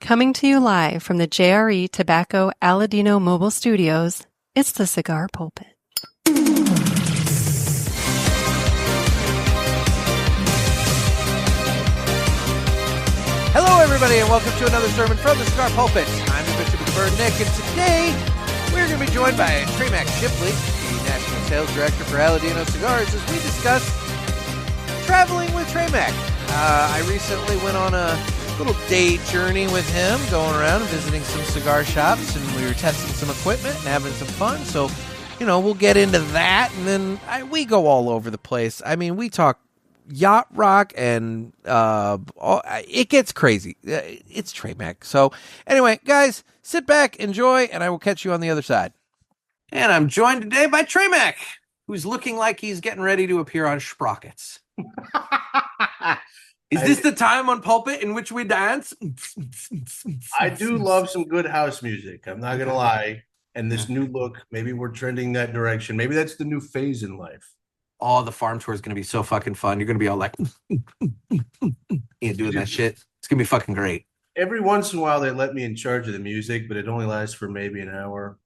Coming to you live from the JRE Tobacco Aladino Mobile Studios, it's the Cigar Pulpit. Hello, everybody, and welcome to another sermon from the Cigar Pulpit. I'm the Bishop of the Bird, Nick, and today we're going to be joined by Trey Mac, the National Sales Director for Aladino Cigars, as we discuss traveling with Trey Mac. I recently went on a little day journey with him, going around and visiting some cigar shops, and we were testing some equipment and having some fun. So, we'll get into that, and then we go all over the place. I mean, we talk yacht rock, and it gets crazy. It's Trey Mac. So, anyway, guys, sit back, enjoy, and I will catch you on the other side. And I'm joined today by Trey Mac, who's looking like he's getting ready to appear on Sprockets. Is this the time on Pulpit in which we dance? I do love some good house music. I'm not going to lie. And this new look, maybe we're trending that direction. Maybe that's the new phase in life. Oh, the farm tour is going to be so fucking fun. You're going to be all like, doing that shit. It's going to be fucking great. Every once in a while, they let me in charge of the music, but it only lasts for maybe an hour.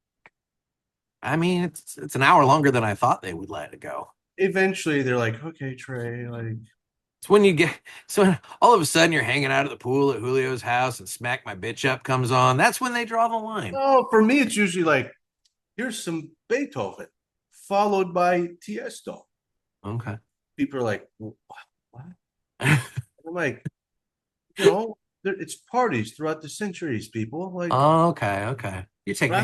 I mean, it's an hour longer than I thought they would let it go. Eventually, they're like, okay, Trey, It's when all of a sudden you're hanging out at the pool at Julio's house and Smack My Bitch Up comes on. That's when they draw the line. Oh, for me, it's usually like, here's some Beethoven, followed by Tiesto. Okay. People are like, what? I'm like, it's parties throughout the centuries, people. Like, oh, okay. You're taking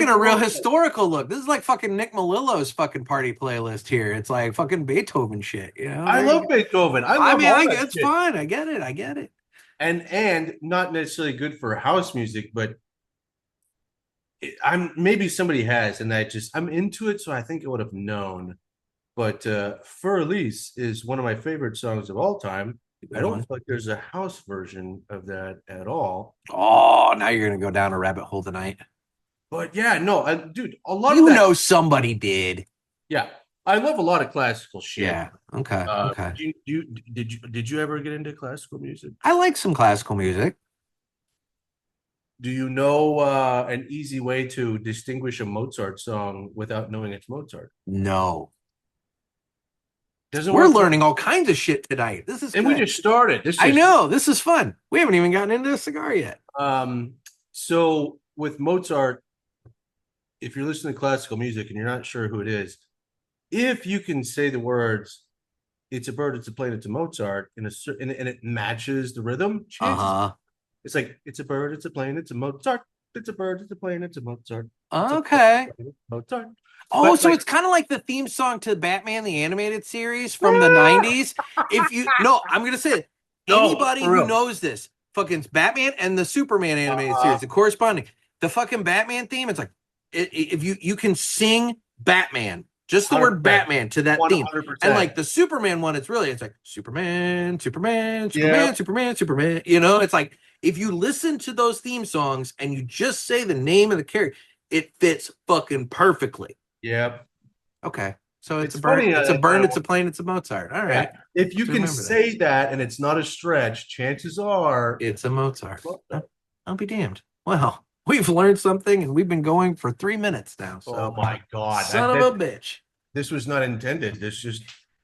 a real historical look. This is like fucking Nick Melillo's fucking party playlist here. It's like fucking Beethoven shit. I love Beethoven. It's fine. I get it. And not necessarily good for house music, but maybe somebody has, and I'm into it, so I think I would have known. But Fur Elise is one of my favorite songs of all time. I don't feel like there's a house version of that at all. Oh, now you're going to go down a rabbit hole tonight. But yeah, no, dude, a lot of that... somebody did. Yeah, I love a lot of classical shit. Yeah, okay. Did you ever get into classical music? I like some classical music. Do you know an easy way to distinguish a Mozart song without knowing it's Mozart? No. We're learning all kinds of shit tonight. This is and good. We just started. I know, this is fun. We haven't even gotten into a cigar yet. So with Mozart, if you're listening to classical music and you're not sure who it is, if you can say the words, "It's a bird, it's a plane, it's a Mozart," and it matches the rhythm, it's like, "It's a bird, it's a plane, it's a Mozart. It's a bird, it's a plane, it's a Mozart." Okay. Mozart. Oh, so it's kind of like the theme song to Batman the Animated Series from the 90s. I'm going to say it. Anybody who knows this, fucking Batman and the Superman animated series, the corresponding, the fucking Batman theme, it's like, if you can sing Batman, just the word Batman to that 100%. Theme. And like the Superman one, it's like Superman. It's like, if you listen to those theme songs and you just say the name of the character, it fits fucking perfectly. Yep. Okay. So it's a bird, it's a bird, it's a plane, it's a Mozart. All right. If you can say that and it's not a stretch, chances are it's a Mozart. I'll be damned. Well, we've learned something and we've been going for 3 minutes now. So. Oh my God. Son of a bitch. This was not intended.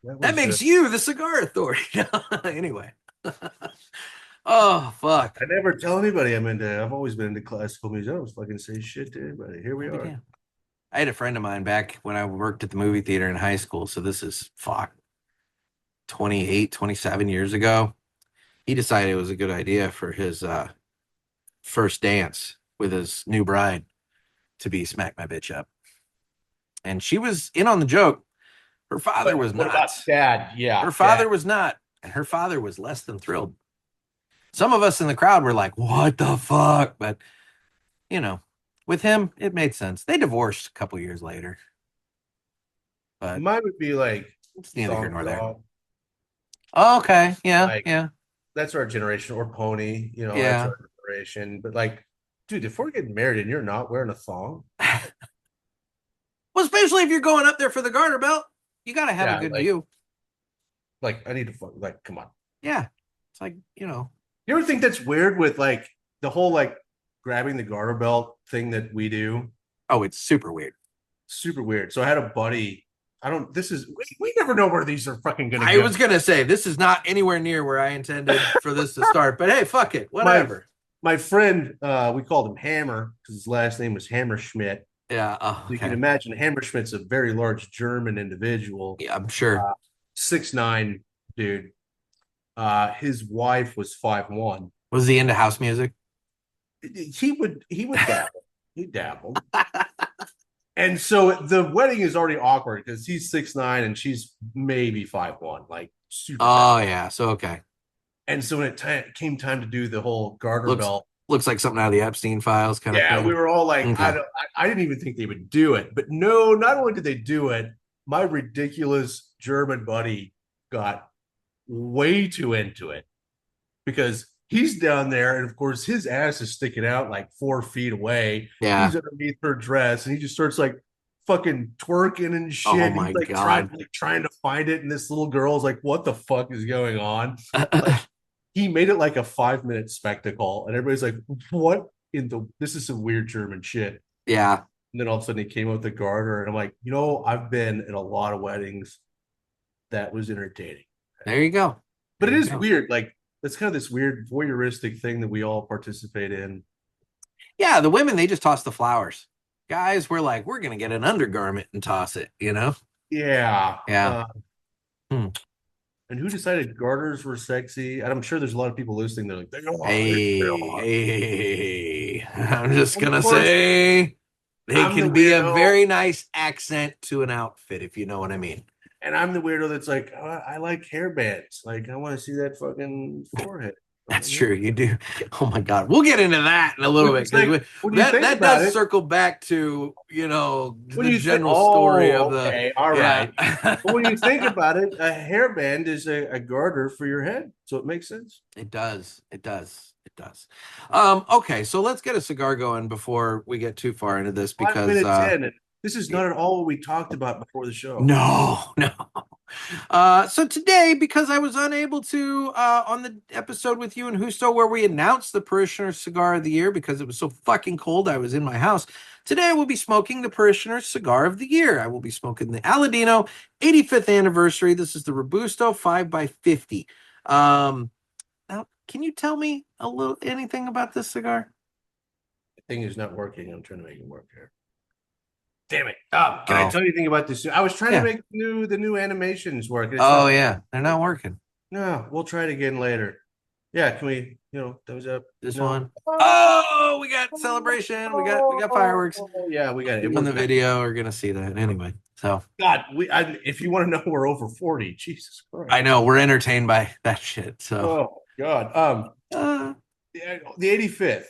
That makes you the cigar authority. Anyway. Oh, fuck. I never tell anybody I've always been into classical music. I don't fucking say shit to anybody. Here we are. I had a friend of mine back when I worked at the movie theater in high school. So this is 27 years ago. He decided it was a good idea for his first dance with his new bride to be Smack My Bitch Up. And she was in on the joke. Her father was not. Dad, yeah. Her father was not. And her father was less than thrilled. Some of us in the crowd were like, what the fuck? But, with him, it made sense. They divorced a couple years later. But mine would be like, it's neither here nor there. Oh, okay. Yeah. Yeah. That's our generation. Or Pony, that's our generation. But like, dude, if we're getting married and you're not wearing a thong. Well, especially if you're going up there for the garter belt, you got to have a good view. Like, I need to, come on. Yeah. It's like, You ever think that's weird with like the whole like grabbing the garter belt thing that we do, Oh, it's super weird. super weird. So I had a buddy. I don't. This is we never know where these are fucking gonna I go. was gonna say this is not anywhere near where I intended for this to start, but hey, fuck it, My whatever. my friend, we called him Hammer because his last name was Hammerschmidt. Yeah. Oh, You can okay. imagine Hammerschmidt's a very large German individual, Yeah, I'm sure. 6'9" dude. His wife was 5'1". Was he into house music? He would dabble. He dabbled. And so the wedding is already awkward because he's 6'9" and she's maybe 5'1", like super Oh tiny. yeah. So okay. And so when came time to do the whole garter Looks belt, looks like something out of the Epstein files kind of yeah, we thing. were all like, Okay. I didn't even think they would do it. But no, not only did they do it, my ridiculous German buddy got way too into it because he's down there, and of course his ass is sticking out like 4 feet away. Yeah. He's underneath her dress, and he just starts like fucking twerking and Oh shit. He's my like God. trying to find it, and this little girl's like, "What the fuck is going on?" Like he made it like a 5 minute spectacle, and everybody's like, "What in the? This is some weird German shit." Yeah. And then all of a sudden he came with the garter, and I'm like, I've been in a lot of weddings. That was entertaining. There you go. But There it you is go. weird. Like it's kind of this weird voyeuristic thing that we all participate in. Yeah, the women they just toss the flowers. Guys, we're gonna get an undergarment and toss it, you know? Yeah. Yeah. Hmm. And who decided garters were sexy? And I'm sure there's a lot of people listening. They're like, they are. They Hey, are. hey, I'm just Of gonna course, say they I'm the can be a weirdo. very nice accent to an outfit, if you know what I mean. And I'm the weirdo that's like, I like hair bands. Like, I want to see that fucking forehead. That's true. You do. Oh my God. We'll get into that in a little Which bit is like, because when you that think that about does it, circle back to, when the you think, general story of oh, the, okay, all yeah. right. But when you think about it, a hairband is a garter for your head. So it makes sense. It does. It does. It does. Okay, so let's get a cigar going before we get too far into this Five because minutes in. And this is not at all what we talked about before the show. no, no. So today, because I was unable to on the episode with you and Husto where we announced the Parishioner's Cigar of the Year because it was so fucking cold, I was in my house. Today, I will be smoking the Parishioner's Cigar of the Year. I will be smoking the Aladino 85th anniversary. This is the Robusto 5x50. Now, can you tell me a little anything about this cigar? The thing is not working. I'm trying to make it work here. Damn it. Can I Oh, tell you anything about this? I was trying to yeah. make the new animations work. It's Oh, not. yeah. They're not working. No, we'll try it again later. Yeah, can we, thumbs up? This No. one. Oh, we got celebration. We got fireworks. Yeah, we got it. It People in the worked. video are gonna see that anyway. So God, if you want to know, we're over 40. Jesus Christ. I know we're entertained by that shit. So Oh God. uh, The 85th.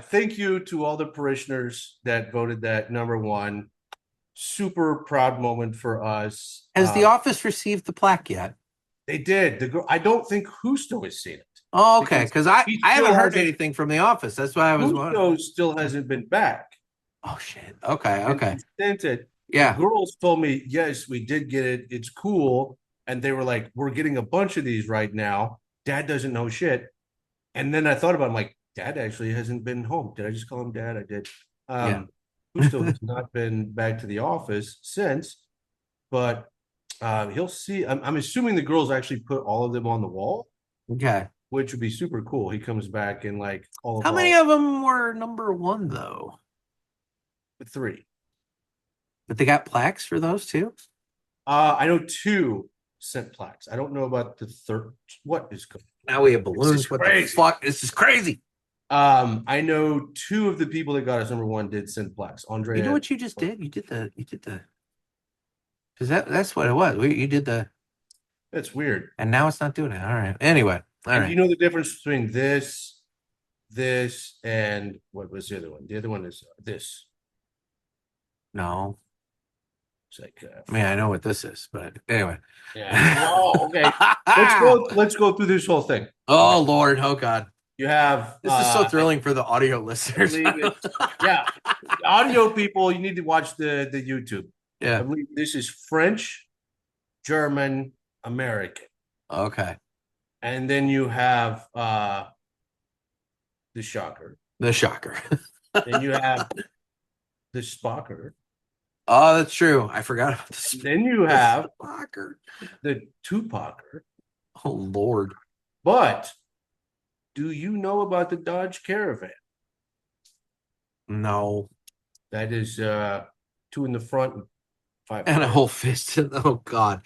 Thank you to all the parishioners that voted that number one. Super proud moment for us. has the office received the plaque yet? They did. The girl. I don't think Husto has seen it Oh, okay. because Because I he I still haven't heard hasn't. anything from the office. That's why I was wondering. Husto still hasn't been back. Oh shit. Okay. And Okay. he sent it. The Yeah. girls told me, yes, we did get it. It's cool. And they were like, we're getting a bunch of these right now. Dad doesn't know shit. And then I thought about it, I'm like, Dad actually hasn't been home. Did I just call him Dad? I did. Yeah. Gusto has not been back to the office since, but he'll see. I'm assuming the girls actually put all of them on the wall, Okay. which would be super cool. He comes back in like all of How many our of them were number one though? three. But they got plaques for those too. I know two sent plaques. I don't know about the third. What is going Now we have This is balloons. What the crazy. fuck? This is crazy. I know two of the people that got us number one did send plaques. Andre, You know what you just did? You did the because that's what it was. You did the That's weird. and now it's not doing it. All right. Anyway. All And right. you know the difference between this, and what was the other one? The other one is this. No. It's like, I mean, I know what this is, but anyway. yeah. Oh, okay. Let's go through this whole thing. Oh Lord. Oh God. You have This is so thrilling for the audio listeners. yeah. Audio people, you need to watch the YouTube. I Yeah. believe this is French, German, American. Okay. And then you have the shocker. The shocker. Then you have the spocker. Oh, that's true. I forgot about this. Then you have spocker. The two-pocker. Oh, Lord. But do you know about the Dodge Caravan? No. That is 2 in the front and 5 and a whole fist. Oh, God.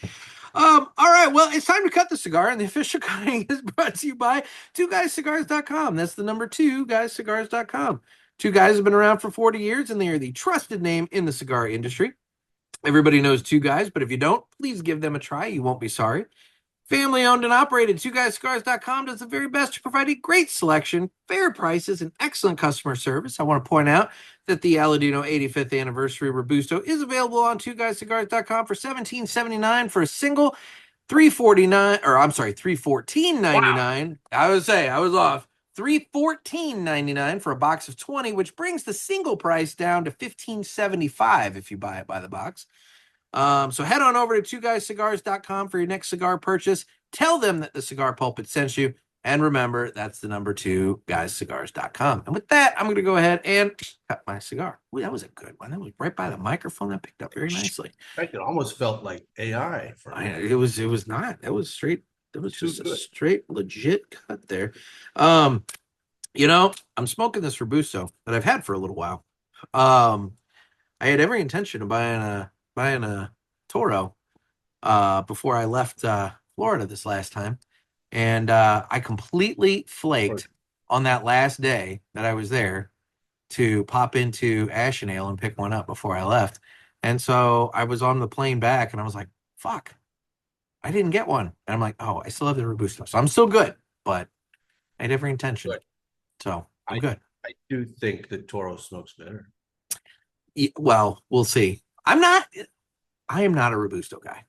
All right. Well, it's time to cut the cigar, and the official cutting is brought to you by 2guyscigars.com. That's the number 2guyscigars.com. Two Guys have been around for 40 years, and they are the trusted name in the cigar industry. Everybody knows Two Guys, but if you don't, please give them a try. You won't be sorry. Family owned and operated, 2guyscigars.com does the very best to provide a great selection, fair prices, and excellent customer service. I want to point out that the Aladino 85th Anniversary Robusto is available on 2guyscigars.com for $17.79 for a single, $314.99. Wow. I was off. $314.99 for a box of 20, which brings the single price down to $15.75 if you buy it by the box. So head on over to 2guyscigars.com for your next cigar purchase. Tell them that the Cigar Pulpit sent you. And remember, that's the number 2guyscigars.com. And with that, I'm going to go ahead and cut my cigar. Ooh, that was a good one. That was right by the microphone. That picked up very nicely. It almost felt like AI. It was not. That was straight. That was just a straight, legit cut there. I'm smoking this Robusto that I've had for a little while. I had every intention of buying a Toro before I left Florida this last time. And I completely flaked on that last day that I was there to pop into Ashenale and pick one up before I left. And so I was on the plane back and I was like, fuck, I didn't get one. And I'm like, oh, I still have the Robusto. So I'm still good, but I had every intention. Good. So I'm good. I do think the Toro smokes better. Yeah, well, we'll see. I am not a Robusto guy.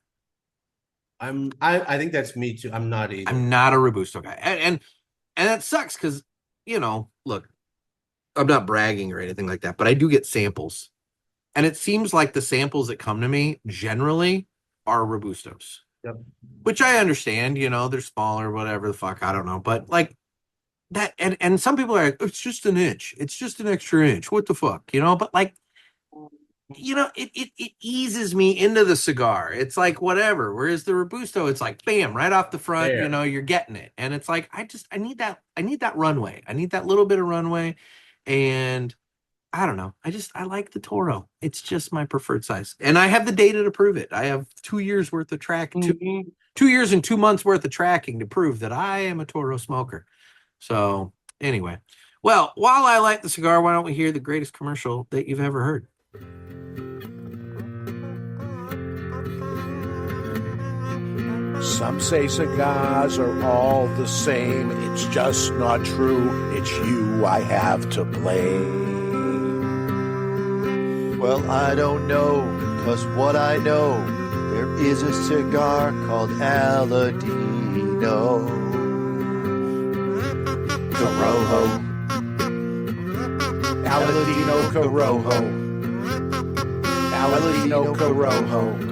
I think that's me too. I'm not either. I'm not a Robusto guy. And that sucks because, look, I'm not bragging or anything like that, but I do get samples. And it seems like the samples that come to me generally are Robustos. Yep. Which I understand, they're smaller, whatever the fuck, I don't know. But like that, and some people are like, it's just an inch. It's just an extra inch. What the fuck, but like, it eases me into the cigar. It's like whatever. Whereas the Robusto, it's like bam, right off the front, there. You're getting it. And it's like I need that runway. I need that little bit of runway. And I don't know. I like the Toro. It's just my preferred size. And I have the data to prove it. I have 2 years worth of mm-hmm. 2 years and 2 months worth of tracking to prove that I am a Toro smoker. So anyway, well, while I like the cigar, why don't we hear the greatest commercial that you've ever heard? Some say cigars are all the same. It's just not true. It's you I have to blame. Well, I don't know, 'cause what I know, there is a cigar called Aladino Corojo. Aladino Corojo. Aladino Corojo.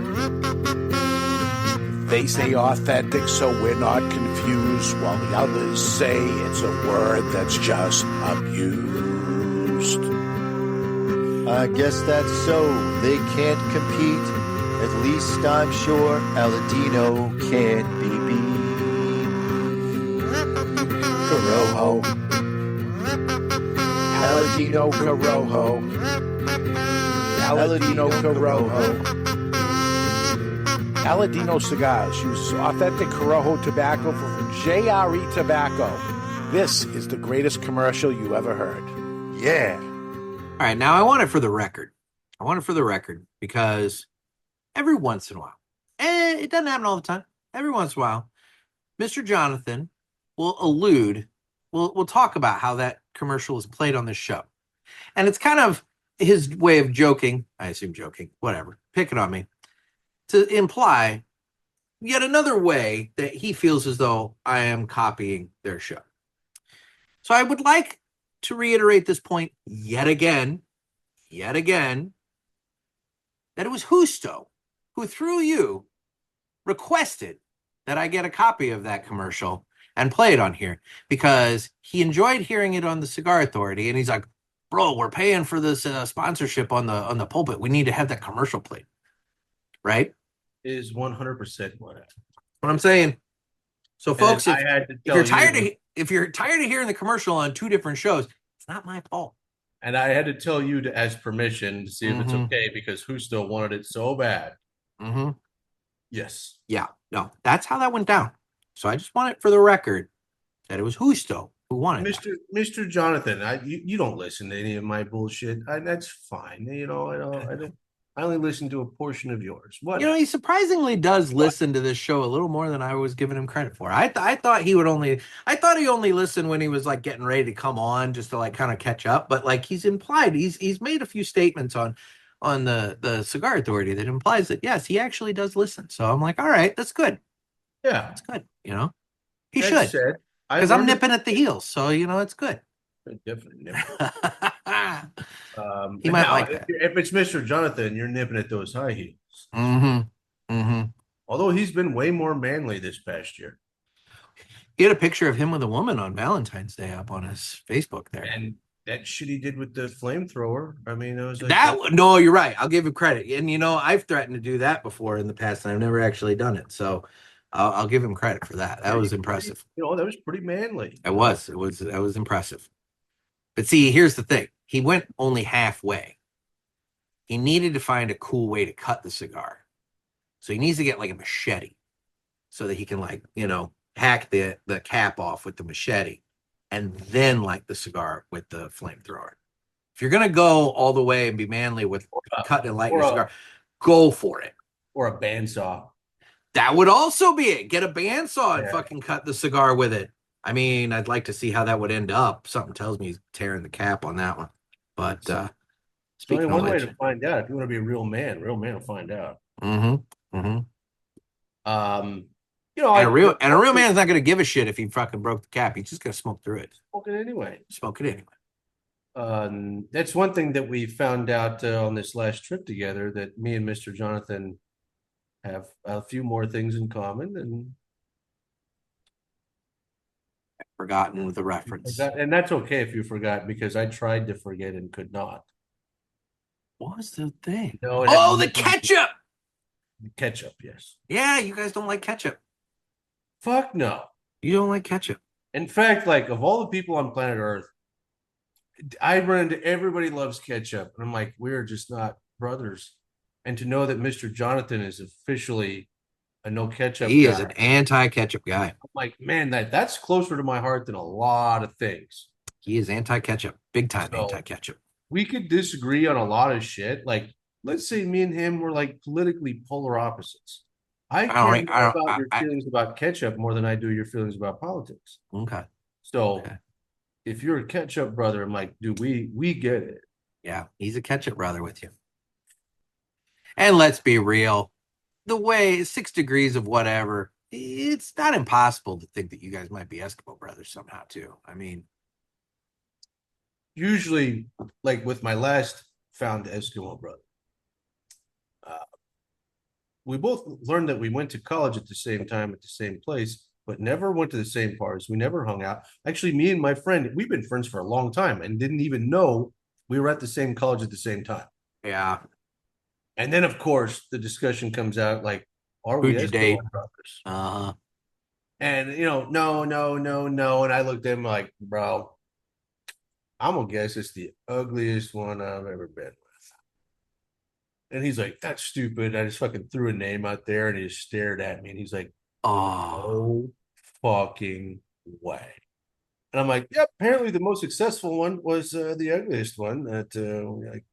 They say authentic, so we're not confused, while the others say it's a word that's just abused. I guess that's so. They can't compete. At least I'm sure Aladino can't be beat. Corojo. Aladino Corojo. Aladino Corojo. Aladino Cigars uses authentic Corojo tobacco from JRE Tobacco. This is the greatest commercial you ever heard. Yeah. All right, now I want it for the record. Because every once in a while, and it doesn't happen all the time, every once in a while, Mr. Jonathan will we'll talk about how that commercial is played on this show. And it's kind of his way of joking, I assume joking, whatever, picking on me, to imply yet another way that he feels as though I am copying their show. So I would like to reiterate this point yet again, that it was Justo who, through you, requested that I get a copy of that commercial and play it on here because he enjoyed hearing it on the Cigar Authority, and he's like, "Bro, we're paying for this sponsorship on the pulpit. We need to have that commercial played, right?" Is 100% what I'm saying. So, folks, I had to if tell you're tired you, if you're tired of hearing the commercial on 2 different shows, it's not my fault. and I had to tell you to ask permission to see if it's Mhm. okay because who still wanted it so bad. Mm-hmm. Yes. Yeah, no, that's how that went down. So I just want it for the record that it was Husto who wanted that. Mr. Jonathan, you don't listen to any of my bullshit. That's fine. You know, I only listen to a portion of yours. What? You know, he surprisingly does listen to this show a little more than I was giving him credit for. I thought he only listened when he was like getting ready to come on just to like kind of catch up. But like he's made a few statements on the Cigar Authority that implies that yes, he actually does listen. So I'm like, all right, that's good. Yeah, That's good. You know, he that should said, because I'm nipping at the heels. So you know, it's good. Definitely nip. He might now, like that. if it's Mr. Jonathan, you're nipping at those high heels. Mm-hmm. Mm-hmm. Although he's been way more manly this past year. He had a picture of him with a woman on Valentine's Day up on his Facebook there. And that shit he did with the flamethrower. I mean, it was like no, you're right. I'll give him credit. And you know, I've threatened to do that before in the past, and I've never actually done it. So I'll give him credit for that. That was impressive. You know, that was pretty manly. That was impressive. But see, here's the thing. He went only halfway. He needed to find a cool way to cut the cigar. So he needs to get like a machete so that he can like, you know, hack the cap off with the machete and then light the cigar with the flamethrower. If you're going to go all the way and be manly with cutting and lighting your cigar, go for it. Or a bandsaw. That would also be it. Get a bandsaw and fucking cut the cigar with it. I mean, I'd like to see how that would end up. Something tells me he's tearing the cap on that one. But speaking of one way to find out, if you want to be a real man will find out. Mm-hmm. Mm-hmm. You know, and a real man's not going to give a shit if he fucking broke the cap. He's just going to smoke through it. Smoke it anyway. That's one thing that we found out on this last trip together, that me and Mr. Jonathan have a few more things in common, and I've forgotten the reference. And that's okay if you forgot, because I tried to forget and could not. What was the thing? No, the ketchup. Ketchup, yes. Yeah, you guys don't like ketchup. Fuck no. You don't like ketchup. In fact, like, of all the people on planet Earth, I run into everybody loves ketchup. And I'm like, we're just not brothers. And to know that Mr. Jonathan is officially a no ketchup guy. He is an anti-ketchup guy. I'm like, man, that's closer to my heart than a lot of things. He is anti-ketchup. Big time anti-ketchup. We could disagree on a lot of shit. Like, let's say me and him were like politically polar opposites. I care about your feelings about ketchup more than I do your feelings about politics. Okay. So if you're a ketchup brother, I'm like, dude, we get it. Yeah, he's a ketchup brother with you. And let's be real. The way 6 degrees of whatever, it's not impossible to think that you guys might be Eskimo brothers somehow too. I mean, usually, like with my last found Eskimo brother, we both learned that we went to college at the same time at the same place, but never went to the same parties. We never hung out. Actually, me and my friend, we've been friends for a long time and didn't even know we were at the same college at the same time. Yeah. And then, of course, the discussion comes out like, are we Eskimo brothers? Uh-huh. And, you know, no. And I looked at him like, bro, I'm going to guess it's the ugliest one I've ever been with. And he's like, that's stupid. I just fucking threw a name out there, and he just stared at me. And he's like, oh, fucking way. And I'm like, yep, apparently the most successful one was the ugliest one. That like,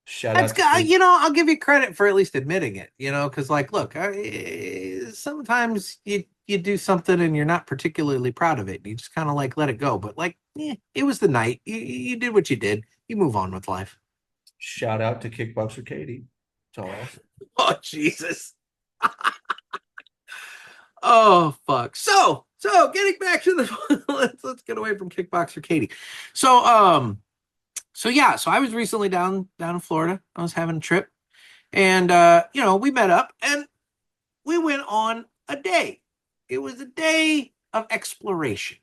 shout out. You know, I'll give you credit for at least admitting it, you know, because like, look, sometimes you do something and you're not particularly proud of it. You just kind of like let it go. But like, it was the night. You did what you did. You move on with life. Shout out to Kickboxer Katie. That's all. Oh, Jesus. Oh, fuck. So getting back to the let's get away from Kickboxer Katie. So I was recently down in Florida. I was having a trip, and you know, we met up and we went on a date. it was a day of exploration.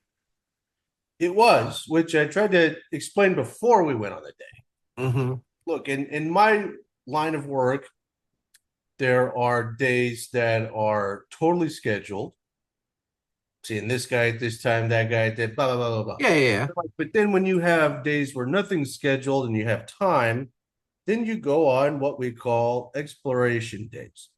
It was, which I tried to explain before we went on the day. Mm-hmm. Look, in my line of work, there are days that are totally scheduled. Seeing this guy at this time, that guy at that, blah, blah, blah, blah, blah. Yeah. But then when you have days where nothing's scheduled and you have time, then you go on what we call exploration days.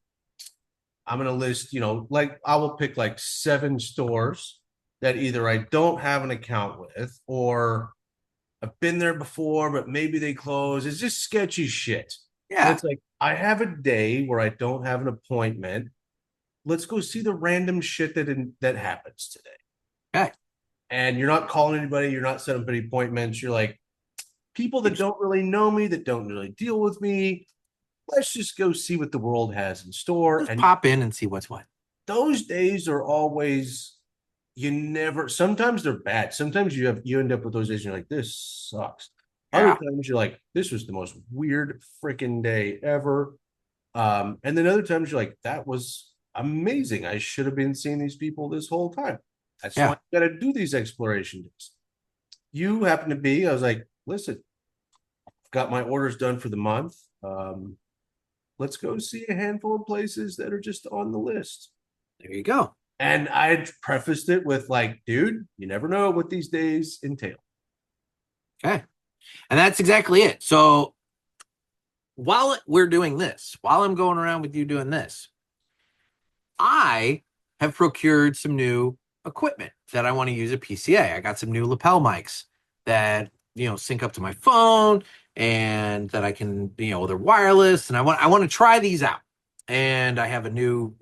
I'm going to list, like I will pick like 7 stores that either I don't have an account with or I've been there before, but maybe they close. It's just sketchy shit. Yeah. And it's like, I have a day where I don't have an appointment. Let's go see the random shit that happens today. Okay. And you're not calling anybody. You're not setting up any appointments. You're like, people that don't really know me, that don't really deal with me. Let's just go see what the world has in store. Just and pop in and see what's what. Those days are always, sometimes they're bad. Sometimes you end up with those days and you're like, this sucks. Other times you're like, this was the most weird freaking day ever. And then other times you're like, that was amazing. I should have been seeing these people this whole time. That's why you got to do these exploration days. You happen to be, I was like, listen, I've got my orders done for the month. Let's go see a handful of places that are just on the list. There you go. And I prefaced it with like, dude, you never know what these days entail. Okay. And that's exactly it. So while we're doing this, while I'm going around with you doing this, I have procured some new equipment that I want to use at PCA. I got some new lapel mics that, sync up to my phone and that I can, they're wireless, and I want to try these out. And I have a new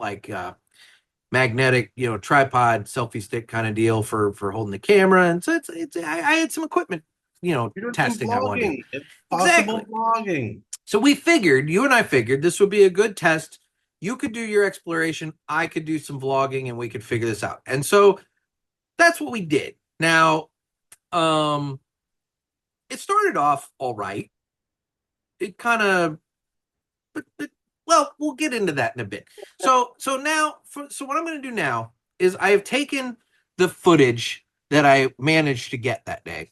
magnetic, tripod selfie stick kind of deal for holding the camera. And so I had some equipment, testing I wanted to do. Exactly. Vlogging. So you and I figured this would be a good test. You could do your exploration. I could do some vlogging and we could figure this out. And so that's what we did. Now, it started off all right. It kind of, well, we'll get into that in a bit. So what I'm going to do now is I have taken the footage that I managed to get that day,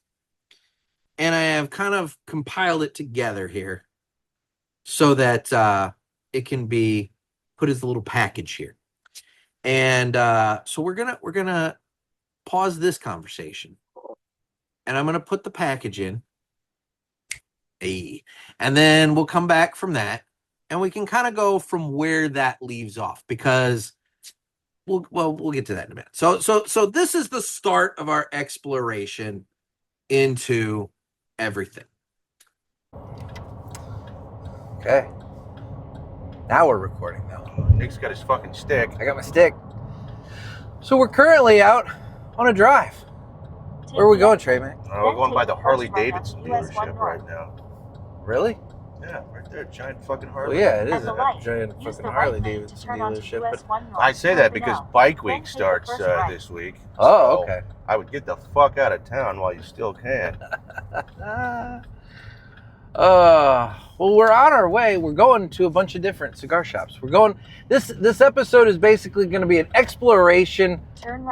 and I have kind of compiled it together here so that it can be put as a little package here. And so we're gonna pause this conversation, and I'm gonna put the package in. And then we'll come back from that, and we can kind of go from where that leaves off, because we'll get to that in a minute. So this is the start of our exploration into everything. Okay. Now we're recording though. Nick's got his fucking stick. I got my stick. So we're currently out on a drive. Where are we going, Trey Mac? We're going by the Harley Davidson dealership right now. Really? Yeah, right there, giant fucking Harley. Well, yeah, it is a giant fucking Harley Davidson dealership. But I say that because Bike Week starts this week. Oh, so okay. I would get the fuck out of town while you still can. Well, we're on our way. We're going to a bunch of different cigar shops. We're going. This episode is basically going to be an exploration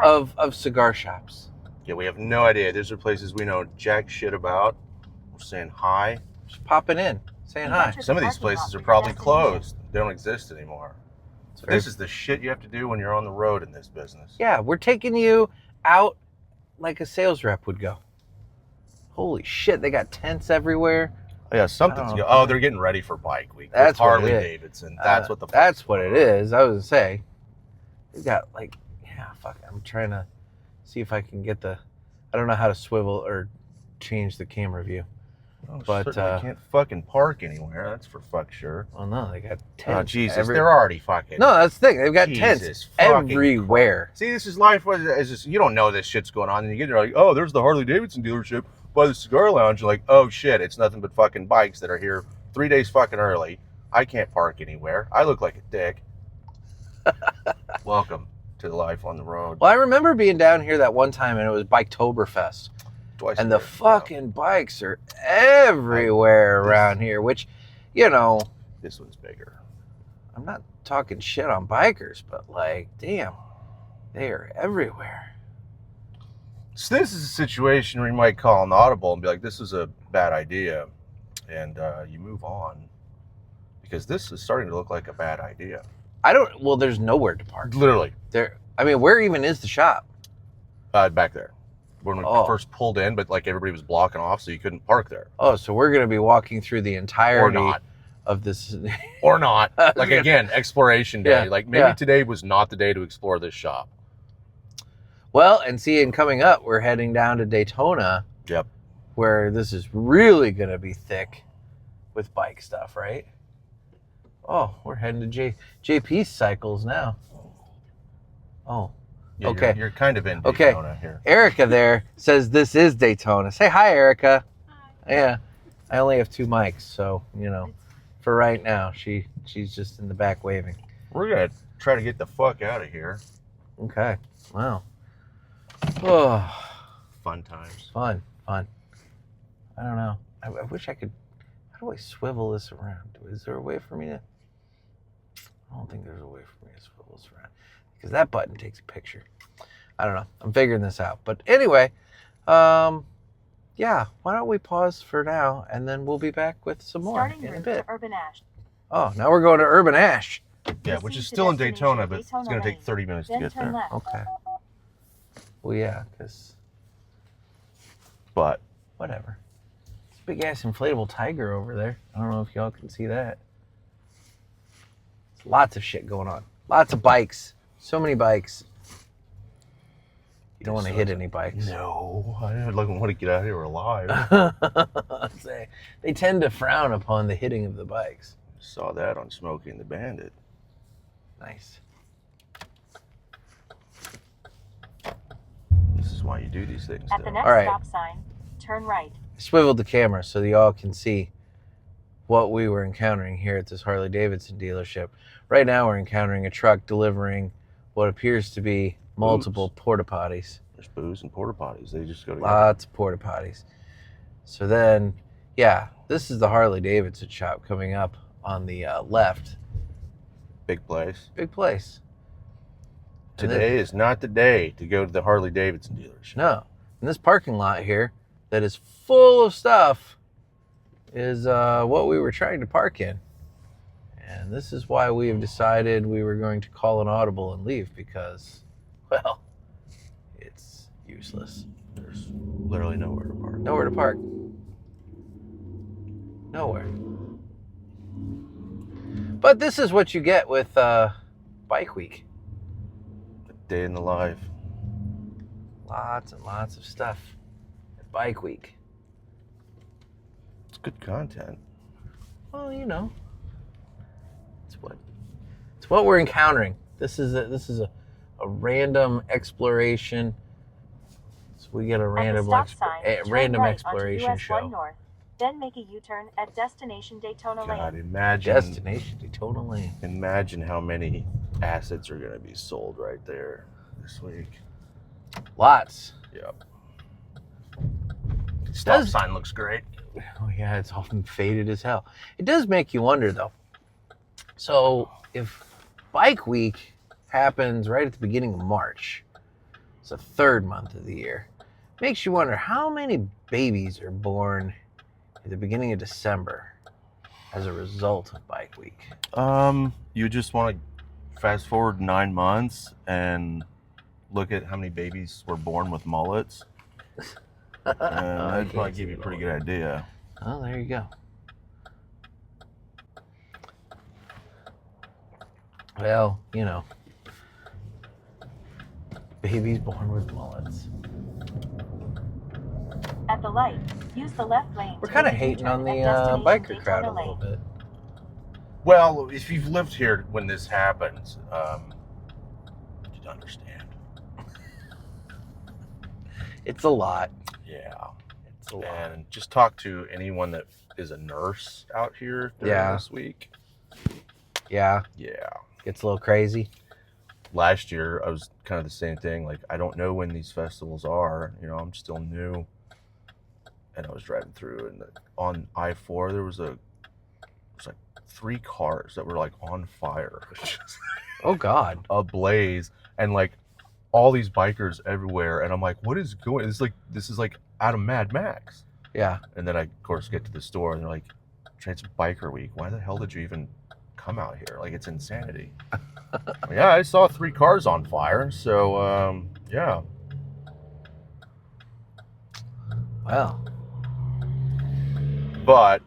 of cigar shops. Yeah, we have no idea. These are places we know jack shit about. We're saying hi. Just popping in, saying hi. Some of these places are probably closed. They don't exist anymore. So this is the shit you have to do when you're on the road in this business. Yeah, we're taking you out like a sales rep would go. Holy shit, they got tents everywhere. Oh, yeah, something's going. Oh, they're getting ready for Bike Week. That's Harley Davidson. That's what the. That's what it is. I was gonna say, they got fuck. I'm trying to see if I can get the. I don't know how to swivel or change the camera view. Oh, but I can't fucking park anywhere. That's for fuck sure. Well, no, they got tents. Oh Jesus, they're already fucking. No, that's the thing. They've got tents everywhere. See, this is life. It's just you don't know this shit's going on, and you get there like, oh, there's the Harley Davidson dealership by the cigar lounge. You're like, oh shit, it's nothing but fucking bikes that are here 3 days fucking early. I can't park anywhere. I look like a dick. Welcome to life on the road. Well, I remember being down here that one time, and it was Biketoberfest. And the fucking bikes are everywhere around here, which, this one's bigger. I'm not talking shit on bikers, but like, damn, They are everywhere. So this is a situation where you might call an audible and be like, this is a bad idea. And you move on. Because this is starting to look like a bad idea. Well, there's nowhere to park. Literally. Where even is the shop? Back there. When we first pulled in, but like everybody was blocking off, so you couldn't park there. Oh, so we're going to be walking through the entirety of this. Or not. Like, again, exploration day. Yeah, Like, maybe today was not the day to explore this shop. Well, and coming up, we're heading down to Daytona. Yep. Where this is really going to be thick with bike stuff, right? Oh, we're heading to JP's Cycles now. Oh, Yeah, okay. You're kind of in Daytona here. Erica there says this is Daytona. Say hi, Erica. Hi. Yeah. I only have 2 mics, so, for right now, she's just in the back waving. We're going to try to get the fuck out of here. Okay. Wow. Oh. Fun times. Fun. I don't know. I wish I could. How do I swivel this around? Is there a way for me to? I don't think there's a way for me to swivel this around because that button takes a picture. I don't know. I'm figuring this out. But anyway, yeah. Why don't we pause for now and then we'll be back with some more in a bit. Urban Ash. Oh, now we're going to Urban Ash. Yeah, which is still in Daytona, but it's going to take 30 minutes to get there. Okay. Well, yeah, But whatever. It's a big ass inflatable tiger over there. I don't know if y'all can see that. Lots of shit going on. Lots of bikes. So many bikes. You don't want to hit any bikes. No, I don't want to get out of here alive. They tend to frown upon the hitting of the bikes. Saw that on Smokey and the Bandit. Nice. This is why you do these things. At the next stop sign, turn right. I swiveled the camera so that y'all can see what we were encountering here at this Harley-Davidson dealership. Right now we're encountering a truck delivering what appears to be multiple porta potties. There's booze and porta potties. They just go together. Lots of porta potties. So then, yeah, this is the Harley-Davidson shop coming up on the left. Big place. Big place. Today is not the day to go to the Harley-Davidson dealership. No. And this parking lot here that is full of stuff is what we were trying to park in. And this is why we have decided we were going to call an audible and leave because, well, it's useless. There's literally nowhere to park. Nowhere to park. Nowhere. But this is what you get with Bike Week. A day in the life. Lots and lots of stuff at Bike Week. It's good content. Well, it's what we're encountering. This is a random exploration. So we get a random exploration show. North, then make a U-turn at Destination Daytona God, Lane. imagine Destination Daytona Lane. Imagine how many assets are going to be sold right there this week. Lots. Yep. Stop sign looks great. Oh yeah, it's often faded as hell. It does make you wonder though. So if Bike Week happens right at the beginning of March, it's the 3rd month of the year, makes you wonder how many babies are born at the beginning of December as a result of Bike Week. You just want to fast forward 9 months and look at how many babies were born with mullets. That'd probably give you a pretty good idea. Oh, there you go. Well, babies born with mullets. At the light, use the left lane. We're kind of hating on the biker crowd a little bit. Well, if you've lived here when this happens, you'd understand. It's a lot. Yeah. It's a lot. And just talk to anyone that is a nurse out here during this week. Yeah. Yeah. Gets a little crazy. Last year, I was kind of the same thing. Like, I don't know when these festivals are. I'm still new. And I was driving through, and on I-4, there was like 3 cars that were like on fire. Oh God. Ablaze. And like all these bikers everywhere, and I'm like, what is going? This is like out of Mad Max. Yeah. And then I, of course, get to the store, and they're like, Trey, it's Biker Week. Why the hell did you even come out here? Like, it's insanity. Yeah, I saw 3 cars on fire, so yeah. Well, but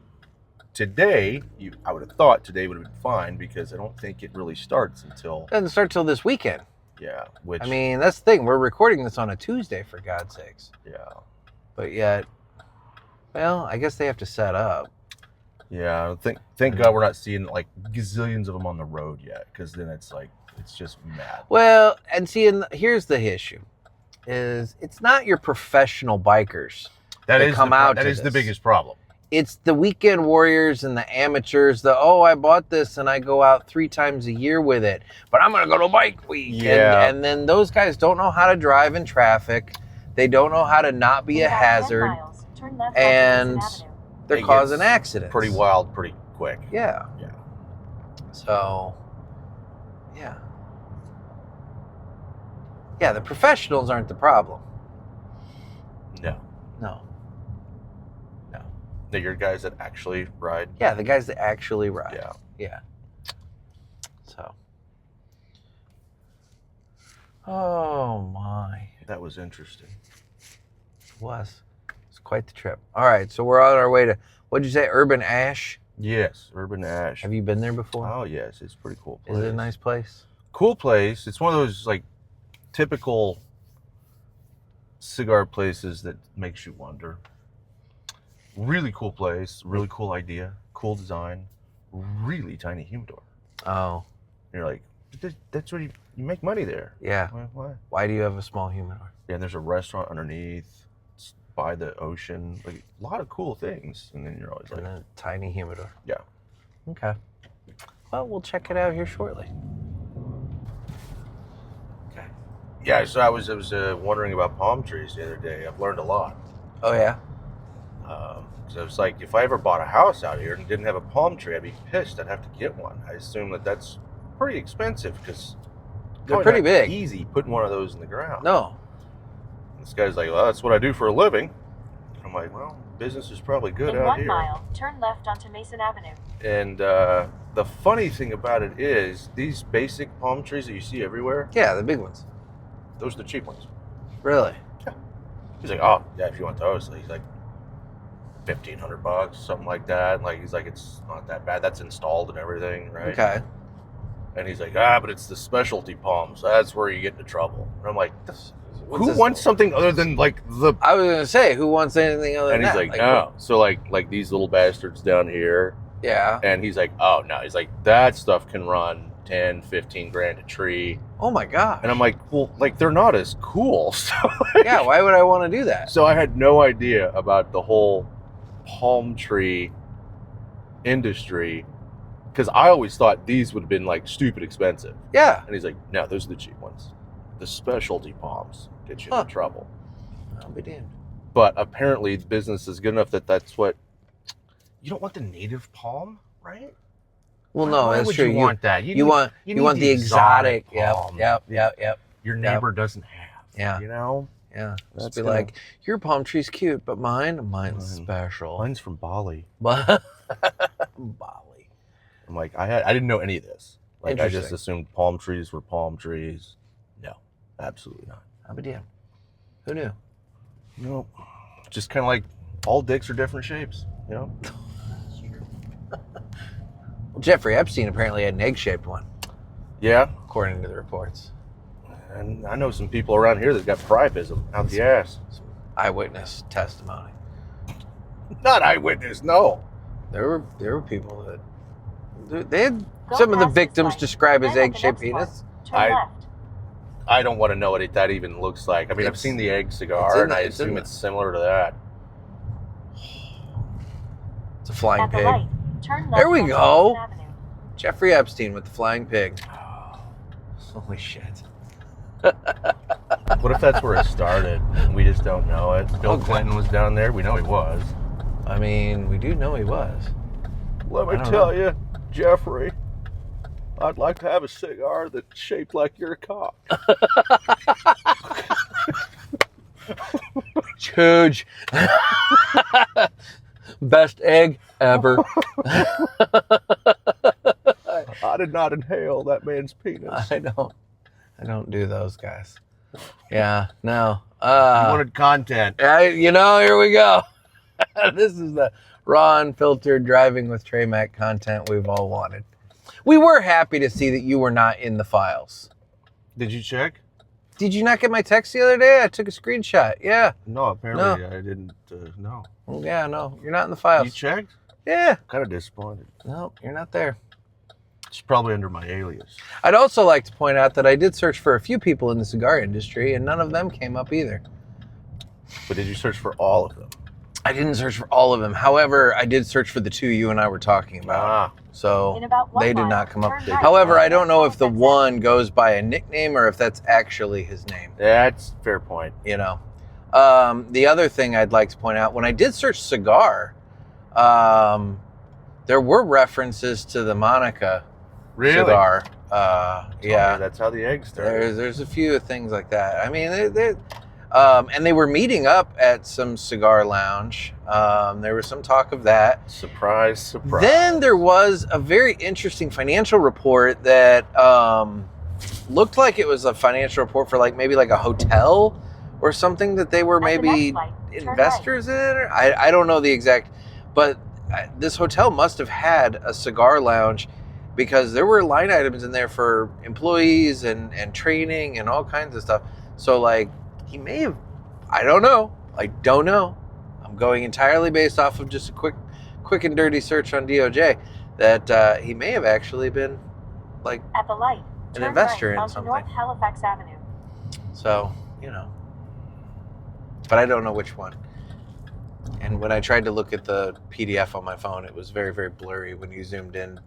today, I would have thought today would have been fine because I don't think it really starts until. it doesn't start till this weekend. Yeah, which. I mean, that's the thing. We're recording this on a Tuesday, for God's sakes. Yeah. But yet, well, I guess they have to set up. Yeah, thank God we're not seeing like gazillions of them on the road yet, because then it's just mad. Well, and see, here's the issue: is it's not your professional bikers that come out. That is the biggest problem. It's the weekend warriors and the amateurs. I bought this and I go out 3 times a year with it, but I'm gonna go to bike week. Yeah. And then those guys don't know how to drive in traffic. They don't know how to not be a hazard, and they're causing accidents. Pretty wild, pretty quick. Yeah. Yeah. So, yeah. Yeah, the professionals aren't the problem. No. They're your guys that actually ride. Yeah, the guys that actually ride. Yeah. Yeah. So. Oh, my. That was interesting. It was. It's quite the trip. All right, so we're on our way to, what'd you say, Urban Ash? Yes, Urban Ash. Have you been there before? Oh, yes. It's a pretty cool place. Is it a nice place? Cool place. It's one of those, like, typical cigar places that makes you wonder. Really cool place. Really cool idea. Cool design. Really tiny humidor. Oh. And you're like, that's where you make money there. Yeah. Why? Why do you have a small humidor? Yeah, and there's a restaurant underneath. It's by the ocean. Like, a lot of cool things. And then you're always like... And a tiny humidor. Yeah. Okay. Well, we'll check it out here shortly. Okay. Yeah, so I was wondering about palm trees the other day. I've learned a lot. Oh, yeah? Because I was like, if I ever bought a house out here and didn't have a palm tree, I'd be pissed. I'd have to get one. I assume that's pretty expensive because they're pretty big. Easy putting one of those in the ground. No. This guy's like, well, that's what I do for a living. I'm like, well, business is probably good out here. In 1 mile, turn left onto Mason Avenue. And the funny thing about it is, these basic palm trees that you see everywhere, Yeah, the big ones. those are the cheap ones. Really? He's like, oh, yeah, if you want those. He's like, $1,500, something like that. And he's like, it's not that bad. That's installed and everything, right? Okay. And he's like, but it's the specialty palms. That's where you get into trouble. And I'm like, What's who this? wants something other than like the... I was going to say, who wants anything other than And he's that? like, no. So like these little bastards down here. Yeah. And he's like, oh, no. He's like, that stuff can run 10, 15 grand a tree. Oh, my God. And I'm like, well, like, they're not as cool. So, Yeah, why would I want to do that? So I had no idea about the whole palm tree industry, because I always thought these would have been like stupid expensive. Yeah. And he's like, no, those are the cheap ones. The specialty palms get you in trouble. I'll be damned. But apparently the business is good enough that that's what... You don't want the native palm, right? Well, no, Why that's would true. You want that. You want the exotic. palm Yep. your neighbor doesn't have. Yeah. You know? Yeah. That's Just be gonna- like, your palm tree's cute, but mine's special. Mine's from Bali. Bali. I'm like, I didn't know any of this. Like, I just Interesting. assumed palm trees were palm trees. No, absolutely not. I'll be damned. Who knew? No, just kind of like all dicks are different shapes, you know? Well, Jeffrey Epstein apparently had an egg-shaped one, Yeah, according to the reports. and I know some people around here that got priapism out the ass. Eyewitness testimony. Not eyewitness, no. There were people that they had Go some of the past this victims light. describe as Then at the egg-shaped next one, penis. Turn I- left. I don't want to know what that even looks like. I mean, I've It's- seen the egg it's cigar, in and the- I it's in assume the- it's similar to that. It's a flying At the pig. light, turn left There we onto go. Mason Avenue. Jeffrey Epstein with the flying pig. Holy shit. What if that's where it started? And we just don't know it. Bill Okay. Clinton was down there. We know he was. I mean, we do know he was. Let I me don't tell you, Jeffrey, I'd like to have a cigar that's shaped like your cock. Huge. Best egg ever. I did not inhale that man's penis. I don't do those guys. Yeah, no. You wanted content. Here we go. This is the raw, unfiltered driving with Trey Mac content we've all wanted. We were happy to see that you were not in the files. Did you check? Did you not get my text the other day? I took a screenshot. Yeah. No, apparently I didn't. No. Yeah, no, you're not in the files. You checked? Yeah. Kind of disappointed. No, you're not there. It's probably under my alias. I'd also like to point out that I did search for a few people in the cigar industry, and none of them came up either. But did you search for all of them? I didn't search for all of them. However, I did search for the two you and I were talking about. So In about 1 they did mile, not come up. turn right. However, I don't know if the one goes by a nickname or if that's actually his name. That's a fair point. The other thing I'd like to point out, when I did search cigar, there were references to the Monica cigar. Yeah. That's how the eggs started. There's a few things like that. I mean, and they were meeting up at some cigar lounge. There was some talk of that. Surprise, surprise. Then there was a very interesting financial report that looked like it was a financial report for maybe a hotel or something that they were At the maybe next light, turn investors in. Or I don't know the exact, but this hotel must have had a cigar lounge because there were line items in there for employees and training and all kinds of stuff. So he may have, I don't know. I'm going entirely based off of just a quick and dirty search on DOJ that he may have actually been At the light, an turn investor right in onto something. North Halifax Avenue. So, but I don't know which one. And when I tried to look at the PDF on my phone, it was very, very blurry when you zoomed in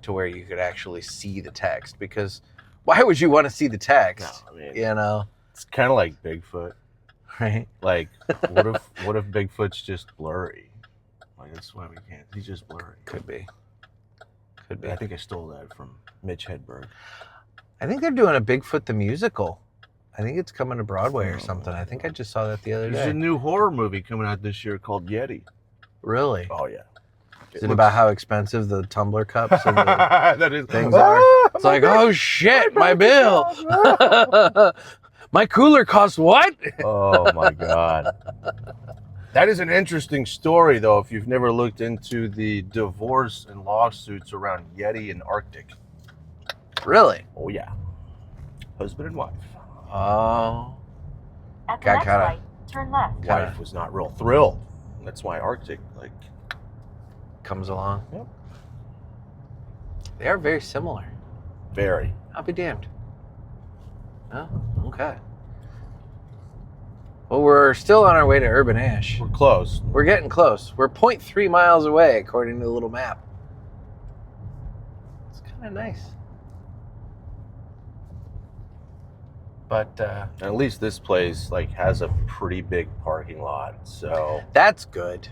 to where you could actually see the text. Because why would you want to see the text? No, I mean, it's kind of like Bigfoot. Right? What if Bigfoot's just blurry? That's why we can't. He's just blurry. Could be. I think I stole that from Mitch Hedberg. I think they're doing a Bigfoot the musical. I think it's coming to Broadway or something. I think I just saw that the other There's day. a new horror movie coming out this year called Yeti. Really? Oh, yeah. Is it about how expensive the tumbler cups and the that is things are? It's oh shit, my bill. My cooler costs what? Oh, my God. That is an interesting story, though, if you've never looked into the divorce and lawsuits around Yeti and Arctic. Really? Oh, yeah. Husband and wife. Oh. At the Got next kinda- light, turn left. Wife was not real thrilled. That's why Arctic, Comes along. Yep. They are very similar. very. I'll be damned. Oh, okay. Well, we're still on our way to Urban Ash. We're close. We're getting close. We're 0.3 miles away, according to the little map. It's kind of nice. But At least this place has a pretty big parking lot, so that's good.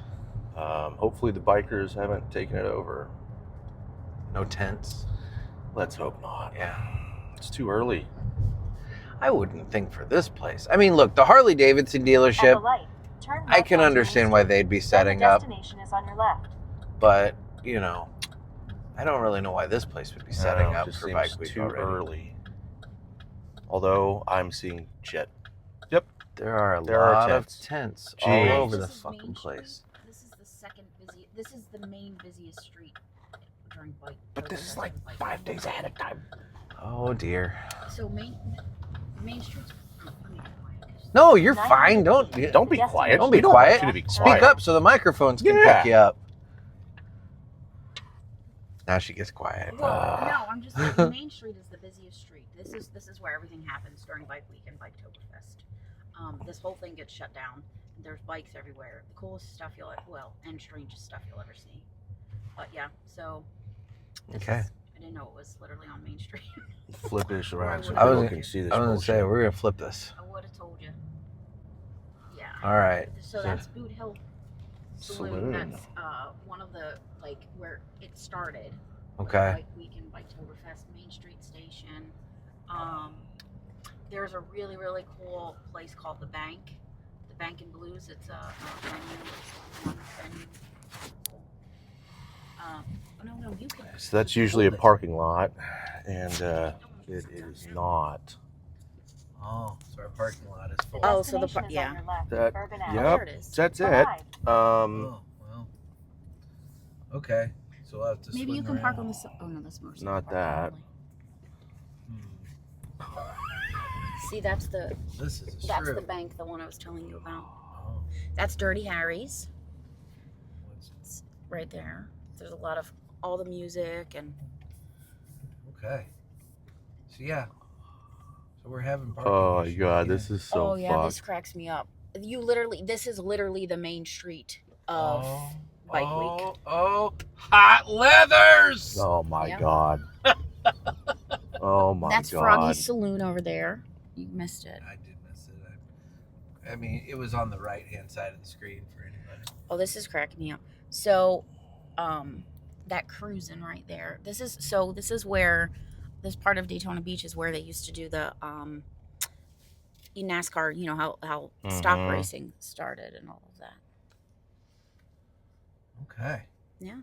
hopefully the bikers haven't taken it over. No tents. Let's hope not. Yeah. It's too early. I wouldn't think for this place. I mean, look, the Harley Davidson At the dealership, light, turn I left can onto understand Main why Street. they'd be Then setting the up, destination is on your left. but, I don't really know why this place would be setting up just for seems Bike Week too already. early. Although I'm seeing jet. Yep. There are There are lot tents. of tents Jeez. all over the This is fucking Main place. Street. This is the second busy. This is the main busiest street during bike. But this is like bike 5 days ahead of time. Oh dear. So Main Street's. Let me be quiet, 'cause- No, you're fine. Don't Don't be quiet. Don't be We don't quiet. want you to be Speak quiet. up so the microphones can Yeah. pick you up. Now she gets quiet. Well, no, I'm just saying Main Street is the busiest street. This is where everything happens during Bike Week and Biketoberfest. This whole thing gets shut down. There's bikes everywhere. The coolest stuff and strangest stuff you'll ever see. But yeah, so. Okay. I didn't know it was literally on Main Street. Flip this around so I was people gonna- can see this. I was gonna say bullshit. we're gonna flip this. I would have told you. Yeah. All right. So that's Boot Hill Saloon. Saloon. That's one of the where it started. Okay. Bike Week and Biketoberfest Main Street Station. There's a really, really cool place called the Bank Bank and Blues. It's a venue. No, you can. So that's usually a parking lot, and it is not. Oh, so our parking lot is full. Oh, so the Destination is on your left, That- Bourbon yep. Alley. There it is. That's Turn it. right. Oh, well. Okay. So we'll have to Maybe you swing can park around. on the side. Oh no, that's more. Not that. See, that's the This is a that's strip. the bank, the one I was telling you about. Oh, That's Dirty Harry's. what's- It's right there. There's a lot of all the music and okay. So yeah. So we're having parking. Oh issues god, again. this is so oh yeah, this fucked. cracks me up. This is literally the main street of Bike Week. Oh, hot leathers. Oh my Yep. god. Oh my That's god. Froggy's Saloon over there. You missed it. I did miss it. I mean, it was on the right-hand side of the screen for anybody. Oh, this is cracking me up. So, that cruising right there. This is where this part of Daytona Beach is where they used to do the NASCAR. You know how stock Mhm. racing started and all of that. Okay. Yeah.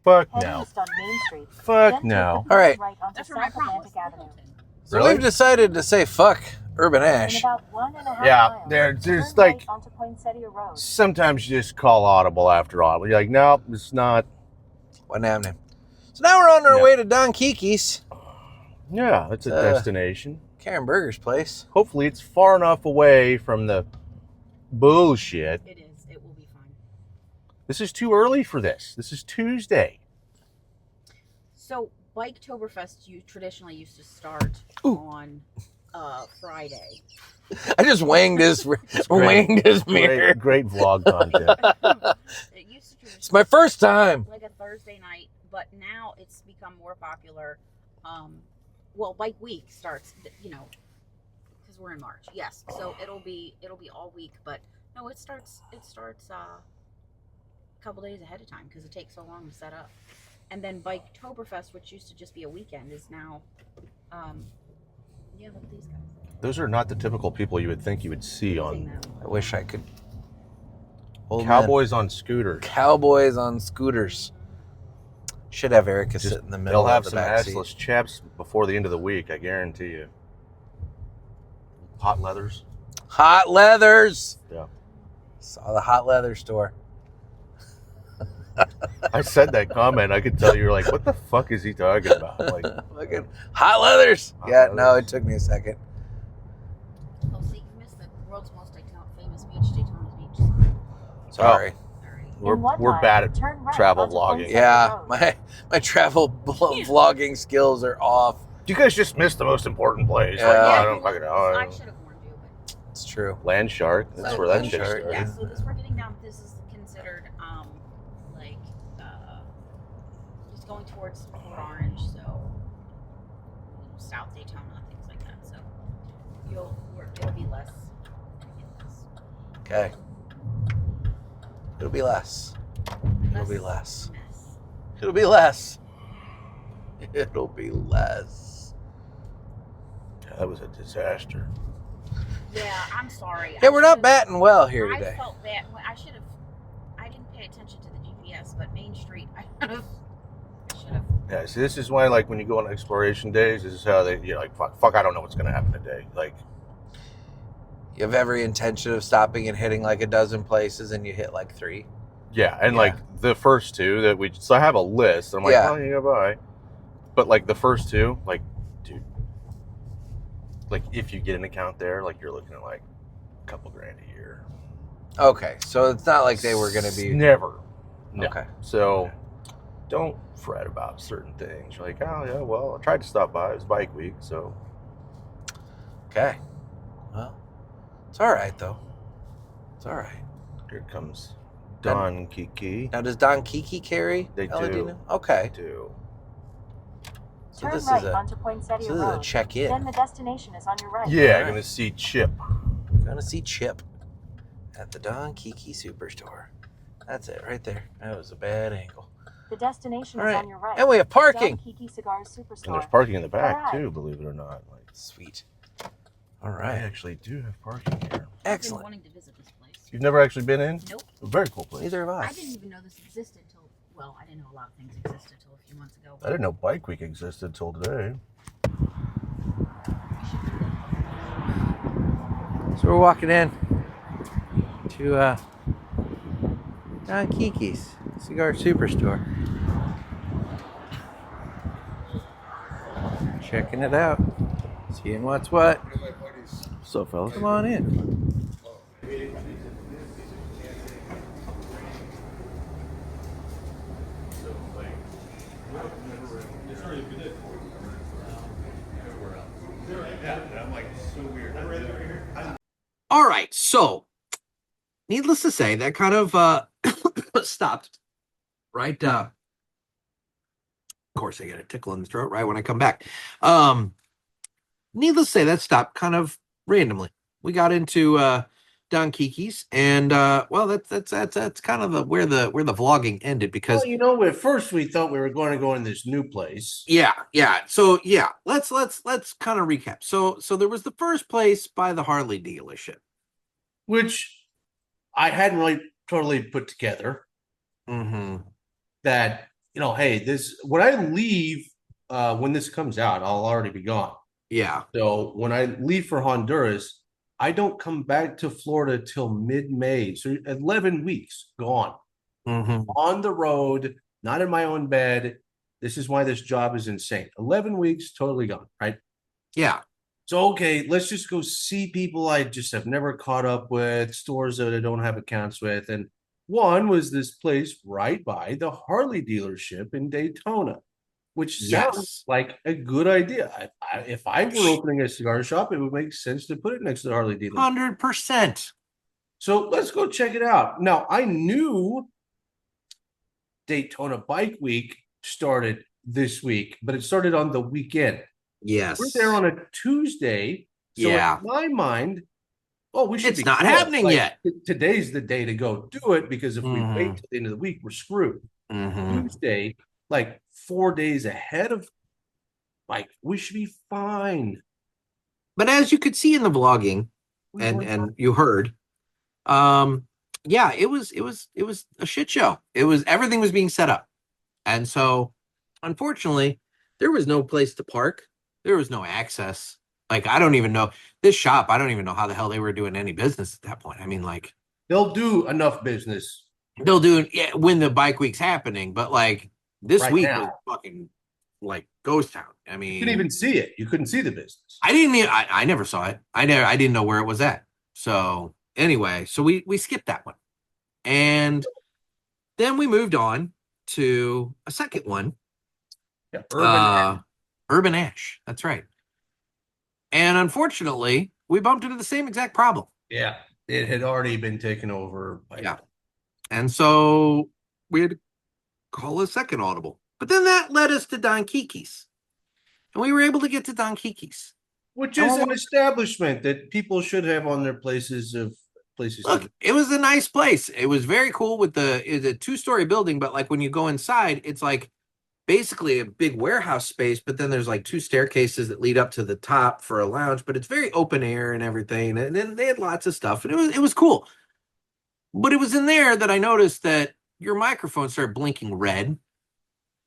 Fuck Head no. east on Main Street. Fuck Then take no. the All right. right onto That's where my South prom was. Atlantic Avenue. So Really? we've decided to say fuck Urban In Ash. about 1.5 Yeah, miles, there's turn like right onto Poinsettia Road. sometimes you just call audible after audible. You're like, nope, it's not. What happening? So now we're on our Yeah. way to Don Kiki's, Yeah, it's a destination. Karen Berger's place. Hopefully, it's far enough away from the bullshit. It is. It will be fine. This is too early for this. This is Tuesday. So, Biketoberfest traditionally used to start Ooh. on Friday. I just wanged his mirror. Great vlog content. It used to It's my first time. like a Thursday night, but now it's become more popular. Well, Bike Week starts, because we're in March. Yes, so it'll be all week, but no, it starts a couple days ahead of time because it takes so long to set up. And then Biketoberfest, which used to just be a weekend, is now, look at these guys. Those are not the typical people you would think you would see on I wish I could. Old cowboys on scooters. man. Cowboys on scooters. Should have Erica sit in the middle They'll have of the some back seat. assless chaps before the end of the week, I guarantee you. Hot leathers. Hot leathers. Yeah. Saw the hot leather store. I said that comment. I could tell you were like, what the fuck is he talking about? Like, Fucking hot leathers. Hot Yeah, no, leathers. it took me a second. Oh, see, you missed the world's most famous beach, Daytona Beach. Sorry. Sorry. we're In 1 we're mile, bad at turn right travel onto vlogging. Poinsettia Yeah, Road. my travel vlogging skills are off. You guys just missed the most important place. Yeah. Like, oh, Yeah, I don't fucking know. I should have warned you, but It's true. Land shark. That's So where that land shit shark, started. yeah. So this we're getting down. This is considered like just going towards Port Orange, so South Daytona, things like that. So it'll be less. Okay. It'll be less. It'll be less. Mess. It'll be less. It'll be less. That was a disaster. Yeah, I'm sorry. Hey, we're not batting well here I today. felt bad. I should have. I didn't pay attention to the GPS, but Main Street, I should have. Yeah, see, this is why, like, when you go on exploration days, this is how you're like, fuck, I don't know what's going to happen today. Like, You have every intention of stopping and hitting like a dozen places, and you hit like 3. yeah, and Yeah. like the first two that so I have a list. I'm like, Yeah. oh, you go by. But like the first two, like, dude, like if you get an account there, like you're looking at like a couple grand a year. Okay, so it's not like they were going to be. Never. No. Okay. So don't fret about certain things. You're like, oh yeah, well, I tried to stop by. It was bike week, so Okay. Well, it's all right though. It's all right. here comes Don Kiki. Now, does Don Kiki carry? They do. Aladino? Okay. Do. So Turn this right is a onto Poinsettia this is a Road. check-in. Then the destination is on your right. Yeah, I'm Alright. gonna see Chip. Gonna see Chip at the Don Kiki Superstore. That's it right there. That was a bad angle. The destination All is right. on your right. And we have parking. Don Kiki Cigars Superstore. And there's parking in the back Alright. too, believe it or not. Like, Sweet. All I right. actually do have parking here. I've been Excellent. wanting to visit this place. You've never actually been in? Nope. A very cool place. Neither have I I. didn't even know this existed till, well, I didn't know a lot of things existed till a few months ago. I didn't know Bike Week existed till today. So we're walking in to Don Kiki's Cigar Superstore. Checking it out. Seeing what's what. So, fellas. Come on in. All right, so needless to say, that kind of stopped. Right, of course, I get a tickle in the throat right when I come back. Needless to say, that stopped kind of randomly. We got into Don Kiki's, and well, that's kind of where the vlogging ended because Well, you know, at first we thought we were going to go in this new place. yeah. So yeah, let's kind of recap. So there was the first place by the Harley dealership, Which I hadn't really totally put together. Mm-hmm. That, you know, hey, this when I leave, when this comes out, I'll already be gone. Yeah. So when I leave for Honduras, I don't come back to Florida till mid-May. So 11 weeks gone. Mm-hmm. On the road, not in my own bed. This is why this job is insane. 11 weeks, totally gone, right? Yeah. So, okay, let's just go see people I just have never caught up with, stores that I don't have accounts with. And one was this place right by the Harley dealership in Daytona, which sounds Yes. like a good idea. If I were opening a cigar shop, it would make sense to put it next to the Harley dealership. 100%. So let's go check it out. Now, I knew Daytona Bike Week started this week, but it started on the weekend. Yes. We're there on a Tuesday. So Yeah. in my mind, oh, we should It's be not close. happening yet. Today's the day to go do it because if we wait till the end of the week, we're screwed. Tuesday, like 4 days ahead of like we should be fine. But as you could see in the vlogging, and you heard, yeah, it was a shit show. Everything was being set up, and so unfortunately, there was no place to park. There was no access. Like I don't even know this shop. I don't even know how the hell they were doing any business at that point. I mean, like they'll do enough business. They'll do it when the bike week's happening, but like this Right week now. was fucking like ghost town. I mean, You couldn't even see it. You couldn't see the business. I never saw it. I didn't know where it was at. So anyway, so we skipped that one. And then we moved on to a second one. Yeah, Urban Ash. That's right. And unfortunately, we bumped into the same exact problem. Yeah. It had already been taken over by And so we had to call a second audible. But then that led us to Don Kiki's. And we were able to get to Don Kiki's. Which is an establishment that people should have on their places. Look, it was a nice place. It was very cool it's a 2-story building, but like when you go inside, it's like basically a big warehouse space, but then there's like 2 staircases that lead up to the top for a lounge, but it's very open air and everything. And then they had lots of stuff, and it was cool. But it was in there that I noticed that your microphone started blinking red.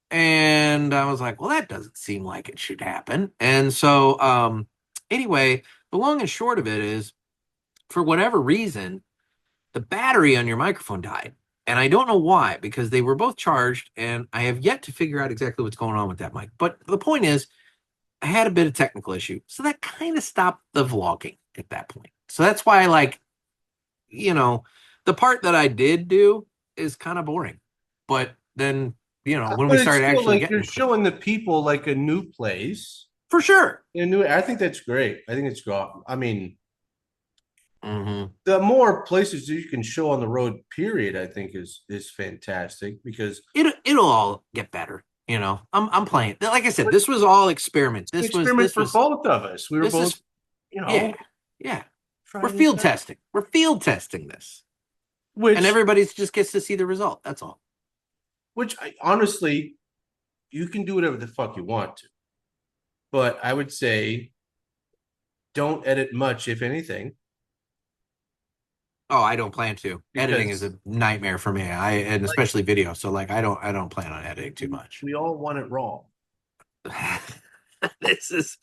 And I was like, well, that doesn't seem like it should happen. And so anyway, the long and short of it is, for whatever reason, the battery on your microphone died. And I don't know why, because they were both charged, and I have yet to figure out exactly what's going on with that mic. But the point is, I had a bit of technical issue. So that kind of stopped the vlogging at that point. So that's why, like, you know, the part that I did do is kind of boring. But then, you know, when we started actually getting... You're showing the people, like, a new place. For sure. I think that's great. I think it's great. I mean... The more places you can show on the road, period, I think is fantastic because it'll all get better. You know, I'm playing. Like I said, this was all experiment. This was both of us. We were both, yeah. We're field testing. We're field testing this, and everybody just gets to see the result. That's all. Which honestly, you can do whatever the fuck you want to, but I would say, don't edit much, if anything. Oh, I don't plan to. Editing is Because a nightmare for me. And especially video. So like I don't plan on editing too much. we all want it raw. this is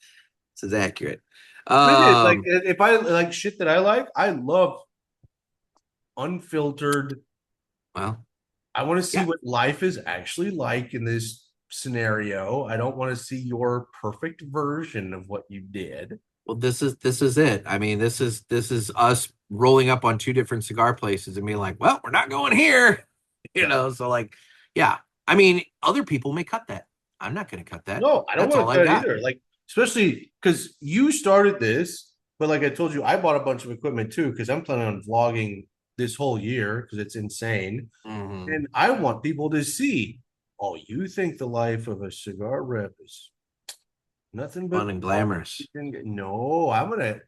accurate. But it is like Um, if I like shit that I love unfiltered. well, I want to see yeah. what life is actually like in this scenario. I don't want to see your perfect version of what you did. Well, this is it. I mean, this is us rolling up on two different cigar places and being like, well, we're not going here. You Yeah. know, so like, yeah. I mean, other people may cut that. I'm not gonna cut that. No, I don't That's want all to I cut it got. either. Like, especially because you started this, but like I told you, I bought a bunch of equipment too because I'm planning on vlogging this whole year because it's insane. Mhm. And I want people to see, oh, you think the life of a cigar rep is nothing but Fun and glamorous. no, I'm gonna.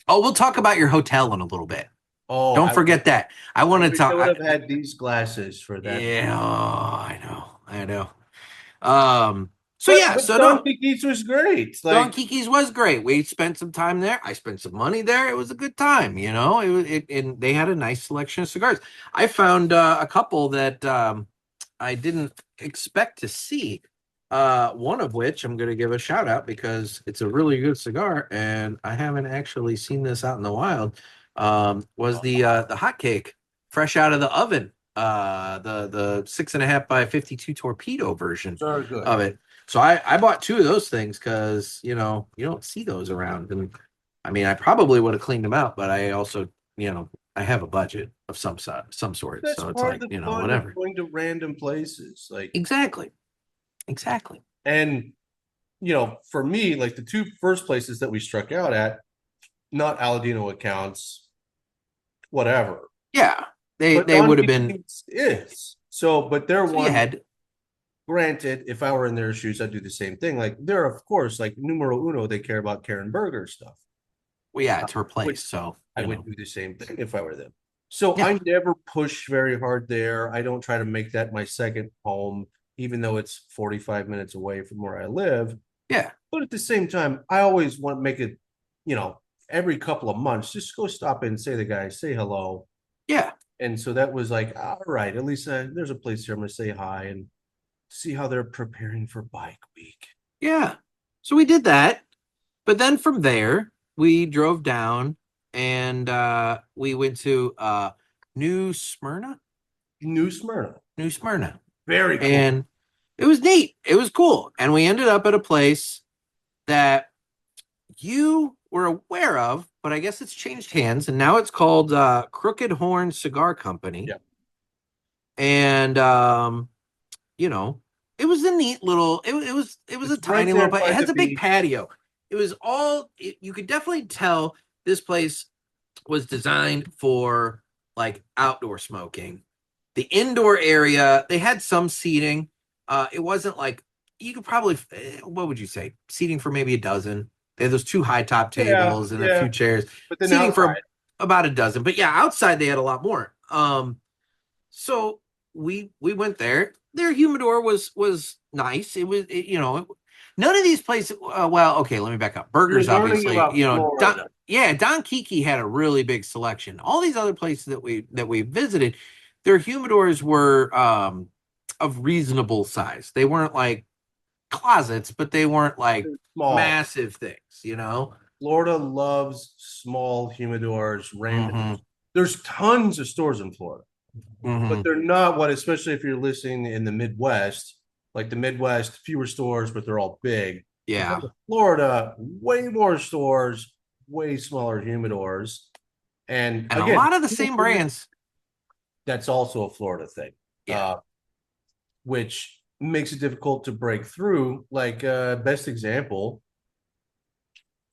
Oh, we'll talk about your hotel in a little bit. Oh, Don't forget that. I want to wish I would talk. have had these glasses for that. Yeah, oh, I know. So But yeah, but so Don no, Kiki's was great. Don Like Kiki's was great. We spent some time there. I spent some money there. It was a good time, you know. And they had a nice selection of cigars. I found a couple that I didn't expect to see. One of which I'm going to give a shout out because it's a really good cigar, and I haven't actually seen this out in the wild. Was the hot cake fresh out of the oven? The 6.5 by 52 torpedo version so good. of it. So I bought two of those things because you know you don't see those around, and I mean I probably would have cleaned them out, but I also I have a budget of some sort, That's so it's part of like the fun of whatever. going to random places. Like Exactly, exactly. and for me, like the two first places that we struck out at, not Aladino accounts, whatever. Yeah, But they Don would have been. Kiki's is. So, but they're So you one. had Granted, if I were in their shoes, I'd do the same thing. Like they're of course like numero uno, they care about Karen Berger stuff. well, yeah, it's her Which place, so I you would know. do the same thing if I were them. So Yeah, I never push very hard there. I don't try to make that my second home, even though it's 45 minutes away from where I live. yeah, But at the same time, I always want to make it, every couple of months, just go stop in, say the guy, say hello. yeah, And so that was like, all right, at least there's a place here. I'm going to say hi and see how they're preparing for bike week. yeah. So we did that, but then from there we drove down and we went to New Smyrna. New Smyrna. New Smyrna. Very cool. And it was neat. It was cool. And we ended up at a place that you were aware of, but I guess it's changed hands. And now it's called Crooked Horn Cigar Company. Yeah. And, it was a neat little, it was It's a right tiny there little, but by it has the a big beach. patio. It was you could definitely tell this place was designed for like outdoor smoking. The indoor area, they had some seating. It wasn't like you could probably, what would you say, seating for maybe a dozen. They had those two high top tables and a few chairs. But then Seating for outside, about a dozen. But yeah, outside they had a lot more. So we went there. Their humidor was nice. It was none of these places. Well, okay, let me back up. Burgers, you're learning obviously, about Florida. Don Kiki had a really big selection. All these other places that we visited, their humidors were of reasonable size. They weren't like closets, but they weren't like Small. massive things, you know. Florida loves small humidors, random. Mhm. There's tons of stores in Florida, Mhm. but they're not what, especially if you're listening in the Midwest, like the Midwest, fewer stores, but they're all big. Yeah. Florida, way more stores, way smaller humidors. And And again, a lot of the same brands. that's also a Florida thing. Yeah. Which makes it difficult to break through. Like best example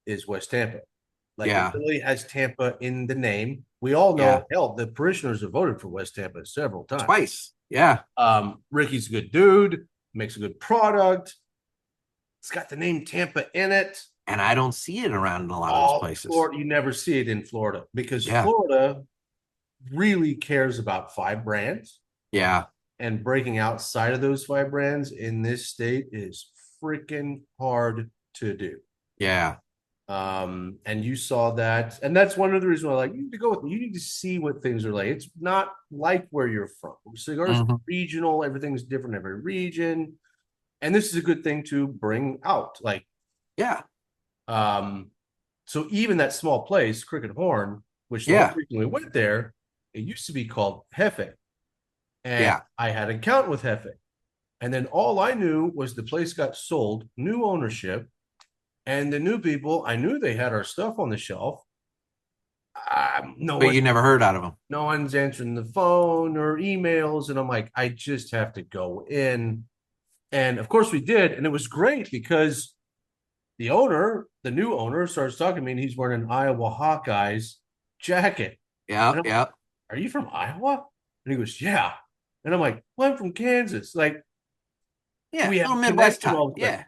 is West Tampa. Like Yeah. it really has Tampa in the name. We all know, Yeah. hell, the parishioners have voted for West Tampa several times. Twice. Yeah. Ricky's a good dude, makes a good product. It's got the name Tampa in it. And I don't see it around in a lot of those places. Florida, you never see it in Florida because Yeah. Florida really cares about 5 brands. Yeah. And breaking outside of those 5 brands in this state is freaking hard to do. Yeah. And you saw that, and that's one of the reasons why, like, you need to go with me. You need to see what things are like. It's not like where you're from. Cigars Mhm. regional, everything's different in every region, and this is a good thing to bring out. Like, Yeah. So even that small place, Cricket Horn, which the whole Yeah. reason we went there, it used to be called Jefe, and Yeah. I had an account with Jefe, and then all I knew was the place got sold, new ownership. And the new people, I knew they had our stuff on the shelf. No But one, you never heard out of them. no one's answering the phone or emails, and I'm like, I just have to go in. And of course we did, and it was great because the owner, the new owner, starts talking to me, and he's wearing an Iowa Hawkeyes jacket. Yeah. And I'm like, Yeah. are you from Iowa? And he goes, yeah. And I'm like, well, I'm from Kansas. Like, Yeah. we have Little Midwest connected type. all the time. Yeah.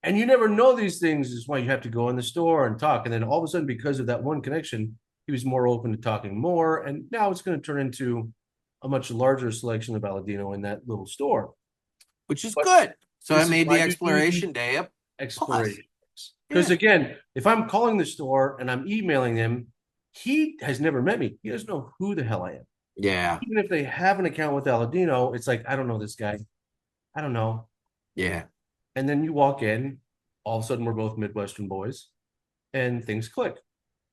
And you never know these things is why you have to go in the store and talk. And then all of a sudden, because of that one connection, he was more open to talking more. And now it's going to turn into a much larger selection of Aladino in that little store. Which is But good. So I this is made why the you exploration need day up. exploration. Because Yeah. again, if I'm calling the store and I'm emailing him, he has never met me. He doesn't know who the hell I am. Yeah. Even if they have an account with Aladino, it's like, I don't know this guy. I don't know. Yeah. And then you walk in, all of a sudden we're both Midwestern boys, and things click.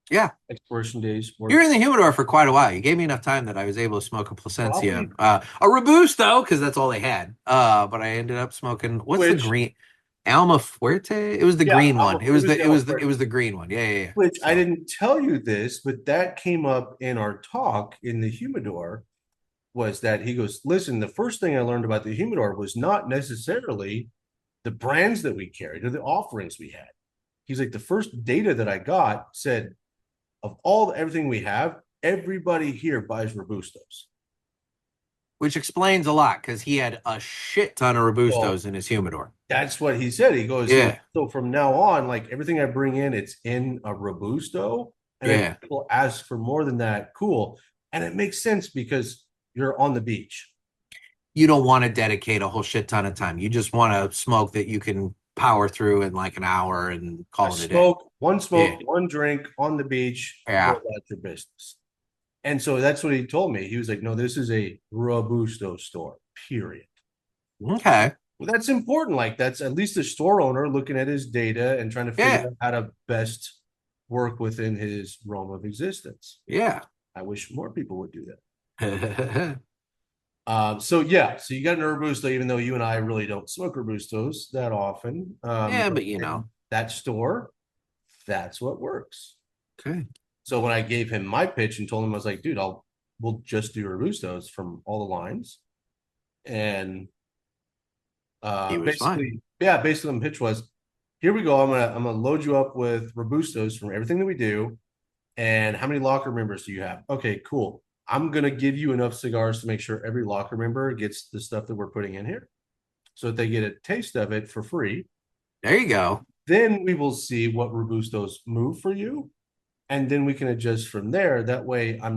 Yeah. Exploration days. You were in the humidor for quite a while. You gave me enough time that I was able to smoke a Plasencia, Probably. a Robusto, because that's all they had. But I ended up smoking what's the green Alma Fuerte? It was the green one. It was the green one. Yeah. Which I So, didn't tell you this, but that came up in our talk in the humidor. Was that he goes, listen, the first thing I learned about the humidor was not necessarily the brands that we carried or the offerings we had. He's like, the first data that I got said, of everything we have, everybody here buys Robustos. which explains a lot because he had a shit ton of Robustos in his humidor. That's what he said. He goes, Yeah. So from now on, like everything I bring in, it's in a Robusto. And if people ask for more than that, cool. And it makes sense because you're on the beach. You don't want to dedicate a whole shit ton of time. You just want to smoke that you can power through in like an hour and call it a day. One drink on the beach. Yeah. Go about your business. And so that's what he told me. He was like, no, this is a Robusto store, period. Okay. Well, that's important. Like, that's at least the store owner looking at his data and trying to figure out how to best work within his realm of existence. Yeah. I wish more people would do that. So you got an Robusto, even though you and I really don't smoke Robustos that often. But that store, that's what works. Okay. So when I gave him my pitch and told him, I was like, dude, we'll just do Robustos from all the lines. And basically the pitch was, here we go. I'm gonna load you up with Robustos from everything that we do. And how many locker members do you have? Okay, cool. I'm gonna give you enough cigars to make sure every locker member gets the stuff that we're putting in here, so that they get a taste of it for free. There you go. Then we will see what Robustos move for you, and then we can adjust from there. That way, I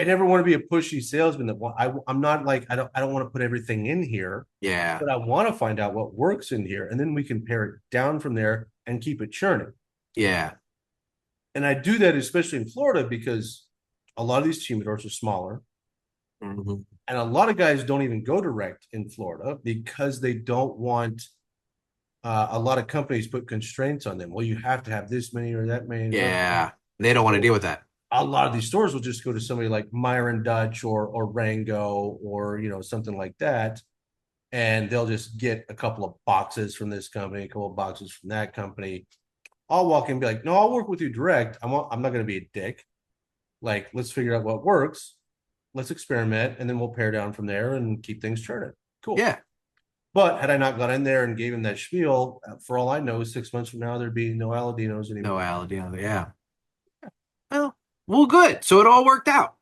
never want to be a pushy salesman. I'm not like, I don't want to put everything in here. Yeah. But I want to find out what works in here, and then we can pare it down from there and keep it churning. Yeah. And I do that especially in Florida because a lot of these humidors are smaller. Mm-hmm. And a lot of guys don't even go direct in Florida because they don't want a lot of companies put constraints on them. Well, you have to have this many or that many. Yeah. They don't want to deal with that. A lot of these stores will just go to somebody like Myron Dutch or Rango or, something like that. And they'll just get a couple of boxes from this company, a couple of boxes from that company. I'll walk in and be like, no, I'll work with you direct. I'm not going to be a dick. Like, let's figure out what works. Let's experiment, and then we'll pare down from there and keep things churning. Cool. Yeah. But had I not got in there and gave him that spiel, for all I know, 6 months from now, there'd be no Aladinos anymore. No Aladino, yeah. Well, good. So it all worked out.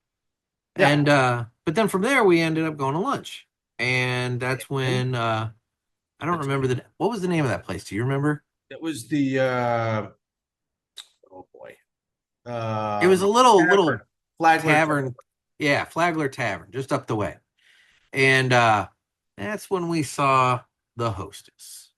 Yeah. And but then from there we ended up going to lunch. And that's when I don't remember what was the name of that place? Do you remember? It was the oh boy. It was a little Flagler tavern. Yeah, Flagler Tavern, just up the way. And that's when we saw the hostess.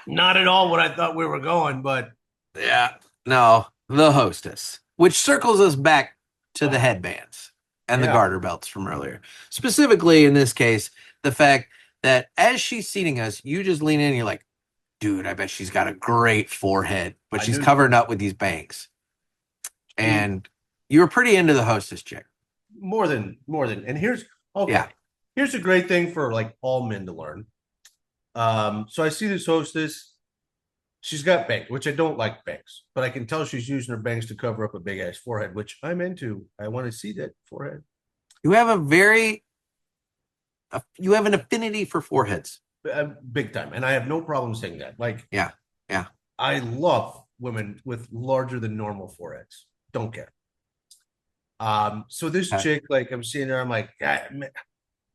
Not at all what I thought we were going, but Yeah. No, the hostess, which circles us back to the headbands and the Yeah. garter belts from earlier. Specifically, in this case, the fact that as she's seating us, you just lean in and you're like, dude, I bet she's got a great forehead, but I she's knew- covering up with these bangs. And you were pretty into the hostess chick. more than. And here's okay. Yeah. Here's a great thing for like all men to learn. So I see this hostess. She's got bangs, which I don't like bangs, but I can tell she's using her bangs to cover up a big ass forehead, which I'm into. I want to see that forehead. You have you have an affinity for foreheads. Big time. And I have no problem saying that. Like, Yeah. I love women with larger than normal foreheads. Don't care. So this chick, like, I'm seeing her, I'm like,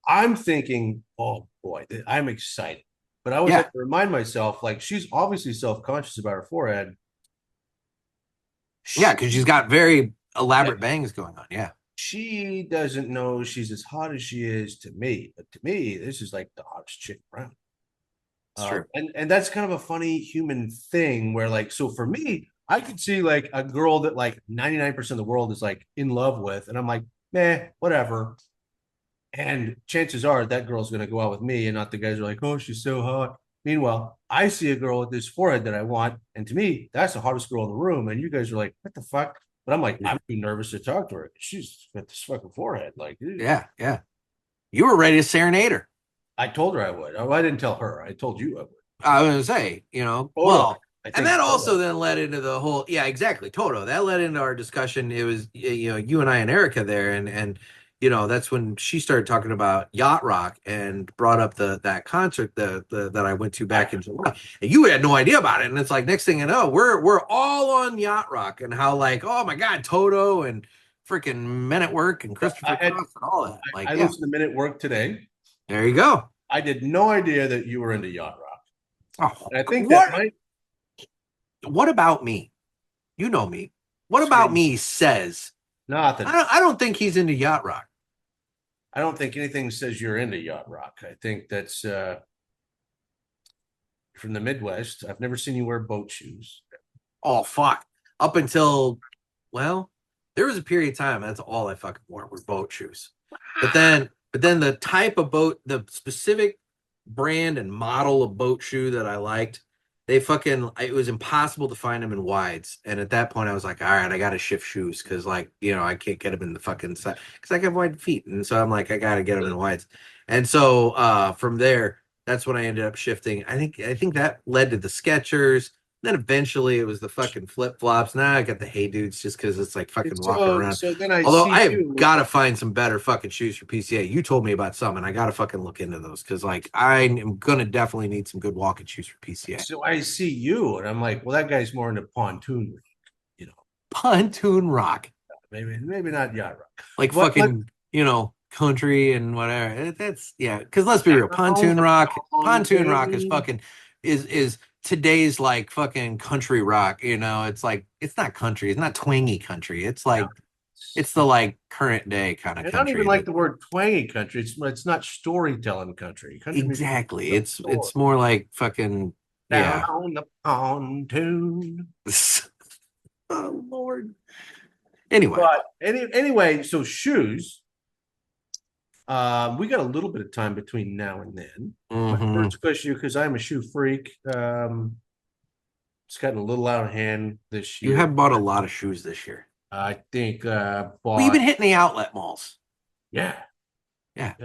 I'm thinking, oh boy, I'm excited. But I always have to remind myself, like, she's obviously self-conscious about her forehead. Yeah, because she's got very elaborate bangs going on. Yeah. She doesn't know she's as hot as she is to me. But to me, this is like the hottest chick around. It's true. And that's kind of a funny human thing where, like, so for me, I could see like a girl that like 99% of the world is like in love with, and I'm like, meh, whatever. And chances are that girl's going to go out with me and not the guys who are like, oh, she's so hot. Meanwhile, I see a girl with this forehead that I want. And to me, that's the hottest girl in the room. And you guys are like, what the fuck? But I'm like, I'm too nervous to talk to her. She's got this fucking forehead. Like, Yeah. You were ready to serenade her. I told her I would. Oh, I didn't tell her. I told you I would. I was going to say, well, and that also Toto. then led into the whole, exactly, Toto. That led into our discussion. It was, you and I and Erica there. And that's when she started talking about yacht rock and brought up that concert that I went to back in July. And you had no idea about it. And it's like, next thing you know, we're all on yacht rock and how, like, oh my God, Toto and freaking Men at Work and Christopher Cross and all that. Like, I listened to Men at Work today. There you go. I did no idea that you were into yacht rock. Oh, and I think that might. What about me? You know me. What about me says nothing? I don't think he's into yacht rock. I don't think anything says you're into yacht rock. I think that's from the Midwest. I've never seen you wear boat shoes. Oh, fuck. Up until, well, there was a period of time that's all I fucking wore were boat shoes. But then the type of boat, the specific brand and model of boat shoe that I liked, it was impossible to find them in wides. And at that point I was like, all right, I got to shift shoes. Cause like, I can't get them in the fucking side cause I got wide feet. And so I'm like, I got to get them in wides. And so, from there, that's when I ended up shifting. I think that led to the Skechers. Then eventually it was the fucking flip flops. Now I got the Hey Dudes just because it's like fucking walking around. So then Although I have got to find some better fucking shoes for PCA. You told me about some, and I got to fucking look into those because like I am gonna definitely need some good walking shoes for PCA. So I see you, and I'm like, well, that guy's more into pontoon rock, Pontoon rock, maybe not yacht rock, like fucking country and whatever. That's because let's be real, pontoon rock is fucking is today's like fucking country rock. It's like it's not country, it's not twangy country. It's like it's the like current day kind of country. I don't even like the word twangy country. It's not storytelling country. Exactly. It's more like fucking down on the pontoon. Oh Lord. Anyway, so shoes. We got a little bit of time between now and then. Mm-hmm. My first question, because I'm a shoe freak. It's gotten a little out of hand this year. You have bought a lot of shoes this year. I think well, you've been hitting the outlet malls. Yeah. Getting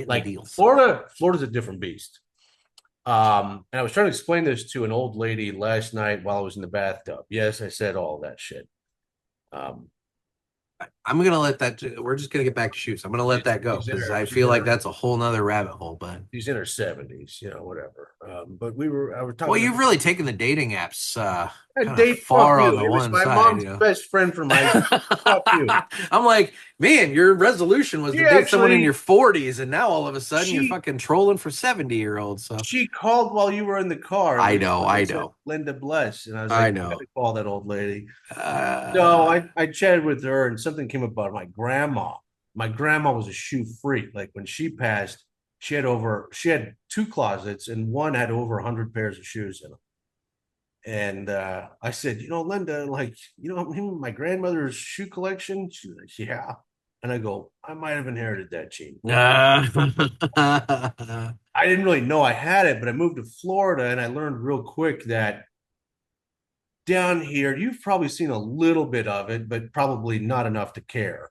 like deals. Florida's a different beast. And I was trying to explain this to an old lady last night while I was in the bathtub. Yes, I said all that shit. I'm gonna let that. We're just gonna get back to shoes. I'm gonna let that go because I feel like that's a whole nother rabbit hole. But she's in her 70s, whatever. But I was talking. Well, you've really taken the dating apps date far on the it was one my side. mom's best friend from high school. Fuck you. I'm like, man, your resolution was to date someone in your 40s, and now all of a sudden you're fucking trolling for 70-year-olds. So she called while you were in the car. I know. Linda Bless, and I was like, I know. Call that old lady. No, I chatted with her, and something came about my grandma. My grandma was a shoe freak. Like when she passed, She had 2 closets, and one had over 100 pairs of shoes in them. And I said, Linda, like, my grandmother's shoe collection? She's like, yeah. And I go, I might have inherited that gene. I didn't really know I had it, but I moved to Florida and I learned real quick that down here, you've probably seen a little bit of it, but probably not enough to care.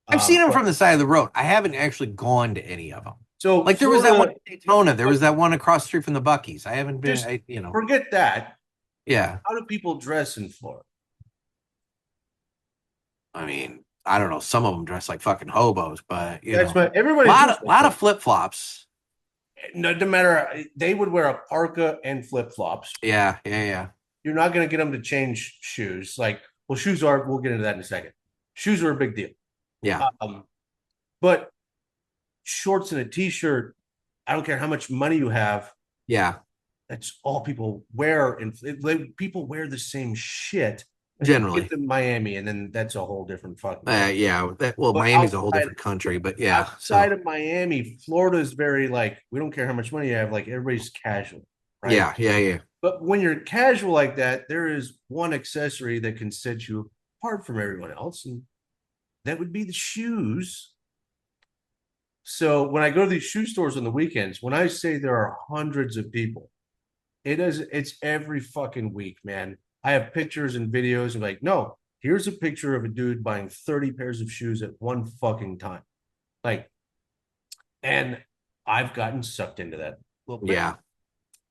I've seen them from the side of the road. I haven't actually gone to any of them. So like there was that one in Daytona. There was that one across the street from the Buc-ee's. I haven't been, Forget that. Yeah. How do people dress in Florida? I mean, I don't know. Some of them dress like fucking hobos, but everybody. A lot of flip flops. No matter, they would wear a parka and flip flops. Yeah. You're not going to get them to change shoes. We'll get into that in a second. Shoes are a big deal. Yeah. But shorts and a t-shirt, I don't care how much money you have. Yeah. That's all people wear. And people wear the same shit. Generally. Get to Miami, and then that's a whole different fucking Miami's a whole different country, but yeah. Outside of Miami, Florida is very we don't care how much money you have. Like, everybody's casual. Right? Yeah. But when you're casual like that, there is one accessory that can set you apart from everyone else, and that would be the shoes. So when I go to these shoe stores on the weekends, when I say there are hundreds of people, it's every fucking week, man. I have pictures and videos of no, here's a picture of a dude buying 30 pairs of shoes at one fucking time. And I've gotten sucked into that a little bit. Yeah.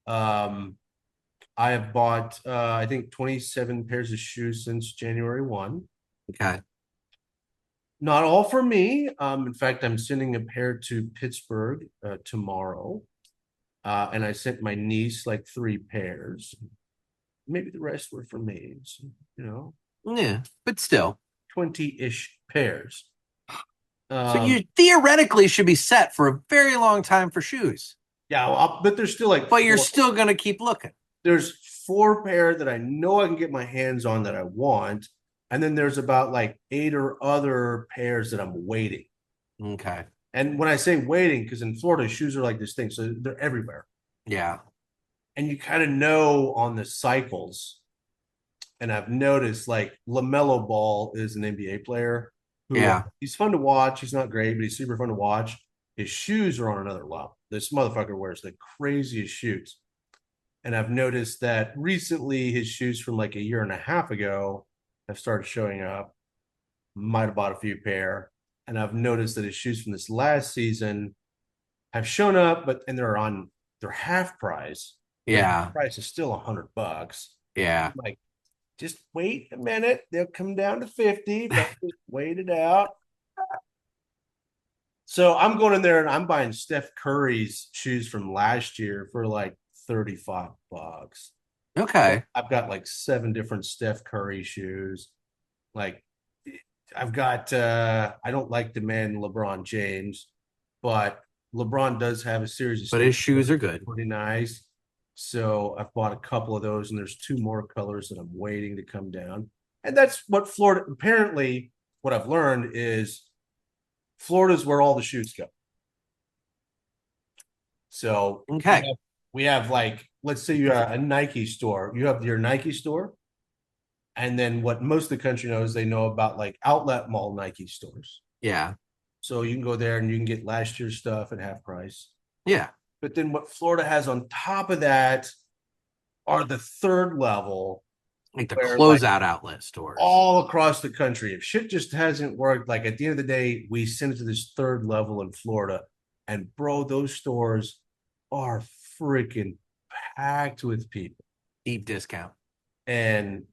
I have bought, I think 27 pairs of shoes since January 1. Okay. Not all for me. In fact, I'm sending a pair to Pittsburgh tomorrow. And I sent my niece 3 pairs. Maybe the rest were for me, Yeah, but still 20-ish pairs. So you theoretically should be set for a very long time for shoes. Yeah, but there's still but you're still going to keep looking. There's 4 pair that I know I can get my hands on that I want. And then there's about 8 or other pairs that I'm waiting. Okay. And when I say waiting, because in Florida, shoes are this thing. So they're everywhere. Yeah. And you kind of know on the cycles. And I've noticed LaMelo Ball is an NBA player. He's fun to watch. He's not great, but he's super fun to watch. His shoes are on another level. This motherfucker wears the craziest shoes. And I've noticed that recently his shoes from a year and a half ago have started showing up. Might have bought a few pair. And I've noticed that his shoes from this last season have shown up, and they're half price. Yeah. The price is still $100. Yeah. Just wait a minute. They'll come down to 50, but just wait it out. So I'm going in there and I'm buying Steph Curry's shoes from last year for $35. Okay. I've got 7 different Steph Curry shoes. I've got I don't like the man LeBron James, but LeBron does have a series of but his shoes are good. Pretty nice. So I've bought a couple of those, and there's 2 more colors that I'm waiting to come down. And that's what Florida, apparently, what I've learned is Florida's where all the shoes go. So okay. We have let's say you have a Nike store. You have your Nike store. And then what most of the country knows, they know about outlet mall Nike stores. Yeah. So you can go there and you can get last year's stuff at half price. Yeah. But then what Florida has on top of that are the third level. The closeout outlet stores. All across the country. If shit just hasn't worked, at the end of the day, we send it to this third level in Florida. And bro, those stores are freaking packed with people. Deep discount. And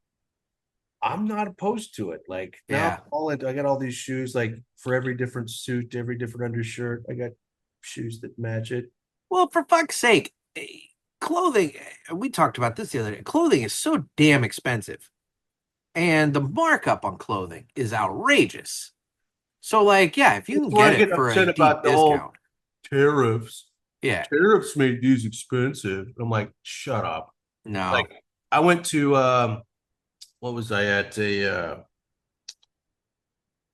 I'm not opposed to it. Now I got all these shoes, for every different suit, every different undershirt. I got shoes that match it. Well, for fuck's sake, clothing, we talked about this the other day. Clothing is so damn expensive. And the markup on clothing is outrageous. So, if you can get it for a deep discount. Tariffs. Yeah. Tariffs made these expensive. I'm shut up. No. I went to what was I at it's a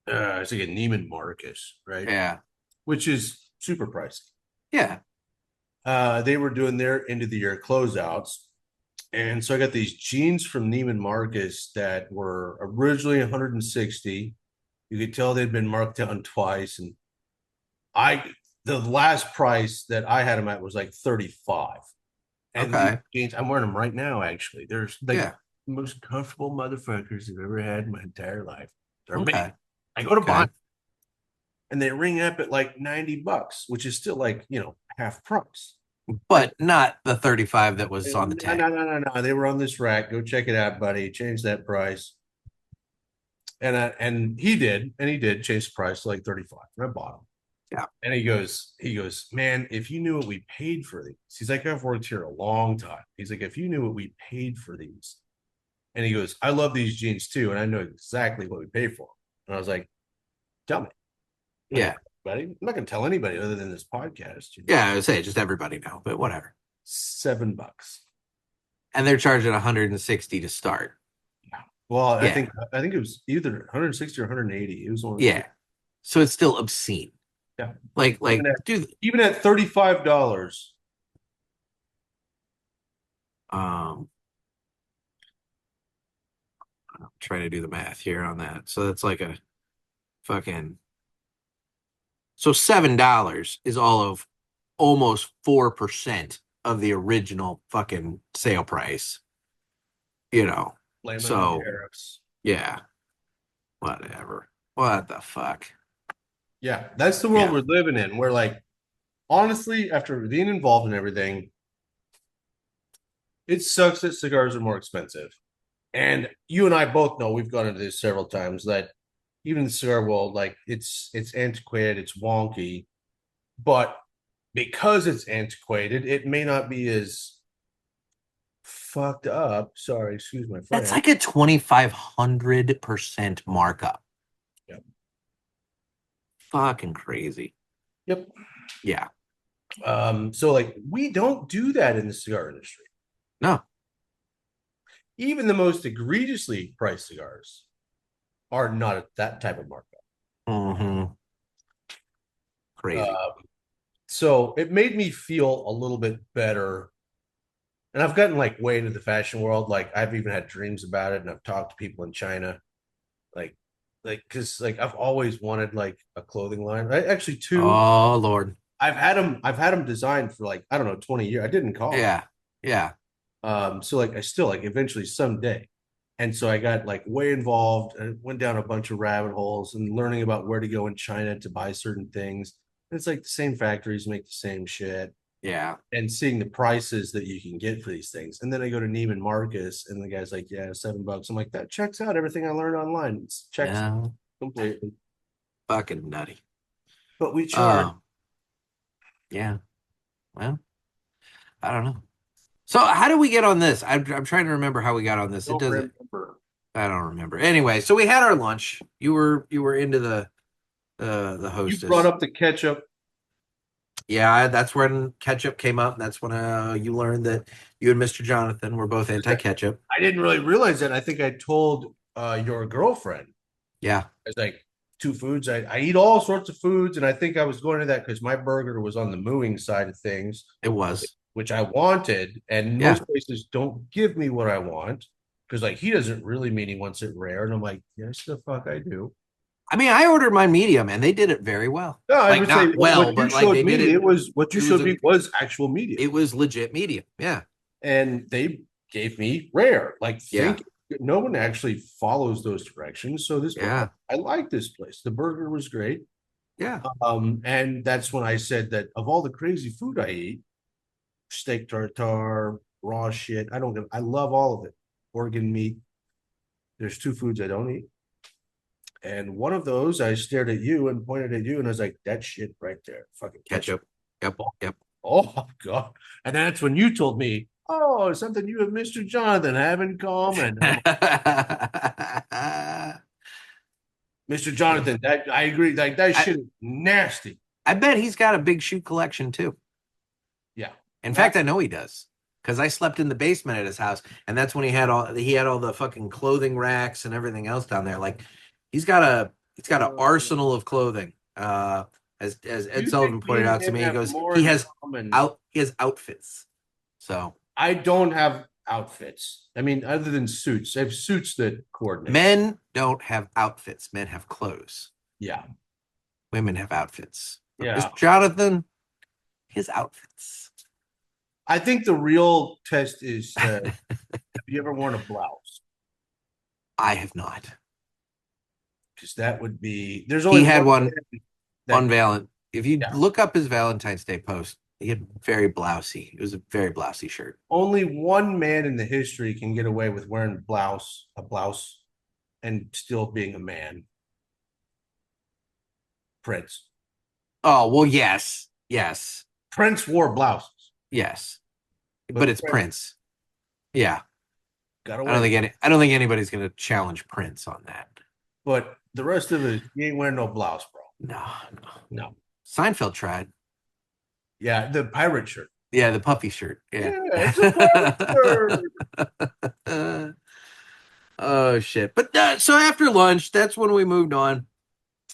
Neiman Marcus, right? Yeah. Which is super pricey. Yeah. They were doing their end of the year closeouts. And so I got these jeans from Neiman Marcus that were originally 160. You could tell they'd been marked down twice. And the last price that I had them at was like 35. And these Okay. jeans, I'm wearing them right now, actually. They're like Yeah. the most comfortable motherfuckers I've ever had in my entire life. They're Okay. amazing. I go to Okay. buy and they ring up at like $90, which is still like, half price. But not the 35 that was on the No, tag. no. They were on this rack. Go check it out, buddy. Change that price. And he did change the price to like 35. And I bought them. Yeah. And he goes, man, if you knew what we paid for these, he's like, I've worked here a long time. He's like, if you knew what we paid for these, and he goes, I love these jeans too, and I know exactly what we paid for them. And I was like, tell me. Yeah. Buddy, I'm not gonna tell anybody other than this podcast. Yeah, I would say just everybody know, but whatever. $7. And they're charging 160 to start. Well, Yeah. I think it was either 160 or 180. It was one. Yeah. So it's still obscene. Yeah. Like, dude, even at $35. I'm trying to do the math here on that. So that's like a fucking. So $7 is all of almost 4% of the original fucking sale price. Blame it on So the tariffs. yeah, whatever. What the fuck? Yeah, that's the world Yeah. we're living in. Where, like, honestly, after being involved in everything, it sucks that cigars are more expensive. And you and I both know, we've gone into this several times, that even in the cigar world, like, it's antiquated, it's wonky, but because it's antiquated, it may not be as fucked up. Sorry, excuse my friend. That's like a 2,500% markup. Yep. Fucking crazy. Yep. Yeah. So like, we don't do that in the cigar industry. No. Even the most egregiously priced cigars are not at that type of markup. Mm-hmm. Crazy. So it made me feel a little bit better. And I've gotten like way into the fashion world. Like, I've even had dreams about it, and I've talked to people in China. Because I've always wanted like a clothing line. Actually, two. Oh Lord. I've had them designed for like, I don't know, 20 years. I didn't call. Yeah. Yeah. So like, I still like, eventually someday. And so I got like way involved and went down a bunch of rabbit holes and learning about where to go in China to buy certain things. And it's like the same factories make the same shit. Yeah. And seeing the prices that you can get for these things. And then I go to Neiman Marcus and the guy's like, yeah, $7. I'm like, that checks out everything I learned online. It checks out completely. Fucking nutty. But we charge. Yeah. Well, I don't know. So how do we get on this? I'm trying to remember how we got on this. It doesn't. I don't remember. Anyway, so we had our lunch. You were into the hostess. You brought up the ketchup. Yeah, that's when ketchup came up. And that's when you learned that you and Mr. Jonathan were both anti-ketchup. I didn't really realize that. I think I told your girlfriend. Yeah. It's like two foods. I eat all sorts of foods, and I think I was going to that because my burger was on the mooing side of things. It was. Which I wanted, and most places don't give me what I want because, like, he doesn't really mean he wants it rare, and I'm like, yes, the fuck I do. I mean, I ordered my medium, and they did it very well. No, I would say well, but like they did it. It was what you showed me was actual medium. It was legit medium, yeah. And they gave me rare. Like, no one actually follows those directions. So this, I like this place. The burger was great. Yeah. And that's when I said that of all the crazy food I eat, steak tartare, raw shit, I love all of it. Organ meat. There's two foods I don't eat. And one of those, I stared at you and pointed at you, and I was like, that shit right there. Fucking ketchup. Yep. Oh, God. And that's when you told me, oh, something you and Mr. Jonathan have in common. Mr. Jonathan, I agree. Like, that shit is nasty. I bet he's got a big shoe collection, too. Yeah. In fact, I know he does. Because I slept in the basement at his house, and that's when he had all the fucking clothing racks and everything else down there. Like, he's got an arsenal of clothing. As Ed You Sullivan think me pointed and out to him me, he have goes, more he in has common? he has outfits. So I don't have outfits. I mean, other than suits, I have suits that coordinate. men don't have outfits. Men have clothes. Yeah. Women have outfits. But Yeah. Mr. Jonathan, his outfits. I think the real test is have you ever worn a blouse? I have not. Because that would be there's He only had one that- on Valent. If you Yeah. look up his Valentine's Day post, he had very blousy. It was a very blousy shirt. only one man in the history can get away with wearing a blouse, and still being a man. Prince. Oh, well, yes. Yes. Prince wore blouses. Yes. But it's Prince. Yeah. Got I don't away. I don't think anybody's gonna challenge Prince on that. But the rest of it, you ain't wearing no blouse, bro. No. Seinfeld tried. Yeah, the pirate shirt. Yeah, the puffy shirt. Yeah. It's a pirate shirt. Oh shit. But so after lunch, that's when we moved on,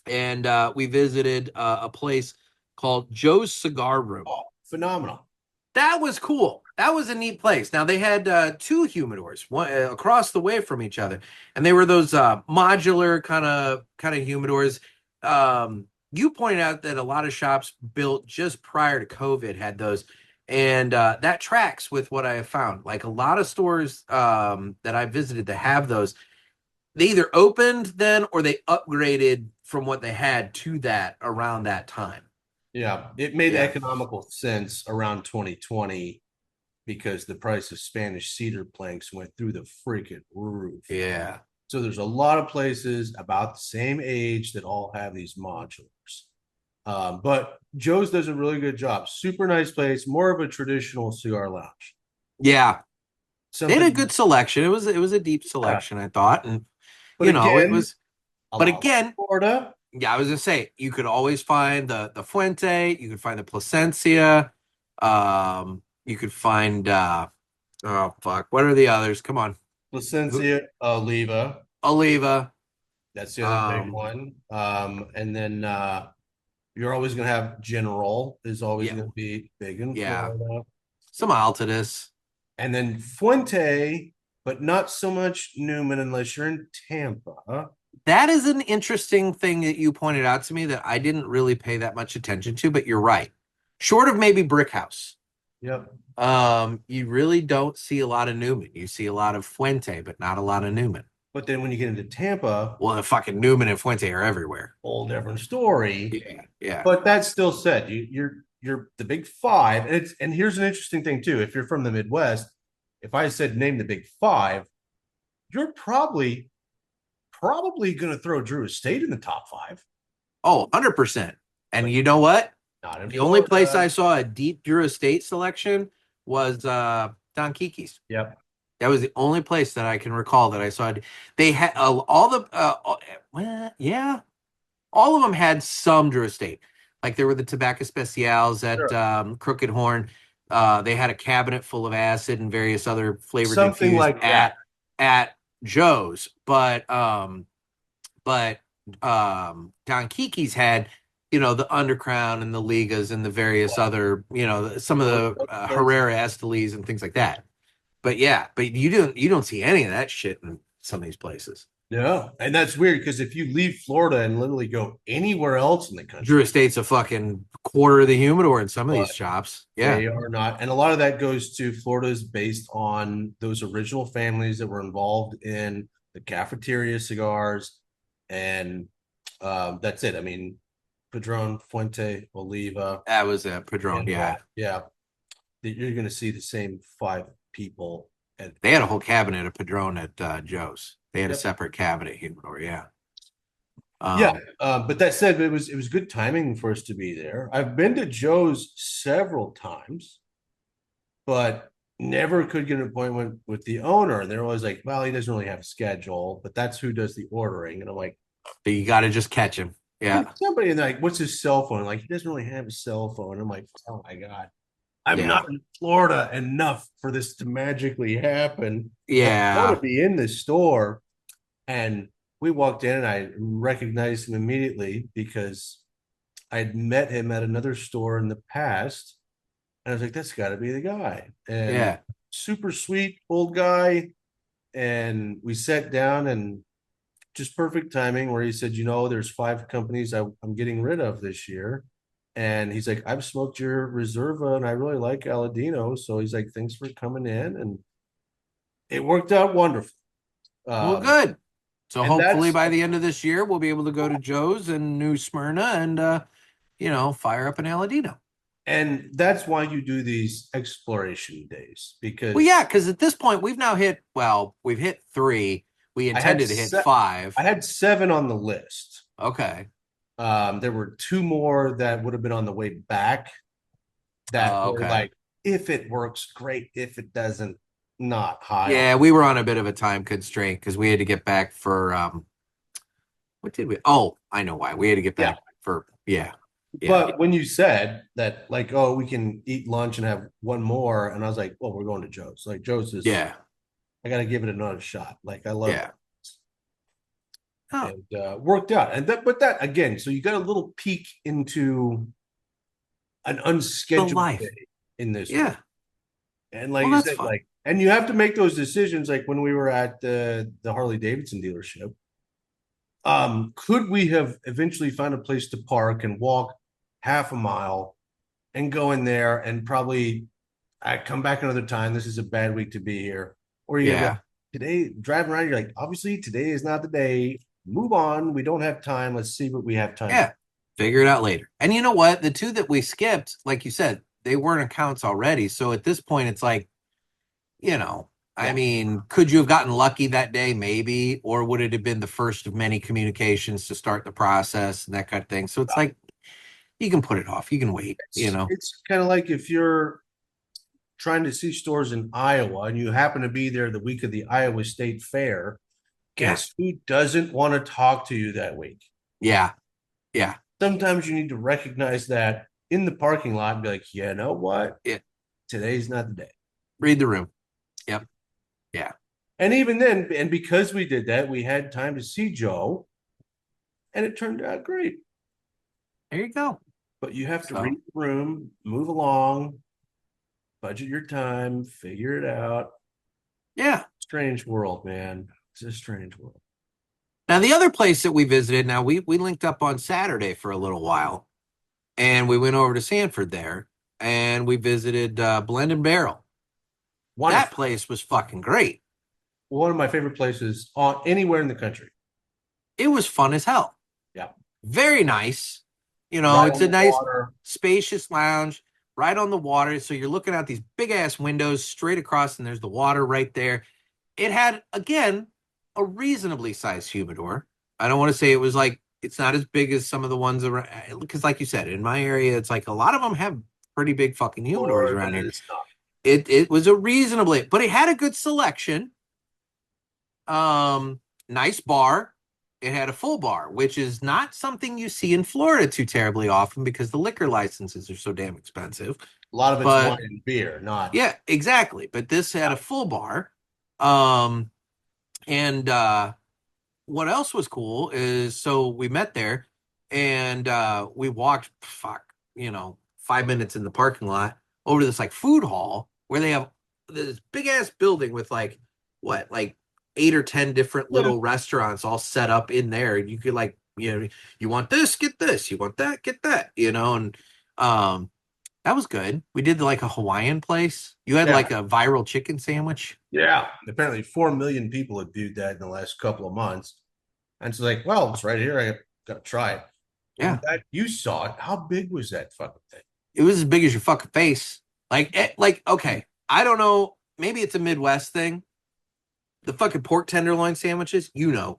and we visited a place called Joe's Cigar Room. Oh, phenomenal. That was cool. That was a neat place. Now they had two humidors, one across the way from each other, and they were those modular kind of humidors. You pointed out that a lot of shops built just prior to COVID had those, and that tracks with what I have found. Like a lot of stores that I visited that have those, they either opened then or they upgraded from what they had to that around that time. Yeah, it made Yeah. economical sense around 2020 because the price of Spanish cedar planks went through the freaking roof. Yeah. So there's a lot of places about the same age that all have these modulars. But Joe's does a really good job. Super nice place, more of a traditional cigar lounge. Yeah. Something, They had a good selection. It was a deep selection, I thought. And but you know, again, it was but again, Florida. Yeah, I was gonna say you could always find the Fuente, you could find the Plasencia, you could find oh fuck, what are the others? Come on. Plasencia, Oliva. That's the other big one. And then you're always gonna have General is always gonna be big in Florida. Some Altadis. And then Fuente, but not so much Newman unless you're in Tampa. That is an interesting thing that you pointed out to me that I didn't really pay that much attention to, but you're right. Short of maybe Brick House. Yep. You really don't see a lot of Newman. You see a lot of Fuente, but not a lot of Newman. But then when you get into Tampa, well, the fucking Newman and Fuente are everywhere. Whole different story. Yeah. But that still said, you're the big five, and here's an interesting thing too. If you're from the Midwest, if I said name the big five, you're probably going to throw Drew Estate in the top five. Oh, 100%. And you know what? Not in the only place Florida. I saw a deep Drew Estate selection was Don Kiki's. Yep. That was the only place that I can recall that I saw. They had all the, all of them had some Drew Estate. Like there were the Tobacco Specials at Crooked Horn. They had a cabinet full of acid and various other flavored Something infused like that. at Joe's. But Don Kiki's had, the Undercrown and the Ligas and the various other, some of the Herrera Esteles and things like that. But you don't see any of that shit in some of these places. Yeah, and that's weird because if you leave Florida and literally go anywhere else in the country, Drew Estate's a fucking quarter of the humidor in some of these shops. Yeah, they are not, and a lot of that goes to Florida's based on those original families that were involved in the cafeteria cigars, and that's it. I mean, Padron, Fuente, Oliva. That was it. Padron. Yeah. You're going to see the same five people. They had a whole cabinet of Padron at Joe's. They had a separate cabinet humidor. Yeah. But that said, it was good timing for us to be there. I've been to Joe's several times, but never could get an appointment with the owner. And they're always like, well, he doesn't really have a schedule, but that's who does the ordering. And I'm like, but you got to just catch him. Yeah. Somebody and like, what's his cell phone? Like, he doesn't really have a cell phone. I'm like, oh my God. I'm not in Florida enough for this to magically happen. Yeah. I want to be in the store. And we walked in and I recognized him immediately because I'd met him at another store in the past, and I was like, that's got to be the guy. And Yeah. super sweet old guy. And we sat down, and just perfect timing where he said, there's 5 companies I'm getting rid of this year. And he's like, I've smoked your Reserva and I really like Aladino. So he's like, thanks for coming in. And it worked out wonderful. Well, good. So and hopefully that's by the end of this year, we'll be able to go to Joe's and New Smyrna and, fire up an Aladino. And that's why you do these exploration days, because Well, yeah, because at this point we've hit 3. We intended to hit 5. I had 7 on the list. Okay. There were 2 more that would have been on the way back that were like, if it works, great. If it doesn't, not high. Yeah, we were on a bit of a time constraint because we had to get back for what did we? Oh, I know why. We had to get back for But when you said that, like, oh, we can eat lunch and have one more, and I was like, well, we're going to Joe's. Like, Joe's is I got to give it another shot. Like, I love it. Oh. And worked out. And that again, so you got a little peek into an unscheduled day in this. Yeah. And like you said, like, and you have to make those decisions. Like when we were at the Harley Davidson dealership, could we have eventually found a place to park and walk half a mile and go in there and probably come back another time? This is a bad week to be here. Or you go, today, driving around, you're like, obviously today is not the day. Move on. We don't have time. Let's see what we have time. Yeah. Figure it out later. And you know what? The 2 that we skipped, like you said, they weren't accounts already. So at this point, it's like, I mean, could you have gotten lucky that day? Maybe. Or would it have been the first of many communications to start the process and that kind of thing? So it's like, you can put it off. You can wait, It's kind of like if you're trying to see stores in Iowa and you happen to be there the week of the Iowa State Fair, guess who doesn't want to talk to you that week? Yeah. Yeah. Sometimes you need to recognize that in the parking lot and be like, you know what? Today's not the day. Read the room. Yep. Yeah. And even then, and because we did that, we had time to see Joe, and it turned out great. There you go. But you have to read the room, move along, budget your time, figure it out. Yeah. Strange world, man. It's a strange world. Now, the other place that we visited, now we linked up on Saturday for a little while, and we went over to Sanford there, and we visited Blend and Barrel. That place was fucking great. One of my favorite places anywhere in the country. It was fun as hell. Yeah. Very nice. It's a nice, spacious lounge right on the water. So you're looking out these big-ass windows straight across, and there's the water right there. It had, again, a reasonably sized humidor. I don't want to say it was like, it's not as big as some of the ones around, because like you said, in my area, it's like a lot of them have pretty big fucking humidors around here. It was a reasonably, but it had a good selection. Nice bar. It had a full bar, which is not something you see in Florida too terribly often because the liquor licenses are so damn expensive. A lot of it's wine and beer, not. Yeah, exactly. But this had a full bar. And what else was cool is, so we met there and we walked 5 minutes in the parking lot over to this like food hall where they have this big ass building with like 8 or 10 different little restaurants all set up in there. And you could you want this, get this, you want that, get that, and that was good. We did like a Hawaiian place. You had like a viral chicken sandwich. Yeah. Apparently 4 million people have viewed that in the last couple of months. And it's like, well, it's right here. I got to try it. Yeah. You saw it. How big was that fucking thing? It was as big as your fucking face. Okay, I don't know. Maybe it's a Midwest thing. The fucking pork tenderloin sandwiches,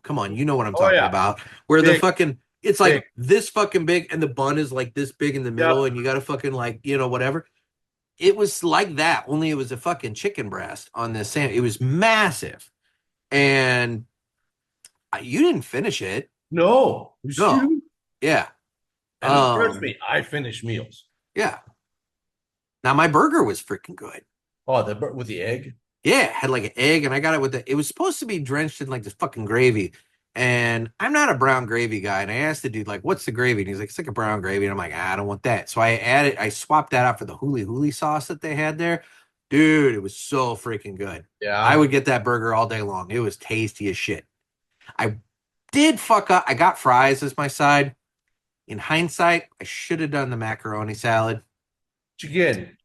come on, you know what I'm talking about. Where big. The fucking, it's like big. This fucking big and the bun is like this big in the middle and you got to fucking whatever. It was like that, only it was a fucking chicken breast on this sandwich. It was massive. And you didn't finish it. No. Yeah. And trust me, I finish meals. Yeah. Now my burger was freaking good. Oh, with the egg? Yeah, it had like an egg, and I got it with it was supposed to be drenched in like this fucking gravy. And I'm not a brown gravy guy. And I asked the dude, like, what's the gravy? And he's like, it's like a brown gravy. And I'm like, I don't want that. So I swapped that out for the huli huli sauce that they had there. Dude, it was so freaking good. Yeah. I would get that burger all day long. It was tasty as shit. I did fuck up. I got fries as my side. In hindsight, I should have done the macaroni salad. Which again,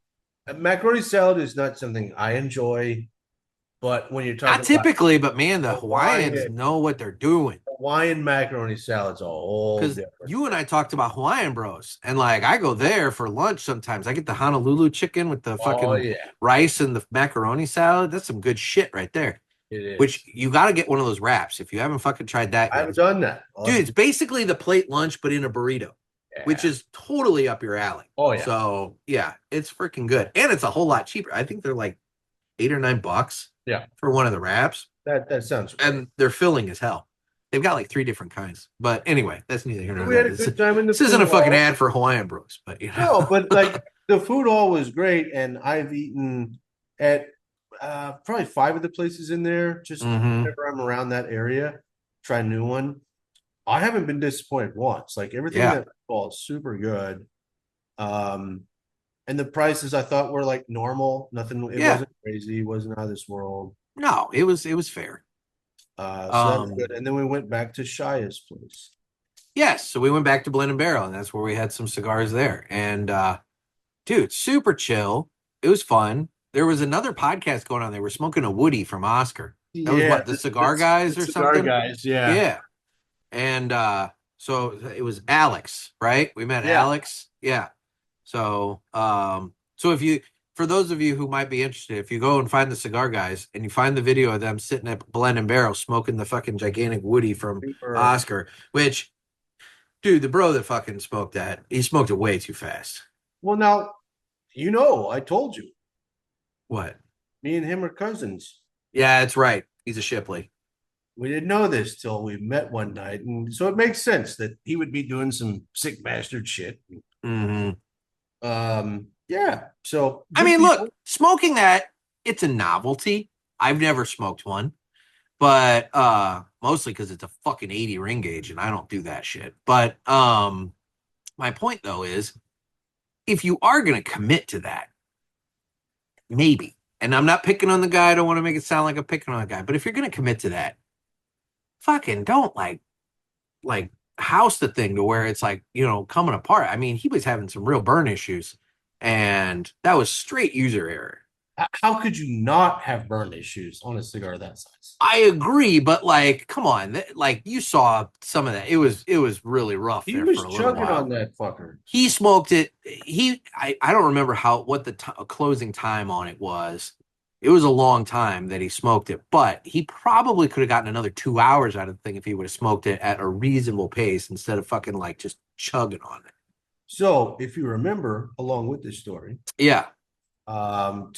macaroni salad is not something I enjoy, but when you're talking Not typically, but man, the Hawaiian- Hawaiians know what they're doing. Hawaiian macaroni salad's a whole Because different. you and I talked about Hawaiian Bros. And like I go there for lunch sometimes. I get the Honolulu chicken with the fucking rice and the macaroni salad. That's some good shit right there. It is. Which you got to get one of those wraps. If you haven't fucking tried that I yet. haven't done that. Dude, it's basically the plate lunch, but in a burrito, which is totally up your alley. Oh, yeah. So yeah, it's freaking good. And it's a whole lot cheaper. I think they're like $8 or $9. Yeah. For one of the wraps. That sounds great. And they're filling as hell. They've got like 3 different kinds. But anyway, that's neither here nor We had there. a good time in the This isn't a food fucking hall. ad for Hawaiian Bros, but you know. No, but like the food hall was great, and I've eaten at probably 5 of the places in there. Just whenever I'm around that area, try a new one. I haven't been disappointed once. Like everything in that hall is super good. And the prices I thought were like normal. Nothing. It wasn't crazy. It wasn't out of this world. No, it was fair. So that was good. And then we went back to Shia's place. Yes, so we went back to Blend and Barrel, and that's where we had some cigars there. And dude, super chill. It was fun. There was another podcast going on. They were smoking a Woody from Oscar. That was what, the Cigar Guys or Cigar something? Guys, yeah. Yeah. And so it was Alex, right? We met Alex. Yeah. So so if you, for those of you who might be interested, if you go and find the Cigar Guys and you find the video of them sitting at Blend and Barrel smoking the fucking gigantic Woody from Oscar, which, dude, the bro that fucking smoked that, he smoked it way too fast. Well, now, you know, I told you. What? Me and him are cousins. Yeah, that's right. He's a Shipley. We didn't know this till we met one night. And so it makes sense that he would be doing some sick bastard shit. Mm-hmm. Yeah. So I mean, look, smoking that, it's a novelty. I've never smoked one, but mostly because it's a fucking 80 ring gauge and I don't do that shit. But my point though is, if you are gonna commit to that, maybe. And I'm not picking on the guy. I don't want to make it sound like I'm picking on the guy. But if you're gonna commit to that, fucking don't like house the thing to where it's like, you know, coming apart. I mean, he was having some real burn issues, and that was straight user error. How could you not have burn issues on a cigar that size? I agree, but like, come on, like you saw some of that. It was really rough. He there was for a little chugging while. on that fucker. He smoked it. I don't remember what the closing time on it was. It was a long time that he smoked it, but he probably could have gotten another 2 hours out of the thing if he would have smoked it at a reasonable pace instead of fucking like just chugging on it. So if you remember, along with this story, yeah, 2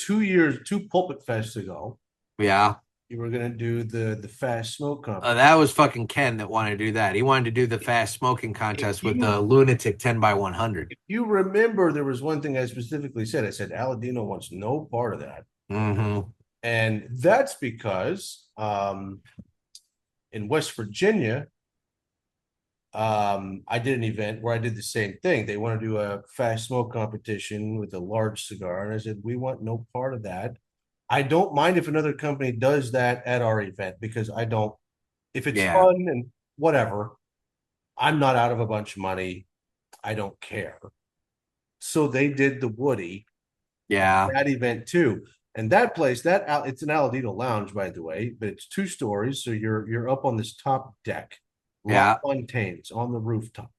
Pulpit Fests ago, yeah, you were gonna do the fast smoke competition. that was fucking Ken that wanted to do that. He wanted to do the fast smoking contest with the lunatic 10x100. If you remember, there was one thing I specifically said. I said Aladino wants no part of that. Mm-hmm. And that's because in West Virginia, I did an event where I did the same thing. They want to do a fast smoke competition with a large cigar. And I said, we want no part of that. I don't mind if another company does that at our event because I don't, if it's fun and whatever, I'm not out of a bunch of money. I don't care. So they did the Woody. Yeah. That event too. And that place, it's an Aladino lounge, by the way, but it's 2 stories. So you're up on this top deck. Yeah. Fontaines on the rooftop.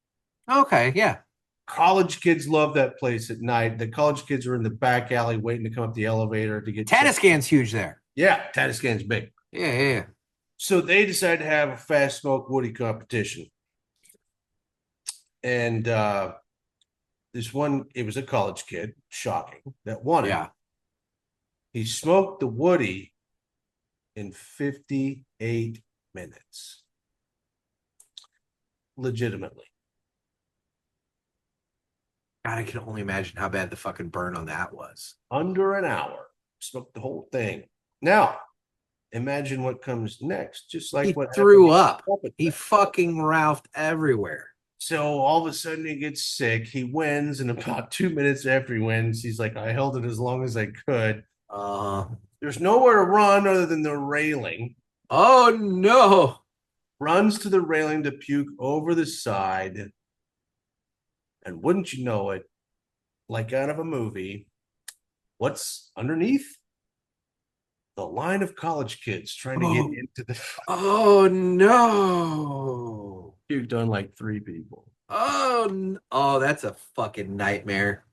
Okay. Yeah. College kids love that place at night. The college kids are in the back alley waiting to come up the elevator to get. Tatiscan's huge there. Yeah. Tatiscan's big. Yeah. So they decided to have a fast smoke Woody competition. And this one, it was a college kid, shocking, that won it. Yeah. He smoked the Woody in 58 minutes. Legitimately. God, I can only imagine how bad the fucking burn on that was. Under an hour. Smoked the whole thing. Now, imagine what comes next. Just like He what threw happened up. to Puppet He Fest. fucking Ralphed everywhere. So all of a sudden he gets sick. He wins, and about 2 minutes after he wins, he's like, I held it as long as I could. There's nowhere to run other than the railing. Oh no. Runs to the railing to puke over the side. And wouldn't you know it, like out of a movie, what's underneath? The line of college kids trying to get into the Oh no. puked on like 3 people. Oh, that's a fucking nightmare.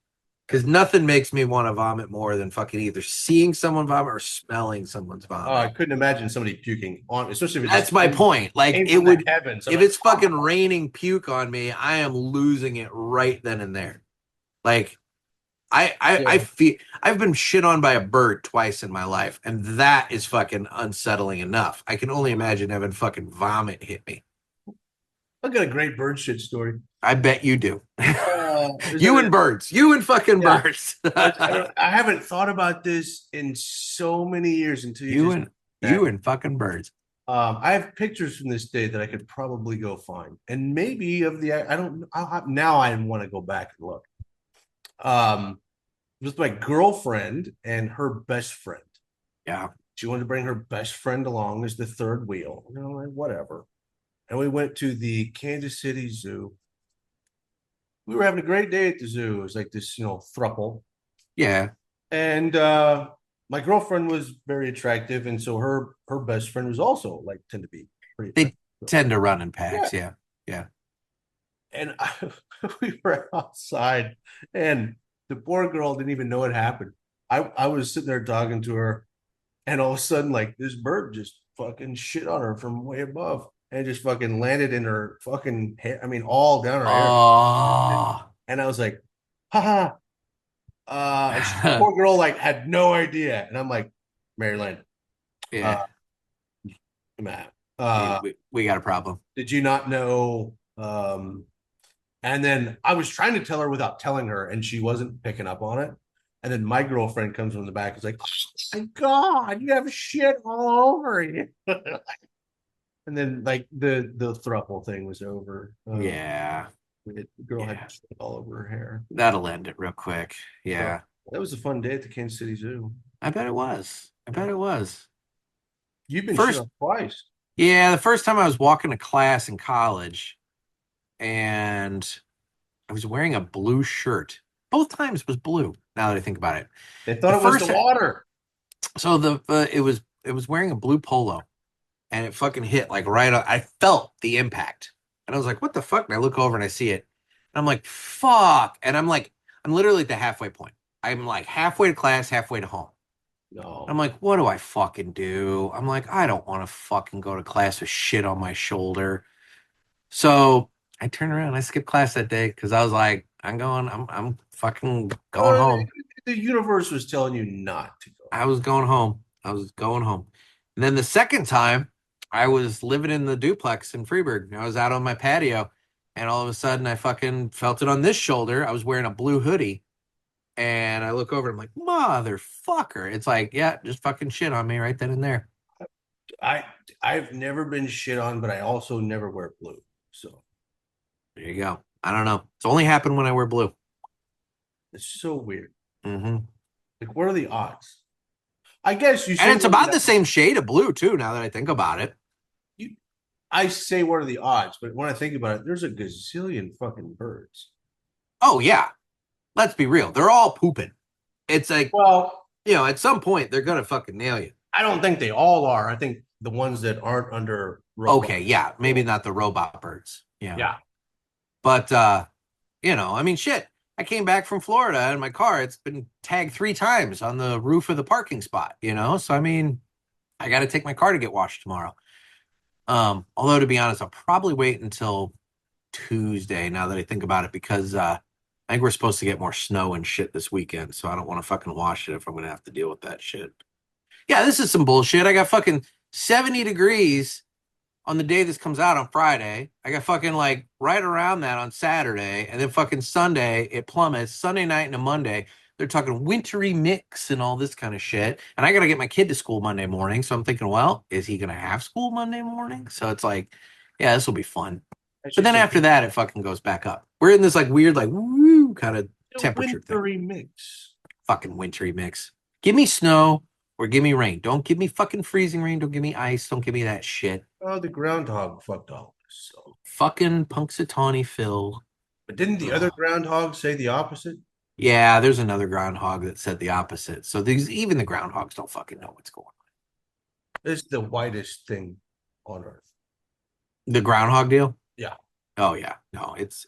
Because nothing makes me want to vomit more than fucking either seeing someone vomit or smelling someone's vomit. Oh, I couldn't imagine somebody puking on, especially if it's That's my point. Like came it from the would, heavens. I'm if like, it's fucking raining puke on me, I am losing it right then and there. Like I feel I've been shit on by a bird twice in my life, and that is fucking unsettling enough. I can only imagine having fucking vomit hit me. I got a great bird shit story. I bet you do. Is You that and birds. You and fucking Yeah. birds. I haven't thought about this in so many years until you and fucking birds. I have pictures from this day that I could probably go find, and maybe of the now I want to go back and look. It was my girlfriend and her best friend. Yeah. She wanted to bring her best friend along as the third wheel. You know, like, whatever. And we went to the Kansas City Zoo. We were having a great day at the zoo. It was like this, throuple. Yeah. And my girlfriend was very attractive, and so her best friend was also tend to be pretty They attractive. tend to run in packs. Yeah. And we were outside, and the poor girl didn't even know what happened. I was sitting there talking to her, and all of a sudden, this bird just fucking shit on her from way above, and just fucking landed in her fucking hair. I mean, all down her hair. And I was like, haha. And the poor girl had no idea. And I'm like, Maryland. Yeah. Matt. We got a problem. Did you not know? And then I was trying to tell her without telling her, and she wasn't picking up on it. And then my girlfriend comes from the back, is like, oh my God, you have shit all over you. And then the throuple thing was over. Yeah. The girl had shit all over her hair. That'll end it real quick. Yeah. So, that was a fun day at the Kansas City Zoo. I bet it was. You've been shit on twice. Yeah, the first time I was walking to class in college, and I was wearing a blue shirt. Both times was blue. Now that I think about it, they thought it was the water. So it was wearing a blue polo, and it fucking hit right on. I felt the impact, and I was like, "What the fuck?" And I look over and I see it, and I'm like, "Fuck!" And I'm literally at the halfway point. I'm halfway to class, halfway to home. No. I'm like, what do I fucking do? I'm like, I don't want to fucking go to class with shit on my shoulder. So I turned around. I skipped class that day because I was like, I'm fucking going home. The universe was telling you not to go. I was going home. And then the second time, I was living in the duplex in Freeburg. I was out on my patio, and all of a sudden, I fucking felt it on this shoulder. I was wearing a blue hoodie. And I look over, I'm like, motherfucker. It's like, yeah, just fucking shit on me right then and there. I've never been shit on, but I also never wear blue. So there you go. I don't know. It's only happened when I wear blue. It's so weird. Mm-hmm. What are the odds? I guess you say. And it's about the same shade of blue, too, now that I think about it. I say, what are the odds? But when I think about it, there's a gazillion fucking birds. Oh, yeah. Let's be real. They're all pooping. It's like, well, at some point, they're going to fucking nail you. I don't think they all are. I think the ones that aren't under robot. Okay, yeah. Maybe not the robot birds. Yeah. But, shit. I came back from Florida in my car. It's been tagged 3 times on the roof of the parking spot, So, I got to take my car to get washed tomorrow. Although, to be honest, I'll probably wait until Tuesday now that I think about it, because I think we're supposed to get more snow and shit this weekend, so I don't want to fucking wash it if I'm going to have to deal with that shit. Yeah, this is some bullshit. I got fucking 70 degrees on the day this comes out on Friday. I got fucking right around that on Saturday, and then fucking Sunday, it plummets. Sunday night into Monday, They're talking wintry mix and all this kind of shit. And I got to get my kid to school Monday morning. So I'm thinking, well, is he going to have school Monday morning? So it's like, yeah, this will be fun. But then after that, it fucking goes back up. We're in this like weird, like woo kind of temperature wintry thing. Mix. Fucking wintry mix. Give me snow or give me rain. Don't give me fucking freezing rain. Don't give me ice. Don't give me that shit. Oh, the groundhog fucked all this. So. Fucking Punxsutawney Phil. But didn't the other groundhog say the opposite? Yeah, there's another groundhog that said the opposite. So even the groundhogs don't fucking know what's going on. It's the whitest thing on earth. The groundhog deal? Yeah. Oh yeah. No, it's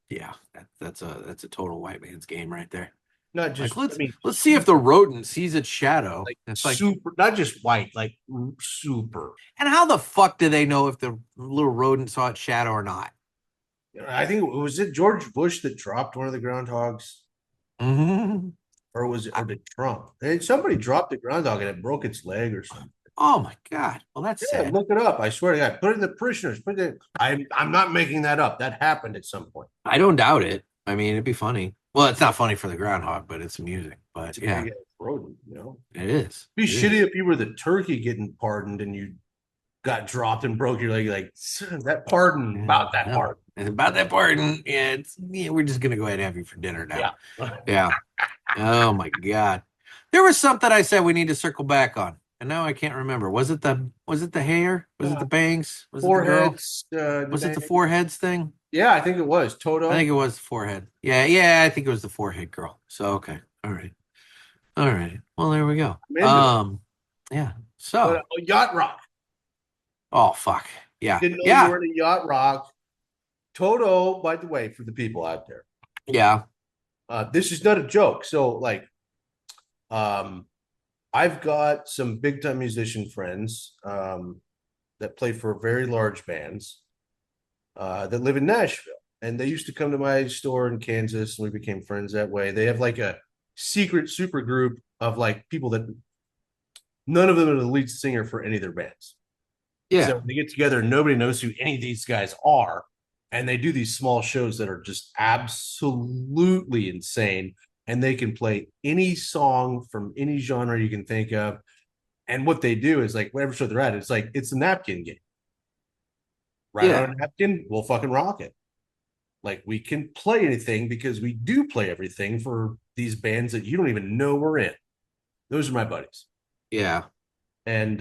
yeah. That's a total white man's game right there. Not just like, let's see if the rodent sees its shadow. Like it's super, not just white, like super. And how the fuck do they know if the little rodent saw its shadow or not? I think it George Bush that dropped one of the groundhogs. Mm-hmm. Or was it Trump? And somebody dropped the groundhog and it broke its leg or something. Oh my god! Well, that's sad. Look it up. I swear to God. Put it in the parishioners. I'm not making that up. That happened at some point. I don't doubt it. I mean, it'd be funny. Well, it's not funny for the groundhog, but it's amusing. But yeah, rodent, you know, it is. It'd be shitty if you were the turkey getting pardoned and you got dropped and broke your leg. Like that pardon about that pardon. It's about that pardon. Yeah, we're just gonna go ahead and have you for dinner now. Yeah. Oh my god. There was something I said we need to circle back on, and now I can't remember. Was it the hair? Was it the bangs? Was foreheads? it the girl? Was it the foreheads thing? Yeah, I think it was Toto. I think it was the forehead. Yeah, I think it was the forehead girl. So okay, all right. Well, there we go. Yeah. So yacht rock. Oh fuck. Yeah. Didn't know you were in a yacht rock. Toto, by the way, for the people out there. Yeah. This is not a joke. So, like, I've got some big time musician friends that play for very large bands that live in Nashville. And they used to come to my store in Kansas, and we became friends that way. They have like a secret super group of like people that none of them are the lead singer for any of their bands. Yeah. So they get together and nobody knows who any of these guys are. And they do these small shows that are just absolutely insane. And they can play any song from any genre you can think of. And what they do is like whatever show they're at, it's like it's a napkin game. Right on a napkin, we'll fucking rock it. Like we can play anything because we do play everything for these bands that you don't even know we're in. Those are my buddies. Yeah. And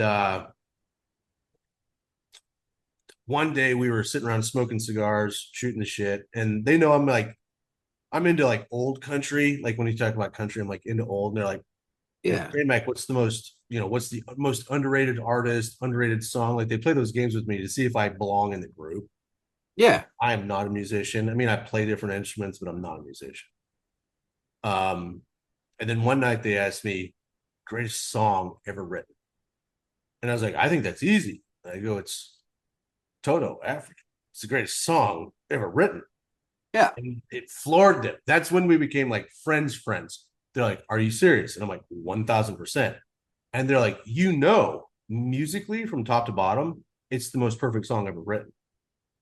one day we were sitting around smoking cigars, shooting the shit, and they know I'm into like old country. Like when you talk about country, I'm like into old. And they're like, yeah, Trey Mac, what's the most underrated artist, underrated song? Like they play those games with me to see if I belong in the group. Yeah. I am not a musician. I mean, I play different instruments, but I'm not a musician. And then one night they asked me, greatest song ever written. And I was like, I think that's easy. And I go, it's Toto, Africa. It's the greatest song ever written. Yeah. And it floored them. That's when we became like friends. They're like, are you serious? And I'm like, 1000%. And they're like, musically from top to bottom, it's the most perfect song ever written.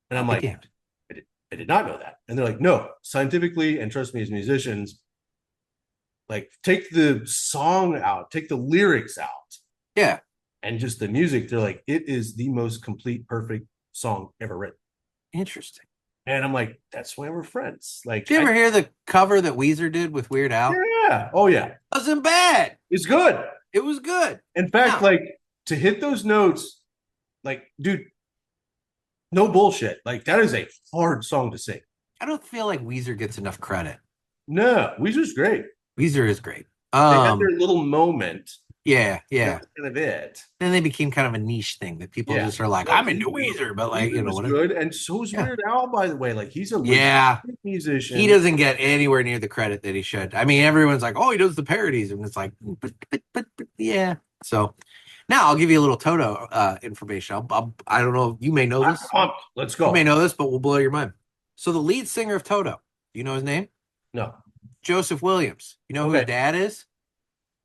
And I'm like, I did not know that. And they're like, no, scientifically, and trust me, as musicians, like take the song out, take the lyrics out. Yeah. And just the music, they're like, it is the most complete, perfect song ever written. Interesting. And I'm like, that's why we're friends. Like, did you ever hear the cover that Weezer did with Weird Al? Yeah. Oh, yeah. Wasn't bad. It's good. It was good. In fact, like to hit those notes, like, dude, no bullshit. Like, that is a hard song to sing. I don't feel like Weezer gets enough credit. No, Weezer's great. Weezer is great. They had their little moment. Yeah. That's kind of it. Then they became kind of a niche thing that people just are like, I'm into Weezer, but like, whatever. Good, and so is Weird Al, by the way. Like, he's a musician. He doesn't get anywhere near the credit that he should. I mean, everyone's like, oh, he does the parodies, and it's like, but yeah. So now I'll give you a little Toto information. I don't know. You may know this. Let's go. You may know this, but we'll blow your mind. So the lead singer of Toto, do you know his name? No. Joseph Williams. You know who his dad is?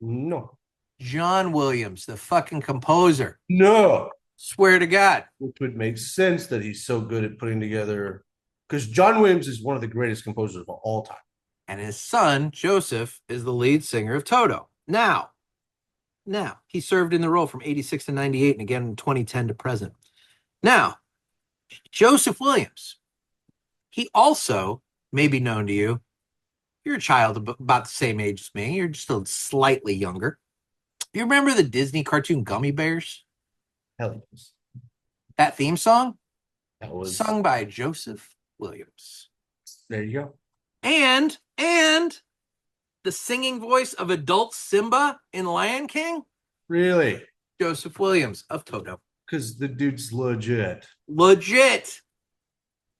No. John Williams, the fucking composer. No. Swear to God. Which would make sense that he's so good at putting together, because John Williams is one of the greatest composers of all time. and his son, Joseph, is the lead singer of Toto. Now, he served in the role from 86 to 98 and again in 2010 to present. Now, Joseph Williams, he also may be known to you. You're a child about the same age as me. You're just a slightly younger. You remember the Disney cartoon Gummy Bears? Hell yes. That theme song? That was sung by Joseph Williams. There you go. And the singing voice of adult Simba in Lion King? Really? Joseph Williams of Toto. Because the dude's legit. Legit.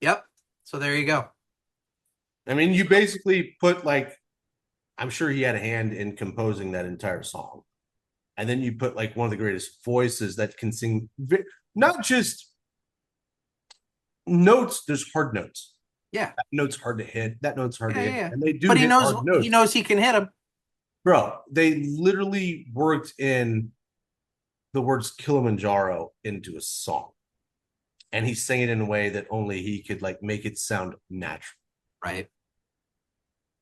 Yep. So there you go. I mean, you basically put like, I'm sure he had a hand in composing that entire song. And then you put like one of the greatest voices that can sing, not just notes, there's hard notes. Yeah. That note's hard to hit. That note's hard to hit. Yeah. And they do but he hit knows hard notes. he knows he can hit them. Bro, they literally worked in the words Kilimanjaro into a song. And he sang it in a way that only he could like make it sound natural. Right.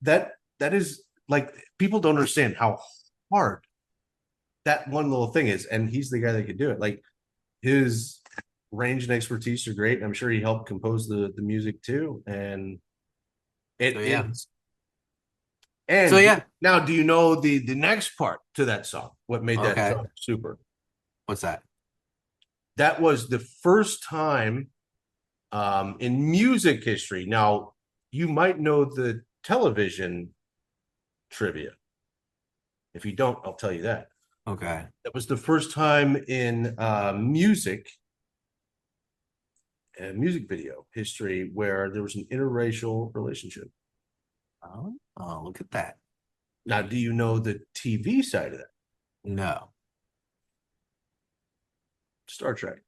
That is like, people don't understand how hard that one little thing is. And he's the guy that could do it. Like, his range and expertise are great. I'm sure he helped compose the music too. And it is. And so yeah. Now, do you know the next part to that song? What made that song super? What's that? That was the first time in music history. Now, you might know the television trivia. If you don't, I'll tell you that. Okay. That was the first time in music video history where there was an interracial relationship. Oh, look at that. Now, do you know the TV side of that? No. Star Trek.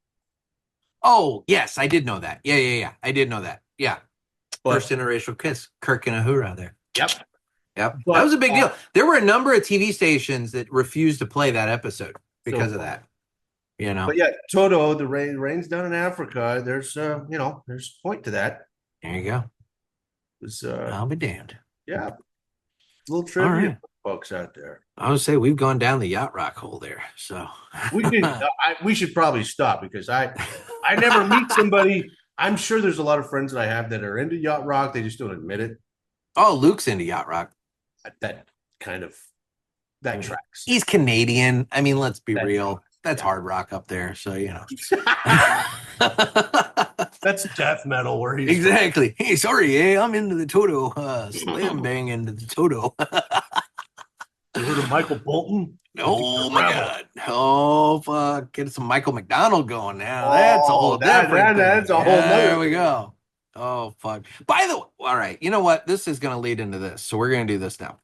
Oh, yes, I did know that. Yeah. I did know that. Yeah. First interracial kiss. Kirk and Uhura there. Yep. That was a big deal. There were a number of TV stations that refused to play that episode because of that. You know. But yeah, Toto, the rain's down in Africa. There's there's a point to that. There you go. I'll be damned. Yeah. Little trivia folks out there. I would say we've gone down the yacht rock hole there. So we should probably stop because I never meet somebody. I'm sure there's a lot of friends that I have that are into yacht rock. They just don't admit it. Oh, Luke's into yacht rock. That tracks. He's Canadian. I mean, let's be real. That's hard rock up there. So, you know. That's death metal where he's exactly. Hey, sorry, I'm into the Toto. Slam bang into the Toto. You heard of Michael Bolton? Oh my God! Oh fuck! Get some Michael McDonald going now. That's a whole different. That's a whole. There we go. Oh fuck! By the way, all right. You know what? This is going to lead into this, so we're going to do this now.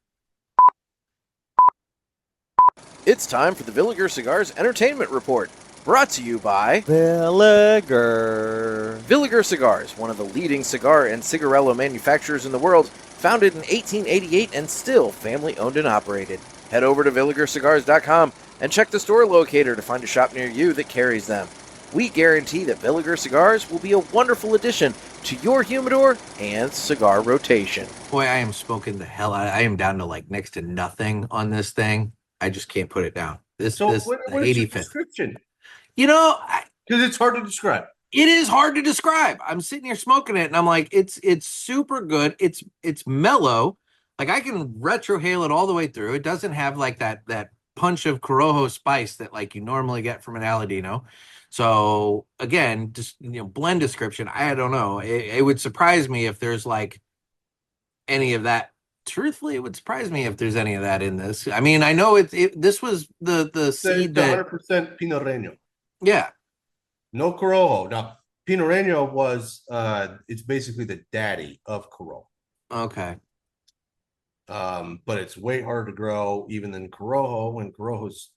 It's time for the Villiger Cigars Entertainment Report, brought to you by Villiger. Villiger Cigars, one of the leading cigar and cigarello manufacturers in the world, founded in 1888 and still family-owned and operated. Head over to VilligerCigars.com and check the store locator to find a shop near you that carries them. We guarantee that Villiger Cigars will be a wonderful addition to your humidor and cigar rotation. Boy, I am smoking the hell out. I am down to like next to nothing on this thing. I just can't put it down. What is your description? You know, because it's hard to describe. It is hard to describe. I'm sitting here smoking it, and I'm like, it's super good. It's mellow. Like I can retrohale it all the way through. It doesn't have like that punch of Corojo spice that like you normally get from an Aladino. So again, just blend description. I don't know. It would surprise me if there's like any of that. Truthfully, it would surprise me if there's any of that in this. I mean, I know this was the seed that 100% Pinot Reño. Yeah. No Corojo. Now, Pinot Reño was it's basically the daddy of Corojo. Okay. But it's way harder to grow even than Corojo, and Corojo's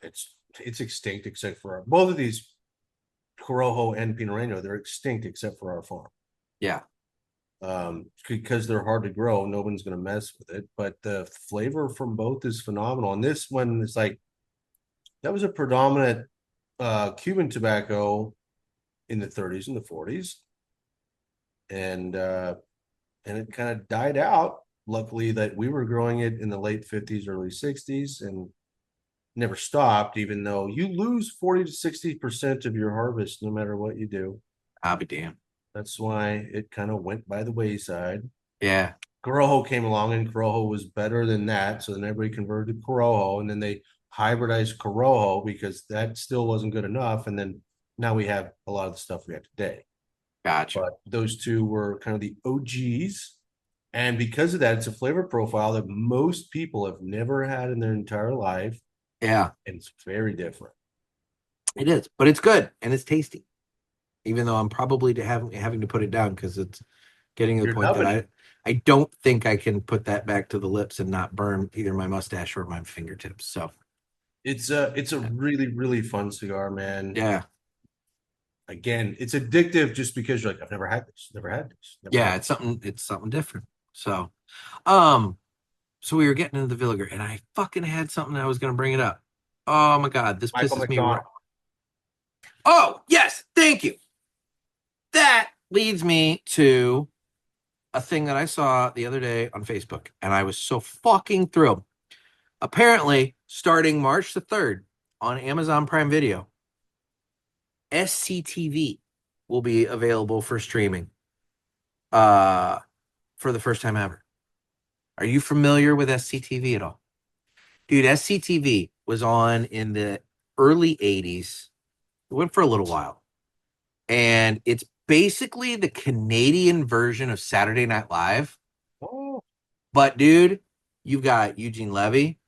it's extinct except for both of these, Corojo and Pinot Reño, they're extinct except for our farm. Yeah. Because they're hard to grow, no one's going to mess with it. But the flavor from both is phenomenal. And this one is like, that was a predominant Cuban tobacco in the 30s and the 40s. And it kind of died out luckily that we were growing it in the late 50s, early 60s, and never stopped, even though you lose 40 to 60% of your harvest no matter what you do. I'll be damned. That's why it kind of went by the wayside. Yeah. Corojo came along, and Corojo was better than that. So then everybody converted to Corojo, and then they hybridized Corojo because that still wasn't good enough. And then now we have a lot of the stuff we have today. Gotcha. But those two were kind of the OGs. And because of that, it's a flavor profile that most people have never had in their entire life. Yeah. And it's very different. It is, but it's good and it's tasty. Even though I'm probably having to put it down because it's getting to the point that I don't think I can put that back to the lips and not burn either my mustache or my fingertips. So it's a really, really fun cigar, man. Yeah. Again, it's addictive just because you're like, I've never had this. It's something different. So so we were getting into the Villiger and I fucking had something I was gonna bring it up. Oh my god, this pisses me off. Oh, yes, thank you. That leads me to a thing that I saw the other day on Facebook, and I was so fucking thrilled. Apparently, starting March the 3rd on Amazon Prime Video, SCTV will be available for streaming for the first time ever. Are you familiar with SCTV at all? Dude, SCTV was on in the early 80s. It went for a little while. And it's basically the Canadian version of Saturday Night Live. Oh. But, dude, you've got Eugene Levy.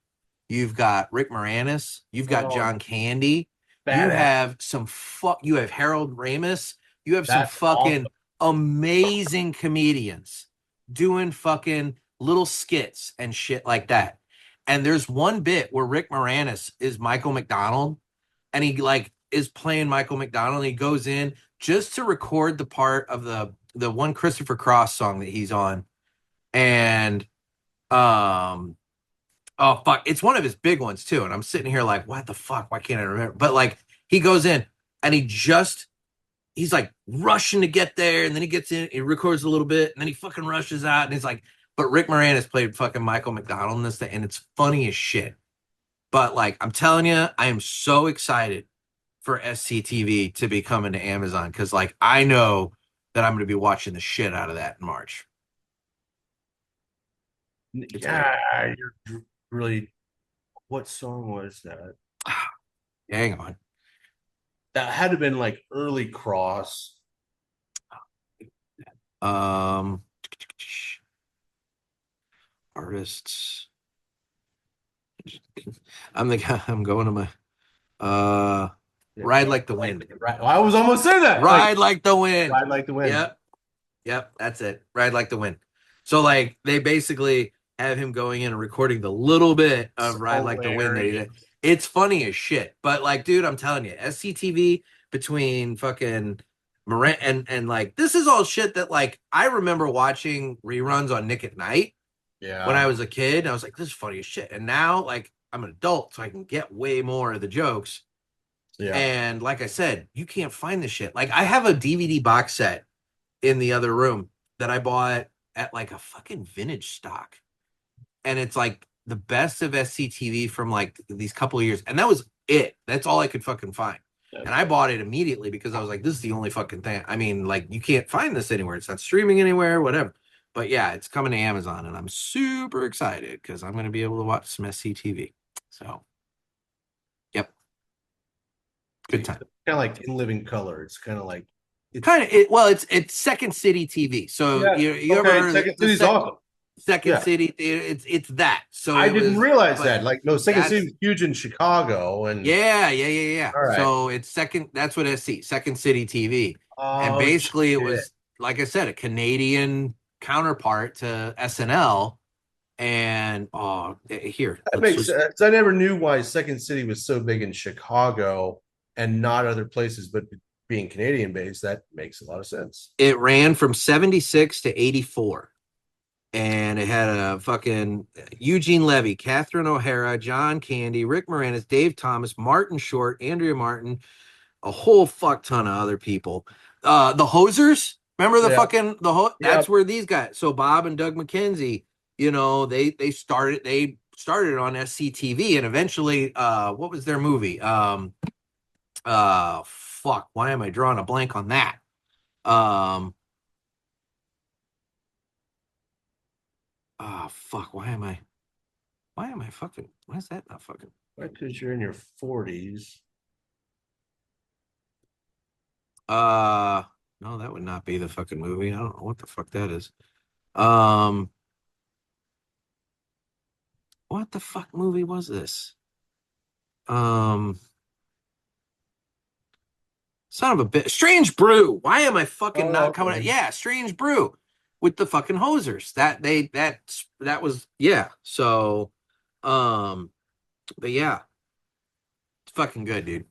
You've got Rick Moranis. You've got John Candy. Badass. You have Harold Ramis. You have some fucking amazing comedians doing fucking little skits and shit like that. And there's one bit where Rick Moranis is Michael McDonald, and he is playing Michael McDonald. And he goes in just to record the part of the one Christopher Cross song that he's on. And oh fuck, it's one of his big ones too. And I'm sitting here like, what the fuck? Why can't I remember? But like, he goes in and he's like rushing to get there, and then he gets in, he records a little bit, and then he fucking rushes out, and he's like, but Rick Moranis played fucking Michael McDonald in this thing, and it's funny as shit. But like, I'm telling you, I am so excited for SCTV to be coming to Amazon, because like, I know that I'm going to be watching the shit out of that in March. Yeah, you're really. What song was that? Hang on. That had to have been like early Cross. Artists. I'm going to my Ride Like the Wind. I was almost saying that. Ride Like the Wind. Ride Like the Wind. Yep, that's it. Ride Like the Wind. So like, they basically have him going in and recording the little bit of Ride Like the Wind that he did. It's funny as shit. But like, dude, I'm telling you, SCTV between fucking Moran and like, this is all shit that like, I remember watching reruns on Nick at Night. Yeah. When I was a kid, I was like, this is funny as shit. And now like, I'm an adult, so I can get way more of the jokes. Yeah. And like I said, you can't find this shit. Like, I have a DVD box set in the other room that I bought at like a fucking vintage stock. And it's like the best of SCTV from like these couple of years. And that was it. That's all I could fucking find. And I bought it immediately because I was like, this is the only fucking thing. I mean, like, you can't find this anywhere. It's not streaming anywhere, whatever. But yeah, it's coming to Amazon, and I'm super excited because I'm going to be able to watch some SCTV. So, yep. Good time. Kind of like In Living Color. It's kind of like. It's Second City TV. So you ever heard Second City's awesome. Second City, it's that. So I didn't realize that. Like, no, Second City was huge in Chicago, and yeah. All right. So it's second. That's what Second City TV, and basically it was, like I said, a Canadian counterpart to SNL. And here that makes sense. I never knew why Second City was so big in Chicago and not other places, but being Canadian based, that makes a lot of sense. It ran from 76 to 84. And it had a fucking Eugene Levy, Catherine O'Hara, John Candy, Rick Moranis, Dave Thomas, Martin Short, Andrea Martin, a whole fuck ton of other people. The Hosers, remember the fucking that's where these guys. So Bob and Doug McKenzie they started on SCTV, and eventually, what was their movie? Fuck, why am I drawing a blank on that? Fuck, why am I fucking, why is that not fucking? Because you're in your 40s. No, that would not be the fucking movie. I don't know what the fuck that is. What the fuck movie was this? Son of a bitch. Strange Brew. Why am I fucking not coming out? Yeah, Strange Brew with the fucking hosers. That was, yeah. So, but yeah, it's fucking good, dude.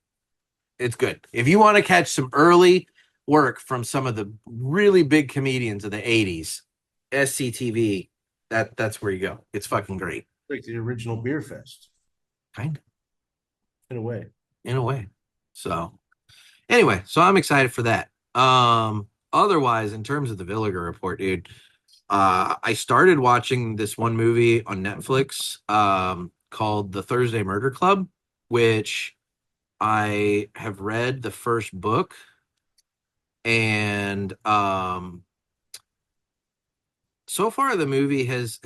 It's good. If you want to catch some early work from some of the really big comedians of the 80s, SCTV, that's where you go. It's fucking great. Like the original Beer Fest. Kind of. In a way. In a way. So anyway, so I'm excited for that. Otherwise, in terms of the Villiger Report, dude, I started watching this one movie on Netflix called The Thursday Murder Club, which I have read the first book, and so far the movie has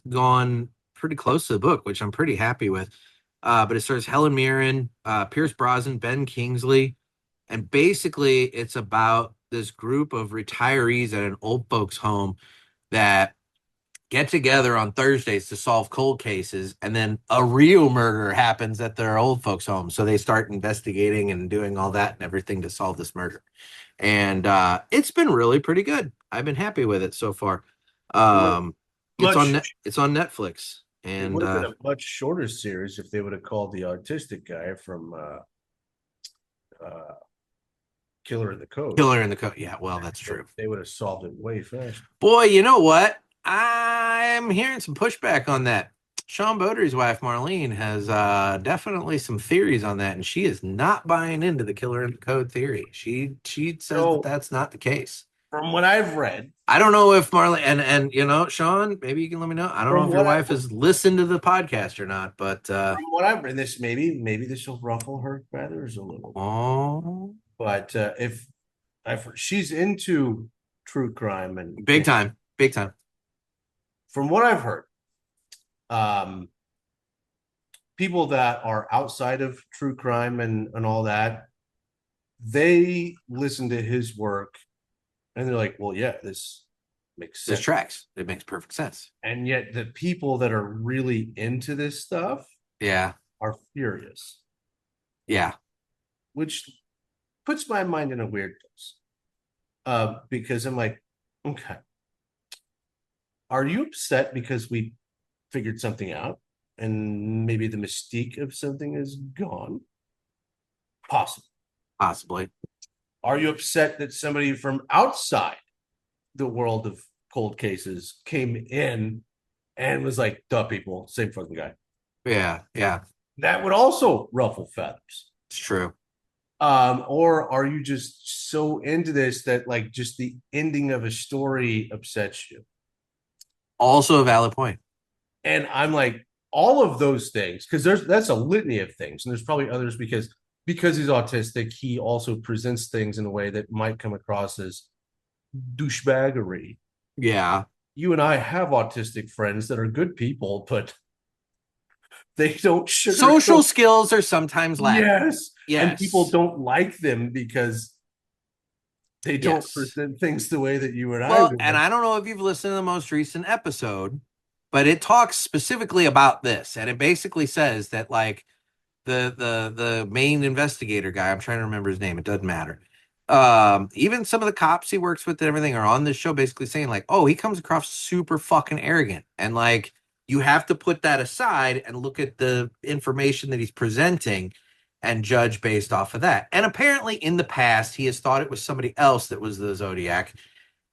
gone pretty close to the book, which I'm pretty happy with. But it stars Helen Mirren, Pierce Brosnan, Ben Kingsley, and basically it's about this group of retirees at an old folks home that get together on Thursdays to solve cold cases, and then a real murder happens at their old folks home. So they start investigating and doing all that and everything to solve this murder. And it's been really pretty good. I've been happy with it so far. It's on Netflix. And it would have been a much shorter series if they would have called the autistic guy from Killer in the Code. Killer in the Code. Yeah, well, that's true. They would have solved it way faster. Boy, you know what? I'm hearing some pushback on that. Sean Bodery's wife, Marlene, has definitely some theories on that, and she is not buying into the Killer in the Code theory. She says that's not the case. From what I've read, I don't know if Marlene and Sean, maybe you can let me know. I don't know if your wife has listened to the podcast or not, but from what I've read, maybe this will ruffle her feathers a little. Oh, but if she's into true crime and big time. From what I've heard, people that are outside of true crime and all that, they listen to his work and they're like, well, yeah, this makes sense. This tracks. It makes perfect sense. And yet the people that are really into this stuff, are furious. Yeah. Which puts my mind in a weird place. Because I'm like, okay, are you upset because we figured something out and maybe the mystique of something is gone? Possibly. Are you upset that somebody from outside the world of cold cases came in and was like, duh, people, same fucking guy? Yeah. That would also ruffle feathers. It's true. Or are you just so into this that like just the ending of a story upsets you? Also a valid point. And I'm like, all of those things, because that's a litany of things, and there's probably others because he's autistic, he also presents things in a way that might come across as douchebaggery. Yeah. You and I have autistic friends that are good people, but they don't social skills are sometimes lacking. Yes. And people don't like them because they don't present things the way that you and I do. And I don't know if you've listened to the most recent episode, but it talks specifically about this. And it basically says that like the main investigator guy, I'm trying to remember his name, it doesn't matter. Even some of the cops he works with and everything are on this show basically saying like, oh, he comes across super fucking arrogant. And like, you have to put that aside and look at the information that he's presenting and judge based off of that. And apparently in the past, he has thought it was somebody else that was the Zodiac.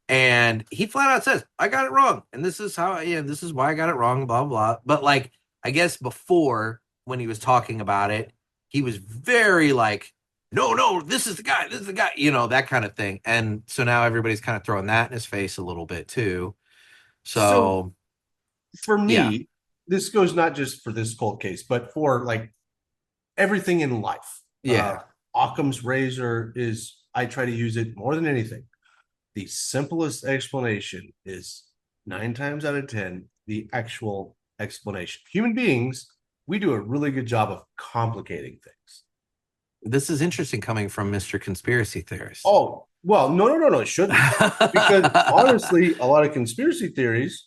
And he flat out says, I got it wrong. And this is this is why I got it wrong, blah, blah. But like, I guess before when he was talking about it, he was very like, no, this is the guy, that kind of thing. And so now everybody's kind of throwing that in his face a little bit too. So for me, Yeah. this goes not just for this cold case, but for like everything in life. Yeah. Occam's razor is, I try to use it more than anything. The simplest explanation is 9 times out of 10 the actual explanation. Human beings, we do a really good job of complicating things. This is interesting coming from Mr. Conspiracy Theorist. Oh, well, no, it shouldn't. Because honestly, a lot of conspiracy theories,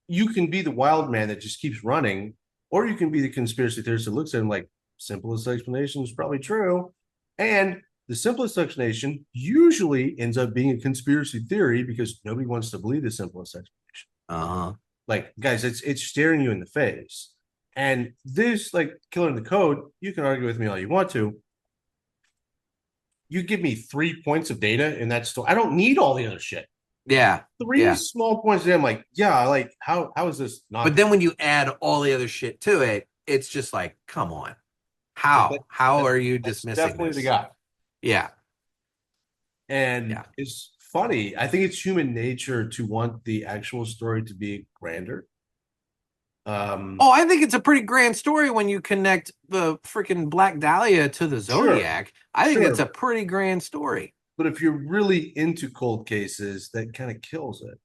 you can be the wild man that just keeps running, or you can be the conspiracy theorist that looks at him like, simplest explanation is probably true. And the simplest explanation usually ends up being a conspiracy theory because nobody wants to believe the simplest explanation. Like, guys, it's staring you in the face. And this, like, Killer in the Code, you can argue with me all you want to. You give me 3 points of data, and that's still, I don't need all the other shit. Yeah. 3 small points. I'm like, yeah, like, how is this not? But then when you add all the other shit to it, it's just like, come on. How are you dismissing definitely this? the guy. Yeah. And it's funny. I think it's human nature to want the actual story to be grander. I think it's a pretty grand story when you connect the freaking Black Dahlia to the Zodiac. Sure. I think it's a pretty grand story. But if you're really into cold cases, that kind of kills it.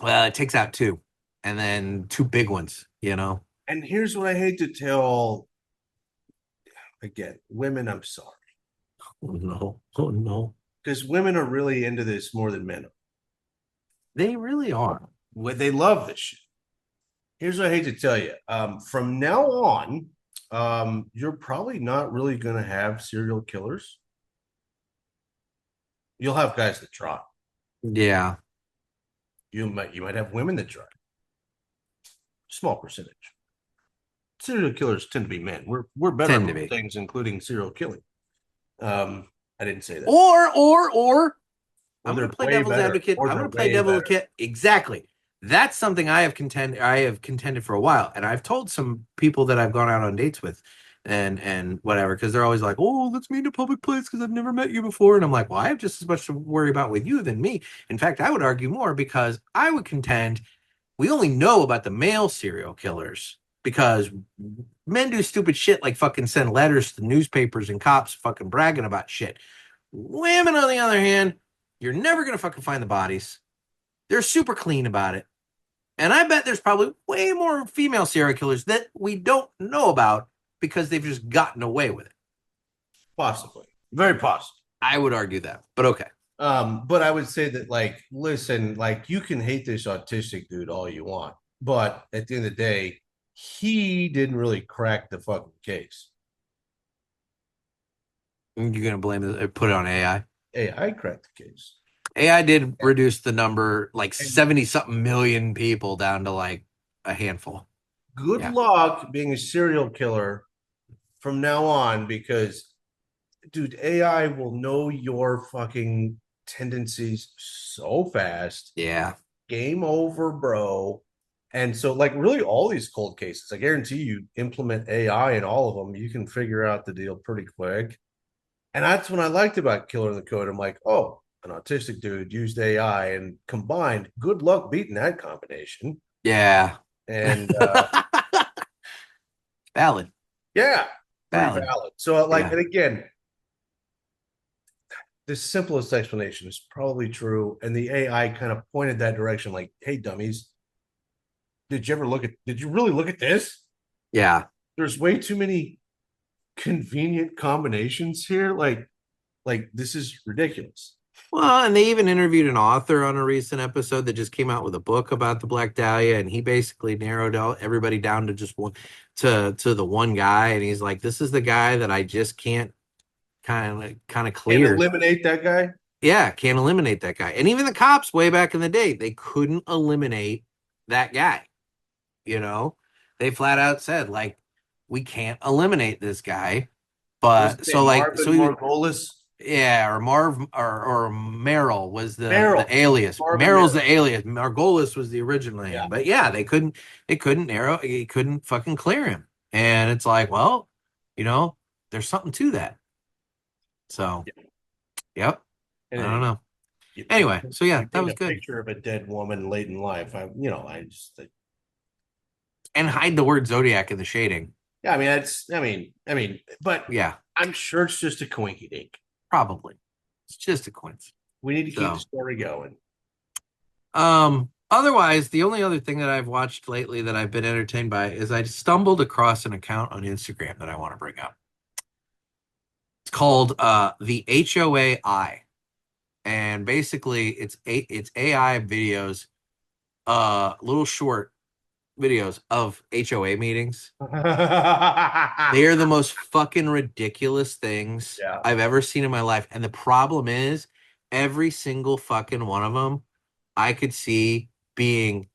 Well, it takes out 2, and then 2 big ones, you know? And here's what I hate to tell, again, women, I'm sorry. Oh, no. Because women are really into this more than men are. They really are. They love this shit. Here's what I hate to tell you. From now on, you're probably not really going to have serial killers. You'll have guys that try. Yeah. You might have women that try. Small percentage. Serial killers tend to be men. We're better at things, including serial killing. I didn't say that. Or I'm going to play devil's advocate. I'm going to play devil's advocate. Exactly. That's something I have contended for a while, and I've told some people that I've gone out on dates with, and whatever, because they're always like, "Oh, let's meet in a public place because I've never met you before," and I'm like, "Well, I have just as much to worry about with you than me." In fact, I would argue more, because I would contend we only know about the male serial killers because men do stupid shit like fucking send letters to newspapers and cops fucking bragging about shit. Women, on the other hand, you're never gonna fucking find the bodies. They're super clean about it. And I bet there's probably way more female serial killers that we don't know about because they've just gotten away with it. Possibly. Very possible. I would argue that, but okay. But I would say that, like, listen, like, you can hate this autistic dude all you want, but at the end of the day, he didn't really crack the fucking case. You're going to blame it, put it on AI? AI cracked the case. AI did reduce the number, like 70-something million people down to like a handful. Good luck being a serial killer from now on, because, dude, AI will know your fucking tendencies so fast. Yeah. Game over, bro. And so, like, really all these cold cases, I guarantee you implement AI in all of them, you can figure out the deal pretty quick. And that's what I liked about Killer in the Code. I'm like, oh, an autistic dude used AI, and combined, good luck beating that combination. Yeah. And valid. Yeah. Valid. So, like, and again, the simplest explanation is probably true. And the AI kind of pointed that direction, like, hey, dummies, did you really look at this? Yeah. There's way too many convenient combinations here. Like this is ridiculous. Well, and they even interviewed an author on a recent episode that just came out with a book about the Black Dahlia, and he basically narrowed out everybody down to just one, to the one guy, and he's like, "This is the guy that I just can't kind of clear. Can't eliminate that guy." Yeah, can't eliminate that guy. And even the cops way back in the day, they couldn't eliminate that guy. You know, they flat out said, like, we can't eliminate this guy. But so, like, Margolis. Yeah, or Marv or Merrill was the alias. Merrill's the alias. Margolis was the original name. Yeah. But yeah, they couldn't fucking clear him. And it's like, well, you know, there's something to that. So, yep. I don't know. Anyway, so yeah, that Take was a good. picture of a dead woman late in life. And hide the word Zodiac in the shading. Yeah, I mean, but Yeah, I'm sure it's just a coinky dink. probably. It's just a coincidence. We need to keep So. the story going. Otherwise, the only other thing that I've watched lately that I've been entertained by is I stumbled across an account on Instagram that I want to bring up. It's called the HOAI. And basically it's AI videos, little short videos of HOA meetings. They are the most fucking ridiculous things I've ever seen in my life. And the problem is every single fucking one of them I could see being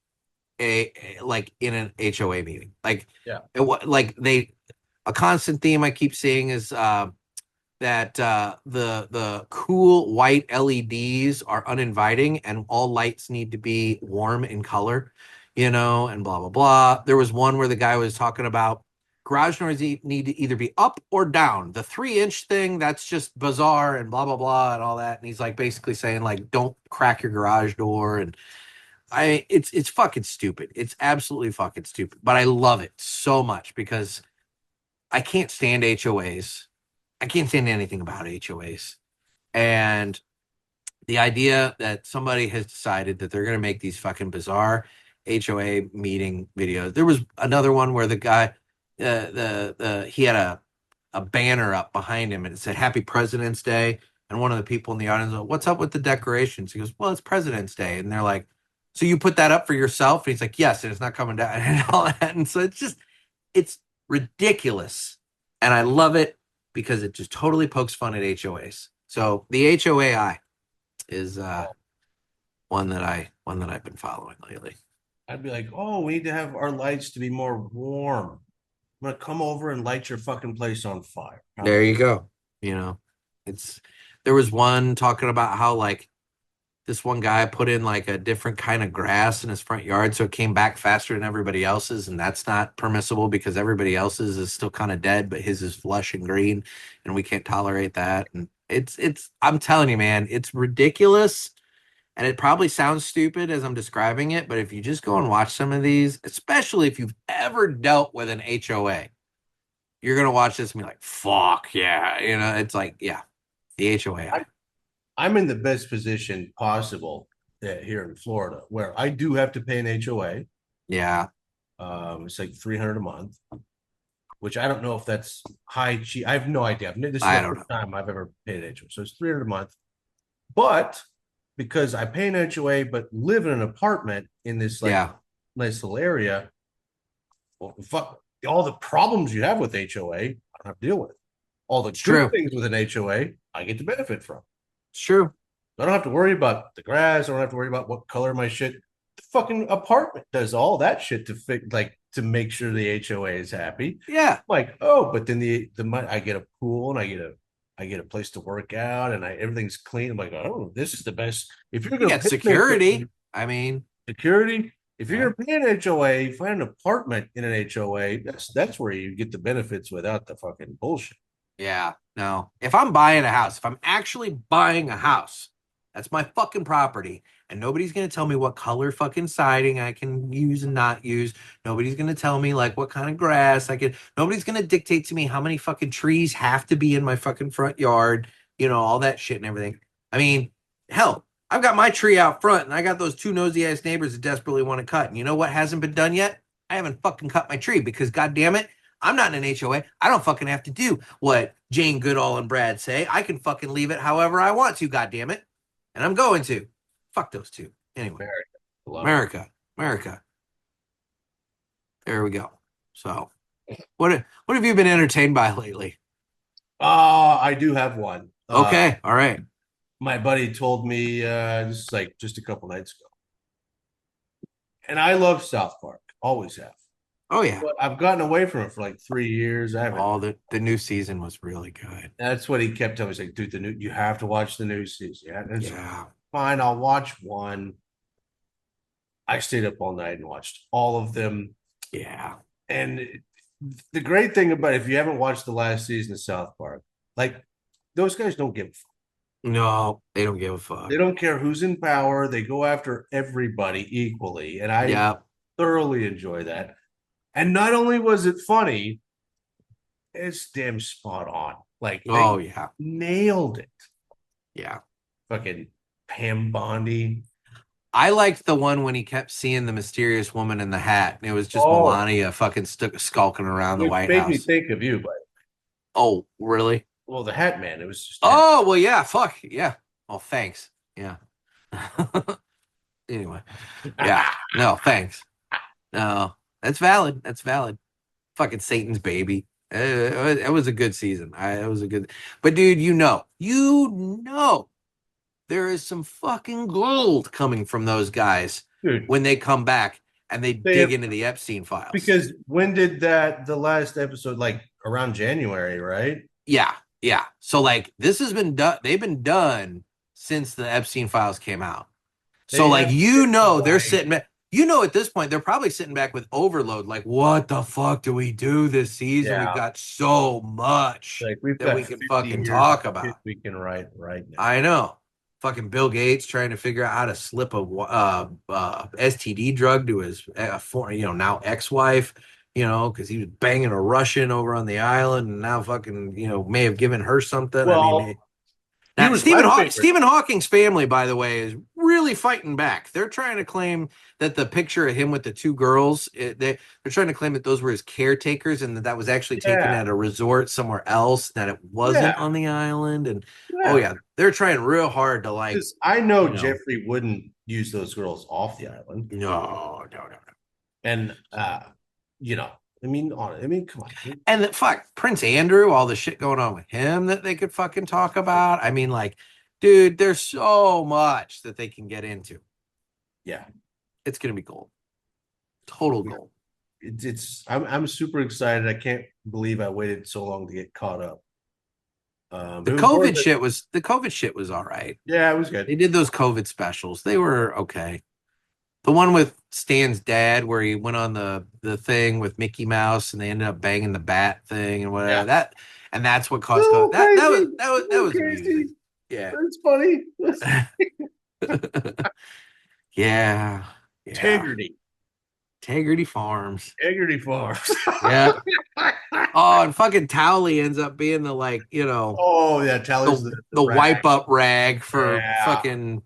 like in an HOA meeting. Like a constant theme I keep seeing is that the cool white LEDs are uninviting and all lights need to be warm in color, and blah blah blah. There was one where the guy was talking about garage doors need to either be up or down. The 3-inch thing, that's just bizarre and blah blah blah and all that. And he's like basically saying like don't crack your garage door. And it's fucking stupid. It's absolutely fucking stupid. But I love it so much because I can't stand HOAs. I can't stand anything about HOAs. And the idea that somebody has decided that they're going to make these fucking bizarre HOA meeting videos. There was another one where the guy, he had a banner up behind him and it said Happy President's Day. And one of the people in the audience was, what's up with the decorations? He goes, well, it's President's Day. And they're like, so you put that up for yourself? And he's like, yes, and it's not coming down and all that. And so it's ridiculous. And I love it because it just totally pokes fun at HOAs. So the HOAI is one that I've been following lately. I'd be like, oh, we need to have our lights to be more warm. I'm gonna come over and light your fucking place on fire. There you go. There was one talking about how like this one guy put in like a different kind of grass in his front yard so it came back faster than everybody else's, and that's not permissible because everybody else's is still kind of dead, but his is flush and green, and we can't tolerate that. And it's I'm telling you, man, it's ridiculous. And it probably sounds stupid as I'm describing it, but if you just go and watch some of these, especially if you've ever dealt with an HOA, you're going to watch this and be like, fuck, yeah. It's like, yeah, the HOA. I'm in the best position possible here in Florida where I do have to pay an HOA. Yeah. It's like $300 a month, which I don't know if that's high, cheap. I have no idea. This is the first time I've ever paid an HOA. So it's $300 a month. But because I pay an HOA but live in an apartment in this nice little area, well, fuck all the problems you have with HOA, I don't have to deal with. All the good things with an HOA, I get to benefit from. It's true. I don't have to worry about the grass. I don't have to worry about what color my shit. The fucking apartment does all that shit to make sure the HOA is happy. Yeah. Like, oh, but then the I get a pool and I get a place to work out and everything's clean. I'm like, oh, this is the best. If you're going to get security, security. If you're going to pay an HOA, find an apartment in an HOA. That's where you get the benefits without the fucking bullshit. Yeah. No. If I'm buying a house, if I'm actually buying a house, that's my fucking property. And nobody's going to tell me what color fucking siding I can use and not use. Nobody's going to tell me like what kind of grass I can. Nobody's going to dictate to me how many fucking trees have to be in my fucking front yard, all that shit and everything. I mean, hell, I've got my tree out front and I got those two nosy ass neighbors that desperately want to cut. And you know what hasn't been done yet? I haven't fucking cut my tree because God damn it, I'm not in an HOA. I don't fucking have to do what Jane Goodall and Brad say. I can fucking leave it however I want to, God damn it. And I'm going to. Fuck those two. Anyway. America. There we go. So what have you been entertained by lately? I do have one. Okay. All right. My buddy told me this is like just a couple nights ago. And I love South Park. Always have. Oh yeah. But I've gotten away from it for like 3 years. I haven't. The new season was really good. That's what he kept telling me. He's like, dude, you have to watch the new season. Yeah. Fine, I'll watch one. I stayed up all night and watched all of them. Yeah. And the great thing about it, if you haven't watched the last season of South Park, like those guys don't give a fuck. No, they don't give a fuck. They don't care who's in power. They go after everybody equally. And I Yeah. thoroughly enjoy that. And not only was it funny, it's damn spot on. Like Oh they yeah. nailed it. Yeah. Fucking Pam Bondi. I liked the one when he kept seeing the mysterious woman in the hat, and it was just Oh, Melania fucking skulking around the which White made me House. think of you, but Oh, really? well, the Hat Man. It was just Oh, well, yeah. Fuck yeah. Oh, thanks. Yeah. Anyway, yeah. No, thanks. No, that's valid. That's valid. Fucking Satan's baby. It was a good season. It was a good. But dude, you know, there is some fucking gold coming from those guys dude. when they come back and they They dig have- into the Epstein files. Because when did the last episode, like around January, right? Yeah, yeah. So like this has been done. They've been done since the Epstein files came out. So They like have- they're sitting back. At this point they're probably sitting back with overload. Like, what the fuck do we do this season? Yeah. We've got so much Like we've that got we can 50 fucking years talk of shit about. we can write right now. I know. Fucking Bill Gates trying to figure out how to slip a STD drug to his now ex-wife, because he was banging a Russian over on the island, and now fucking may have given her something. Well, I mean, he now, was my favorite. Stephen Hawking's family, by the way, is really fighting back. They're trying to claim that the picture of him with the two girls, they're trying to claim that those were his caretakers and that was actually taken at a resort somewhere else, that it wasn't on the island. And oh yeah, they're trying real hard to like. I know Jeffrey wouldn't use those girls off the island. No. And I mean, come on. And fuck Prince Andrew, all the shit going on with him that they could fucking talk about. I mean, like, dude, there's so much that they can get into. Yeah, it's gonna be gold, total gold. I'm super excited. I can't believe I waited so long to get caught up. The COVID shit was all right. Yeah, it was good. They did those COVID specials. They were okay. The one with Stan's dad, where he went on the thing with Mickey Mouse, and they ended up banging the bat thing and whatever. That's what caused COVID. That was amusing. Yeah, it's funny. Yeah. Integrity Farms. Yeah. Oh, and fucking Towley ends up being the Oh yeah, Towley's the wipe up rag for fucking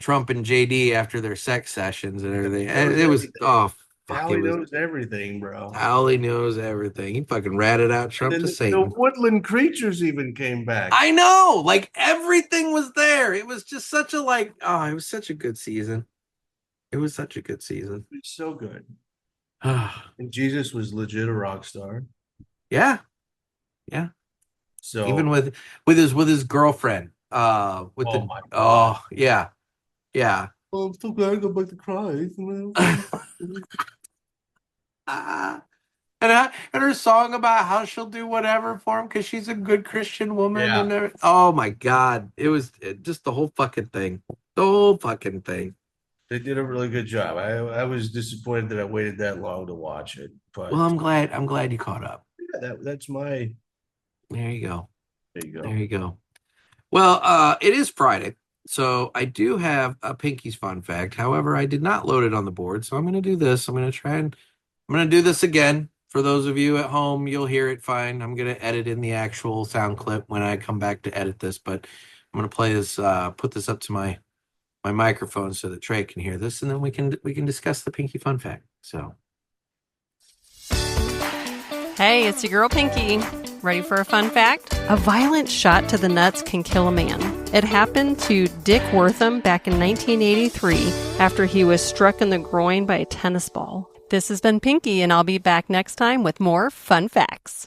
Trump and JD after their sex sessions and everything. It was Towley knows everything, bro. Towley knows everything. He fucking ratted out Trump to Satan. The woodland creatures even came back. I know, like everything was there. It was just such a it was such a good season. It was such a good season. It was so good. And Jesus was legit a rock star. Yeah. So even with his girlfriend, yeah. Oh, I'm so glad I go back to Christ. And her song about how she'll do whatever for him because she's a good Christian woman. Yeah. And oh my God, it was just the whole fucking thing. The whole fucking thing. They did a really good job. I was disappointed that I waited that long to watch it. But well, I'm glad you caught up. Yeah, that's my. There you go. Well, it is Friday, so I do have a Pinky's fun fact. However, I did not load it on the board, so I'm going to do this. I'm going to do this again. For those of you at home, you'll hear it fine. I'm going to edit in the actual sound clip when I come back to edit this, but I'm going to play this, put this up to my microphone so that Trey can hear this, and then we can discuss the Pinky fun fact. So, hey, it's your girl Pinky. Ready for a fun fact? A violent shot to the nuts can kill a man. It happened to Dick Wortham back in 1983 after he was struck in the groin by a tennis ball. This has been Pinky, and I'll be back next time with more fun facts.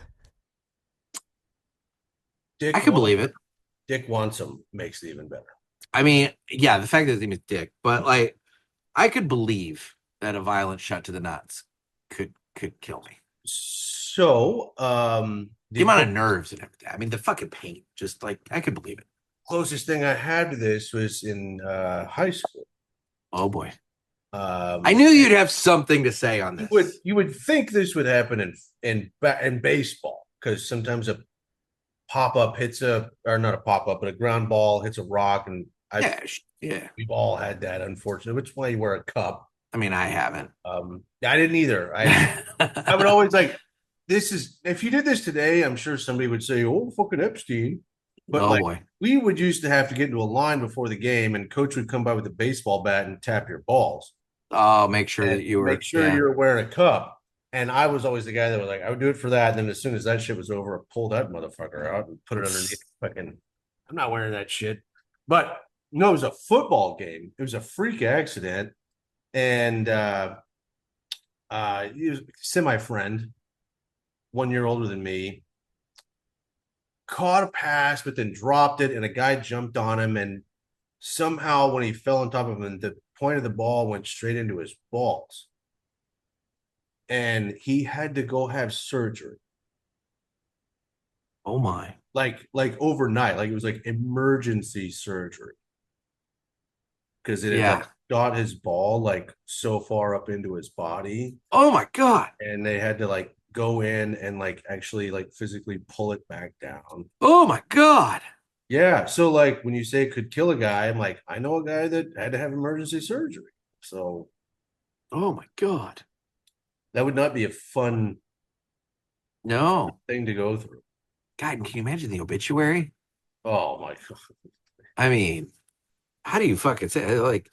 I can believe it. Dick Wansom makes it even better. I mean, yeah, the fact that his name is Dick, but I could believe that a violent shot to the nuts could kill me. So, the amount of nerves and everything. I mean, the fucking pain. Just I could believe it. Closest thing I had to this was in high school. Oh boy. I knew you'd have something to say on this. You would think this would happen in baseball, because sometimes a pop up hits or not a pop up, but a ground ball hits a rock, and we've all had that, unfortunately. Which why you wear a cup. I mean, I haven't. I didn't either. I would always like, this is, if you did this today, I'm sure somebody would say, "Oh, fucking Epstein." But boy, we would used to have to get into a line before the game, and coach would come by with a baseball bat and tap your balls. Oh, make sure that you were you're wearing a cup. And I was always the guy that was like, I would do it for that. And then as soon as that shit was over, I pulled that motherfucker out and put it underneath. Fucking, I'm not wearing that shit. But no, it was a football game. It was a freak accident. And he was a semi-friend, 1 year older than me, caught a pass, but then dropped it. And a guy jumped on him. And somehow when he fell on top of him, the point of the ball went straight into his balls. And he had to go have surgery. Oh my! Like overnight, like it was like emergency surgery because it had got his ball like so far up into his body. Oh my God! And they had to like go in and like actually like physically pull it back down. Oh my God! Yeah. So like when you say it could kill a guy, I'm like, I know a guy that had to have emergency surgery. So, oh my God. That would not be a fun thing to go through. God, can you imagine the obituary? Oh my God. I mean, how do you fucking say it? Like,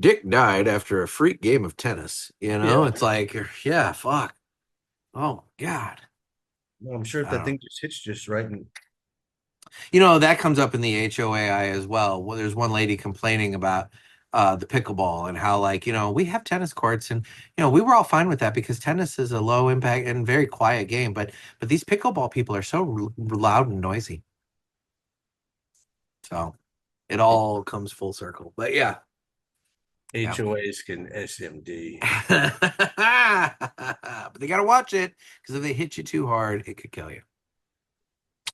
Dick died after a freak game of tennis. You know, it's like, yeah, fuck. Oh God. Well, I'm sure if that thing just hits just right. And you know, that comes up in the HOAI as well. Well, there's one lady complaining about the pickleball and how, like, you know, we have tennis courts and, you know, we were all fine with that because tennis is a low impact and very quiet game. But these pickleball people are so loud and noisy. So it all comes full circle. But yeah. HOAs can SMD. But they got to watch it because if they hit you too hard, it could kill you.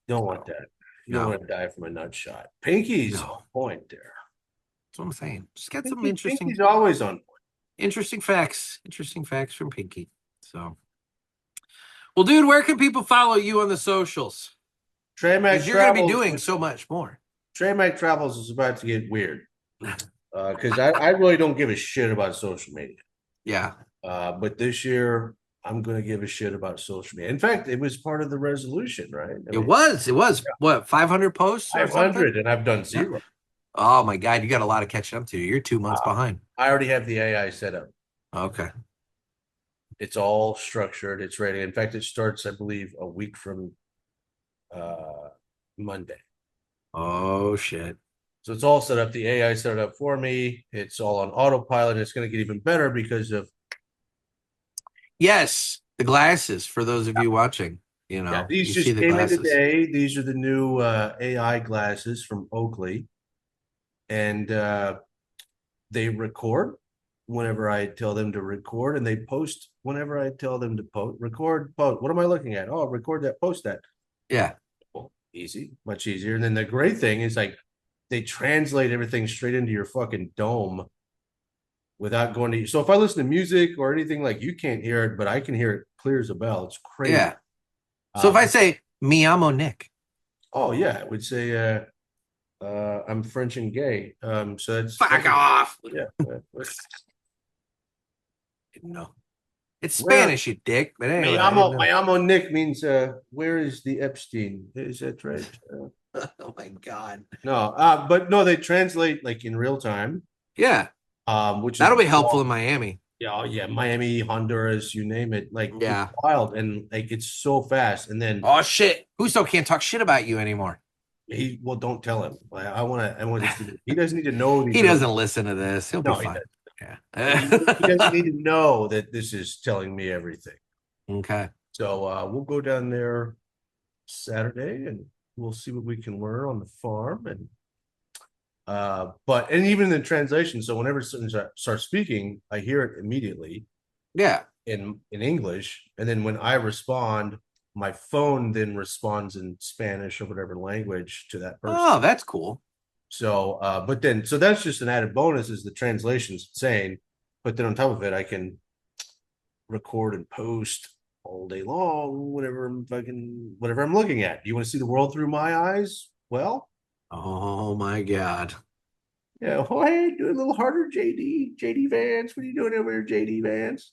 Don't want that. You don't want to die from a nut shot. Pinky's on point there. That's what I'm saying. Just get some interesting. Pinky's always on point. Interesting facts. Interesting facts from Pinky. So, well, dude, where can people follow you on the socials? Trey Mac. You're going to be doing so much more. Trey Mac Travels is about to get weird because I really don't give a shit about social media. Yeah. But this year I'm going to give a shit about social media. In fact, it was part of the resolution, right? It was. Yeah. What, 500 posts? 500, and I've done 0. Yeah. Oh my God, you got a lot of catching up to. You're 2 months behind. I already have the AI set up. Okay. It's all structured. It's ready. In fact, it starts, I believe, a week from Monday. Oh shit. So it's all set up. The AI set it up for me. It's all on autopilot. And it's going to get even better because of the glasses for those of you watching. You know, these just came in today. These are the new AI glasses from Oakley. And they record whenever I tell them to record, and they post whenever I tell them to post. Record, post. What am I looking at? Oh, record that, post that. Yeah. Well, easy, much easier. And then the great thing is like they translate everything straight into your fucking dome without going to. So if I listen to music or anything, like you can't hear it, but I can hear it clear as a bell. It's crazy. Yeah. So if I say "Mi amo Nick," oh yeah, I would say I'm French and gay. So that's fuck off. Yeah. No. It's Spanish, you dick. But anyway, my amo Nick means where is the Epstein? Is that right? Oh my God. No, but no, they translate like in real time. Yeah. Which that'll be helpful in Miami. Yeah, oh, yeah, Miami, Honduras, you name it. Like it's wild and like it's so fast. And then shit, Huso can't talk shit about you anymore. Don't tell him. I want to. He doesn't need to know. He doesn't listen to this. He'll be fine. He doesn't need to know that this is telling me everything. Okay. So we'll go down there Saturday and we'll see what we can learn on the farm. And and even in the translation, so whenever someone starts speaking, I hear it immediately. Yeah. In English, and then when I respond, my phone then responds in Spanish or whatever language to that person. Oh, that's cool. So, so that's just an added bonus is the translation's insane. But then on top of it, I can record and post all day long, whatever I'm looking at. Do you want to see the world through my eyes? Well, Oh my God. yeah. Oh, hey, do it a little harder, JD. JD Vance. What are you doing over here, JD Vance?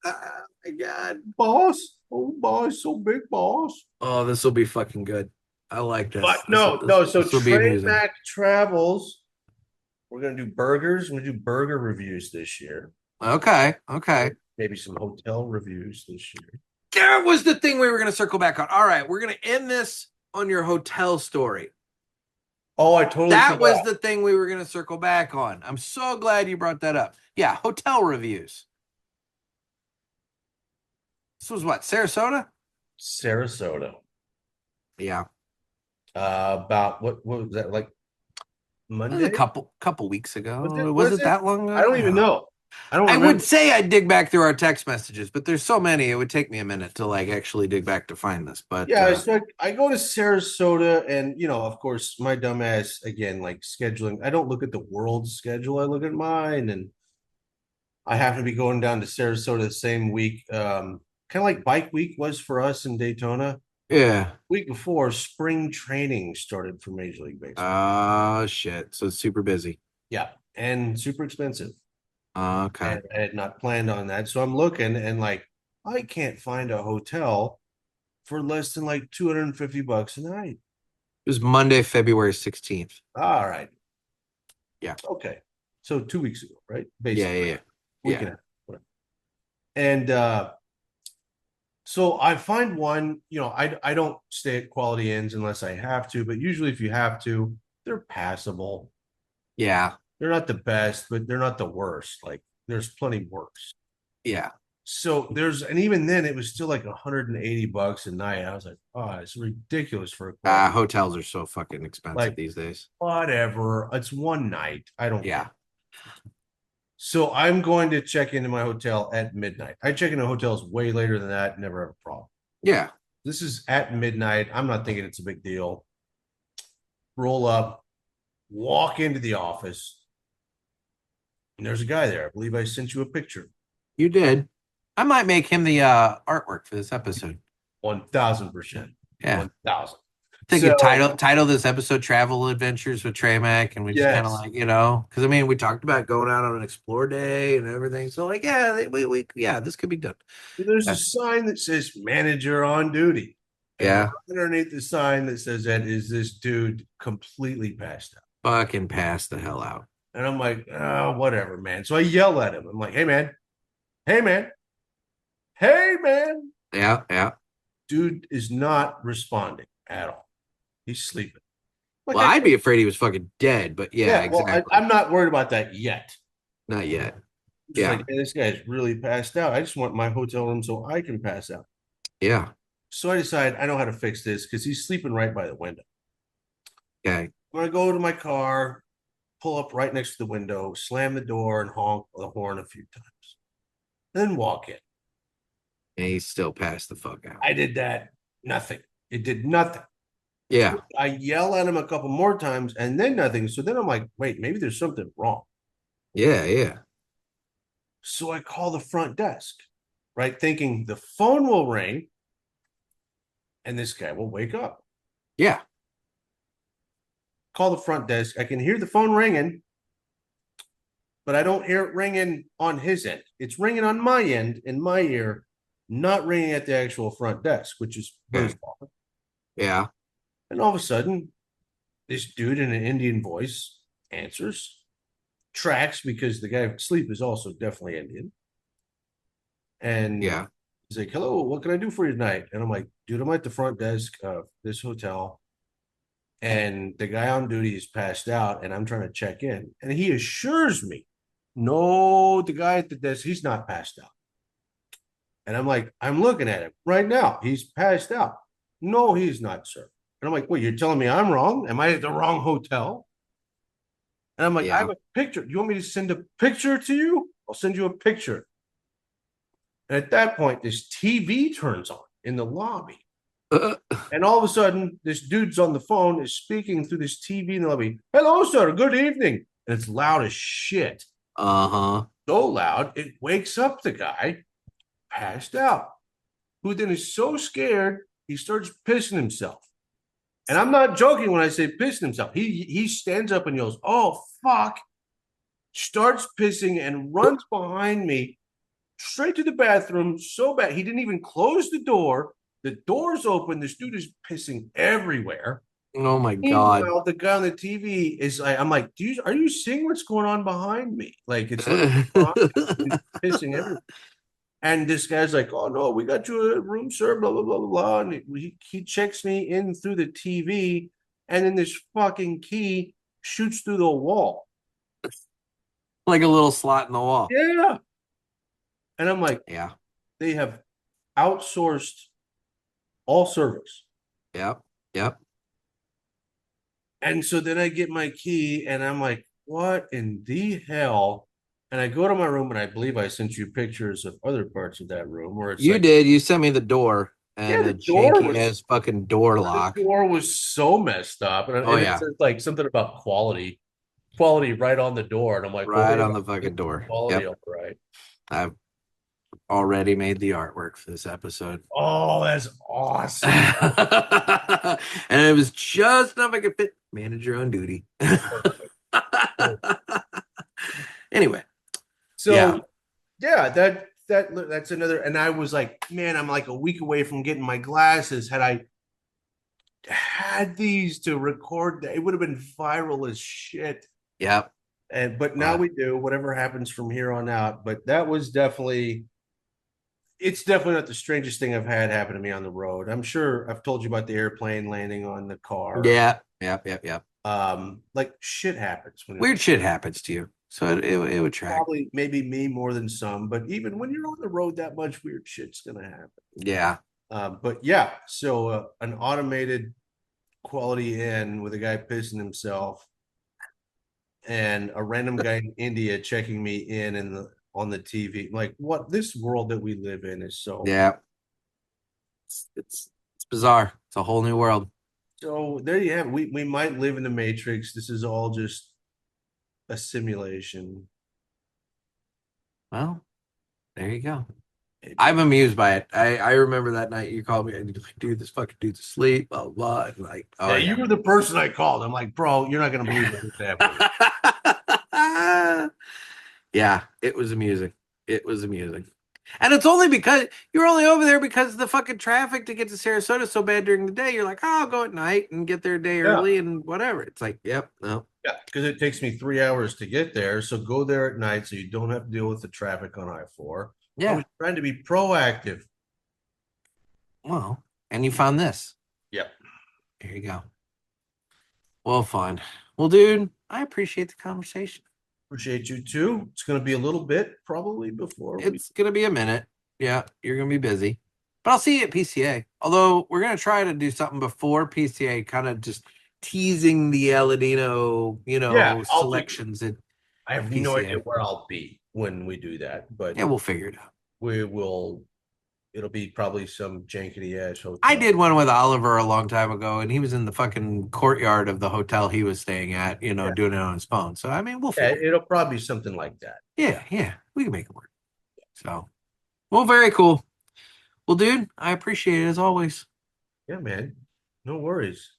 Oh my God. Boss. Oh, boss. So big, boss. Oh, this will be fucking good. I like this. But no. So This will be Trey amusing. Mac Travels. We're going to do burgers. We're going to do burger reviews this year. Okay. Maybe some hotel reviews this year. That was the thing we were going to circle back on. All right, we're going to end this on your hotel story. Oh, I totally That forgot. was the thing we were going to circle back on. I'm so glad you brought that up. Yeah, hotel reviews. This was what, Sarasota? Sarasota. Yeah. About what was that, like Monday? A couple weeks ago. Was it that long ago? I don't even know. I would say I'd dig back through our text messages, but there's so many, it would take me a minute to like actually dig back to find this. But yeah, so I go to Sarasota, and of course, my dumbass again, like scheduling. I don't look at the world's schedule. I look at mine, and I happen to be going down to Sarasota the same week. Kind of like Bike Week was for us in Daytona. Yeah. Week before, spring training started for Major League Baseball. Oh shit! So it's super busy. Yeah, and super expensive. Okay. And I had not planned on that, so I'm looking, and like I can't find a hotel for less than like $250 a night. It was Monday, February 16th. All right. Yeah. Okay. So 2 weeks ago, right? Basically. Yeah. Week and a half, whatever. And so I find one, I don't stay at Quality Inns unless I have to, but usually if you have to, they're passable. Yeah. They're not the best, but they're not the worst. Like there's plenty worse. Yeah. So and even then it was still like $180 a night. I was like, oh, it's ridiculous for a hotels are so fucking expensive these days. Whatever. It's one night. I don't care. So I'm going to check into my hotel at midnight. I check into hotels way later than that, never have a problem. Yeah. This is at midnight. I'm not thinking it's a big deal. Roll up, walk into the office, and there's a guy there. I believe I sent you a picture. You did. I might make him the artwork for this episode. 1,000%. Yeah. 1,000. I think title this episode "Travel Adventures with Trey Mac," and we just kind of like because I mean we talked about going out on an explore day and everything. So like this could be done. There's a sign that says "Manager on duty." Yeah. And underneath the sign that says that is this dude completely passed out. Fucking passed the hell out. And I'm like, oh, whatever, man. So I yell at him. I'm like, hey, man. Hey, man. Hey, man. Yeah. Dude is not responding at all. He's sleeping. Like I'd be afraid he was fucking dead, but exactly. Well, I'm not worried about that yet. Not yet. Just like, hey, this guy's really passed out. I just want my hotel room so I can pass out. Yeah. So I decide I know how to fix this because he's sleeping right by the window. Okay. I'm going to go to my car, pull up right next to the window, slam the door, and honk the horn a few times. Then walk in. And he still passed the fuck out. I did that. Nothing. It did nothing. Yeah. I yell at him a couple more times and then nothing. So then I'm like, wait, maybe there's something wrong. Yeah. So I call the front desk, right? Thinking the phone will ring and this guy will wake up. Yeah. Call the front desk. I can hear the phone ringing, but I don't hear it ringing on his end. It's ringing on my end in my ear, not ringing at the actual front desk, which is bizarre. Yeah. And all of a sudden, this dude in an Indian voice answers, tracks because the guy asleep is also definitely Indian. And he's like, hello, what can I do for you tonight? And I'm like, dude, I'm at the front desk of this hotel. And the guy on duty is passed out and I'm trying to check in. And he assures me, no, the guy at the desk, he's not passed out. And I'm like, I'm looking at him right now. He's passed out. No, he's not, sir. And I'm like, wait, you're telling me I'm wrong? Am I at the wrong hotel? And I'm like, I have a picture. Do you want me to send a picture to you? I'll send you a picture. And at that point, this TV turns on in the lobby. And all of a sudden, this dude's on the phone, is speaking through this TV in the lobby. Hello, sir. Good evening. And it's loud as shit. Uh-huh. So loud, it wakes up the guy, passed out. Who then is so scared, he starts pissing himself. And I'm not joking when I say pissing himself. He stands up and yells, "Oh, fuck," starts pissing and runs behind me straight to the bathroom so bad. He didn't even close the door. The door's open. This dude is pissing everywhere. Oh my God. Meanwhile, the guy on the TV is like, I'm like, are you seeing what's going on behind me? Like, it's literally pissing everywhere. And this guy's like, "Oh no, we got you a room, sir, blah, blah, blah, blah, blah." And he checks me in through the TV, and then this fucking key shoots through the wall. Like a little slot in the wall. Yeah. And I'm like, yeah, they have outsourced all service. Yep. Yep. And so then I get my key and I'm like, what in the hell? And I go to my room and I believe I sent you pictures of other parts of that room where it's you did. You sent me the door and the the door janky was- ass fucking door lock. The door was so messed up. And, Oh, and yeah. it says like something about quality right on the door. And I'm like, Right well, on the fucking door. Quality, Yep. all right. I've already made the artwork for this episode. Oh, that's awesome. And it was just enough I could fit. Manage your own duty. Anyway. So yeah, that's another. And I was like, man, I'm like a week away from getting my glasses. Had I had these to record, it would have been viral as shit. Yep. But now we do. Whatever happens from here on out. But that was definitely. It's definitely not the strangest thing I've had happen to me on the road. I'm sure I've told you about the airplane landing on the car. Yeah. Yep. Like shit happens. Weird shit happens to you. So it would track. Probably maybe me more than some, but even when you're on the road that much, weird shit's gonna happen. Yeah. But yeah, so an automated quality inn with a guy pissing himself and a random guy in India checking me in on the TV. Like, what this world that we live in is so. Yeah. It's bizarre. It's a whole new world. So there you have it. We might live in the Matrix. This is all just a simulation. Well, there you go. I'm amused by it. I remember that night you called me and you're like, dude, this fucking dude's asleep, blah, blah, blah. And like, oh, yeah, you were the person I called. I'm like, bro, you're not going to believe what happened. Yeah, it was amusing. It was amusing. And it's only because you're only over there because the fucking traffic to get to Sarasota is so bad during the day. You're like, oh, I'll go at night and get there a day early and whatever. It's like, yep, no. Yeah, because it takes me 3 hours to get there. So go there at night so you don't have to deal with the traffic on I-4. Yeah. I was trying to be proactive. Well, and you found this. Yep. There you go. Well, fun. Well, dude, I appreciate the conversation. Appreciate you too. It's going to be a little bit probably before. It's going to be a minute. Yeah, you're going to be busy. But I'll see you at PCA. Although we're going to try to do something before PCA, kind of just teasing the Aladino, selections. I have no idea where I'll be when we do that. But yeah, we'll figure it out. It'll be probably some jankety ass hotel. I did one with Oliver a long time ago, and he was in the fucking courtyard of the hotel he was staying at, doing it on his phone. So, I mean, we'll figure it. It'll probably be something like that. Yeah. We can make it work. So, well, very cool. Well, dude, I appreciate it as always. Yeah, man. No worries.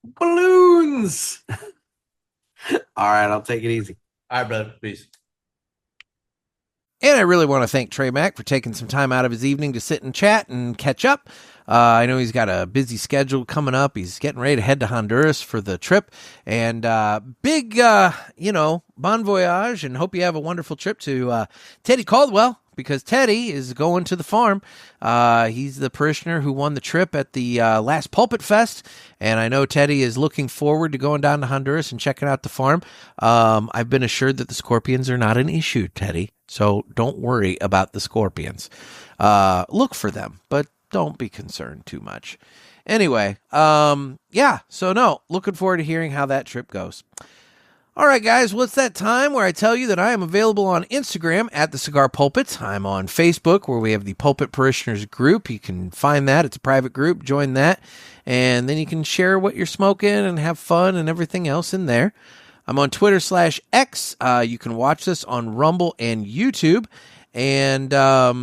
Balloons. All right, I'll take it easy. All right, brother. Peace. And I really want to thank Trey Mac for taking some time out of his evening to sit and chat and catch up. I know he's got a busy schedule coming up. He's getting ready to head to Honduras for the trip. And big, bon voyage, and hope you have a wonderful trip to Teddy Caldwell, because Teddy is going to the farm. He's the parishioner who won the trip at the last Pulpit Fest, and I know Teddy is looking forward to going down to Honduras and checking out the farm. I've been assured that the scorpions are not an issue, Teddy, so don't worry about the scorpions. Look for them, but don't be concerned too much. Anyway, looking forward to hearing how that trip goes. All right, guys, well, it's that time where I tell you that I am available on Instagram at The Cigar Pulpit. I'm on Facebook, where we have the Pulpit Parishioners group. You can find that. It's a private group. Join that. And then you can share what you're smoking and have fun and everything else in there. I'm on Twitter/X. You can watch this on Rumble and YouTube. And I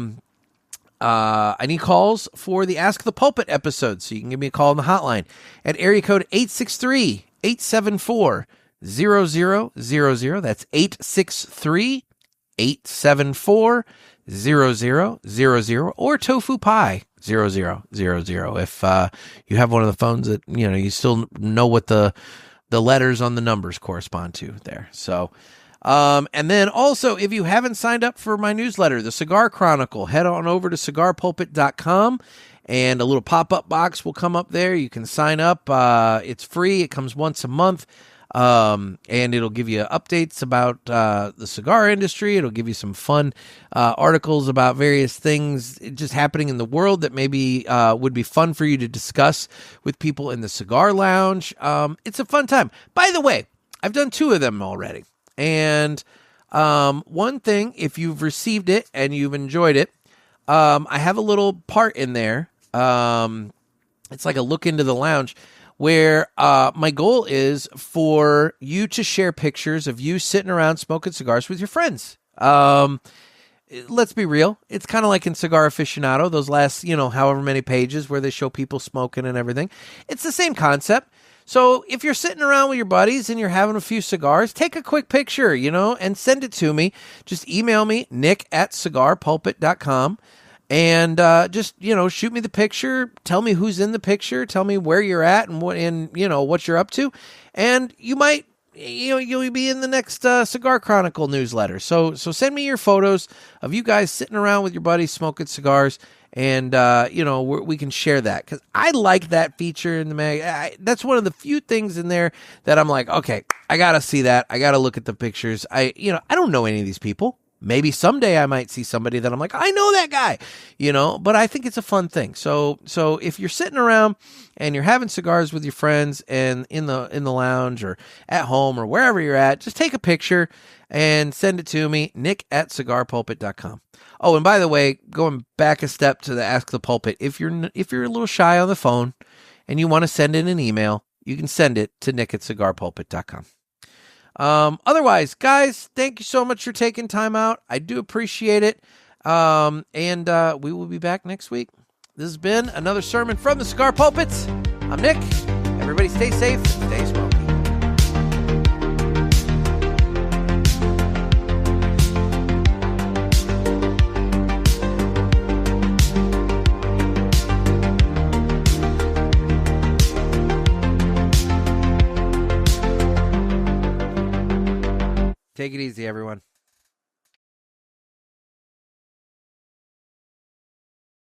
need calls for the Ask the Pulpit episode, so you can give me a call on the hotline at area code 863-874-0000. That's 863-874-0000, or Tofu Pie 0000. If you have one of the phones that, you still know what the letters on the numbers correspond to there. So, and then also, if you haven't signed up for my newsletter, the Cigar Chronicle, head on over to cigarpulpit.com, and a little pop-up box will come up there. You can sign up. It's free. It comes once a month. And it'll give you updates about the cigar industry. It'll give you some fun articles about various things just happening in the world that maybe would be fun for you to discuss with people in the cigar lounge. It's a fun time. By the way, I've done 2 of them already. And one thing, if you've received it and you've enjoyed it, I have a little part in there. It's like a look into the lounge, where my goal is for you to share pictures of you sitting around smoking cigars with your friends. Let's be real. It's kind of like in Cigar Aficionado, those last, however many pages where they show people smoking and everything. It's the same concept. So if you're sitting around with your buddies and you're having a few cigars, take a quick picture, and send it to me. Just email me, nick@cigarpulpit.com. And just, shoot me the picture. Tell me who's in the picture. Tell me where you're at and what you're up to. And you might, you'll be in the next Cigar Chronicle newsletter. So send me your photos of you guys sitting around with your buddies smoking cigars. And, we can share that, because I like that feature in the mag. That's one of the few things in there that I'm like, okay, I got to see that. I got to look at the pictures. I don't know any of these people. Maybe someday I might see somebody that I'm like, I know that guy, but I think it's a fun thing. So if you're sitting around and you're having cigars with your friends and in the lounge or at home or wherever you're at, just take a picture and send it to me, nick@cigarpulpit.com. Oh, and by the way, going back a step to the Ask the Pulpit, if you're a little shy on the phone and you want to send in an email, you can send it to nick@cigarpulpit.com. Otherwise, guys, thank you so much for taking time out. I do appreciate it. And we will be back next week. This has been another sermon from the Cigar Pulpits. I'm Nick. Everybody stay safe and stay smoky. Take it easy, everyone.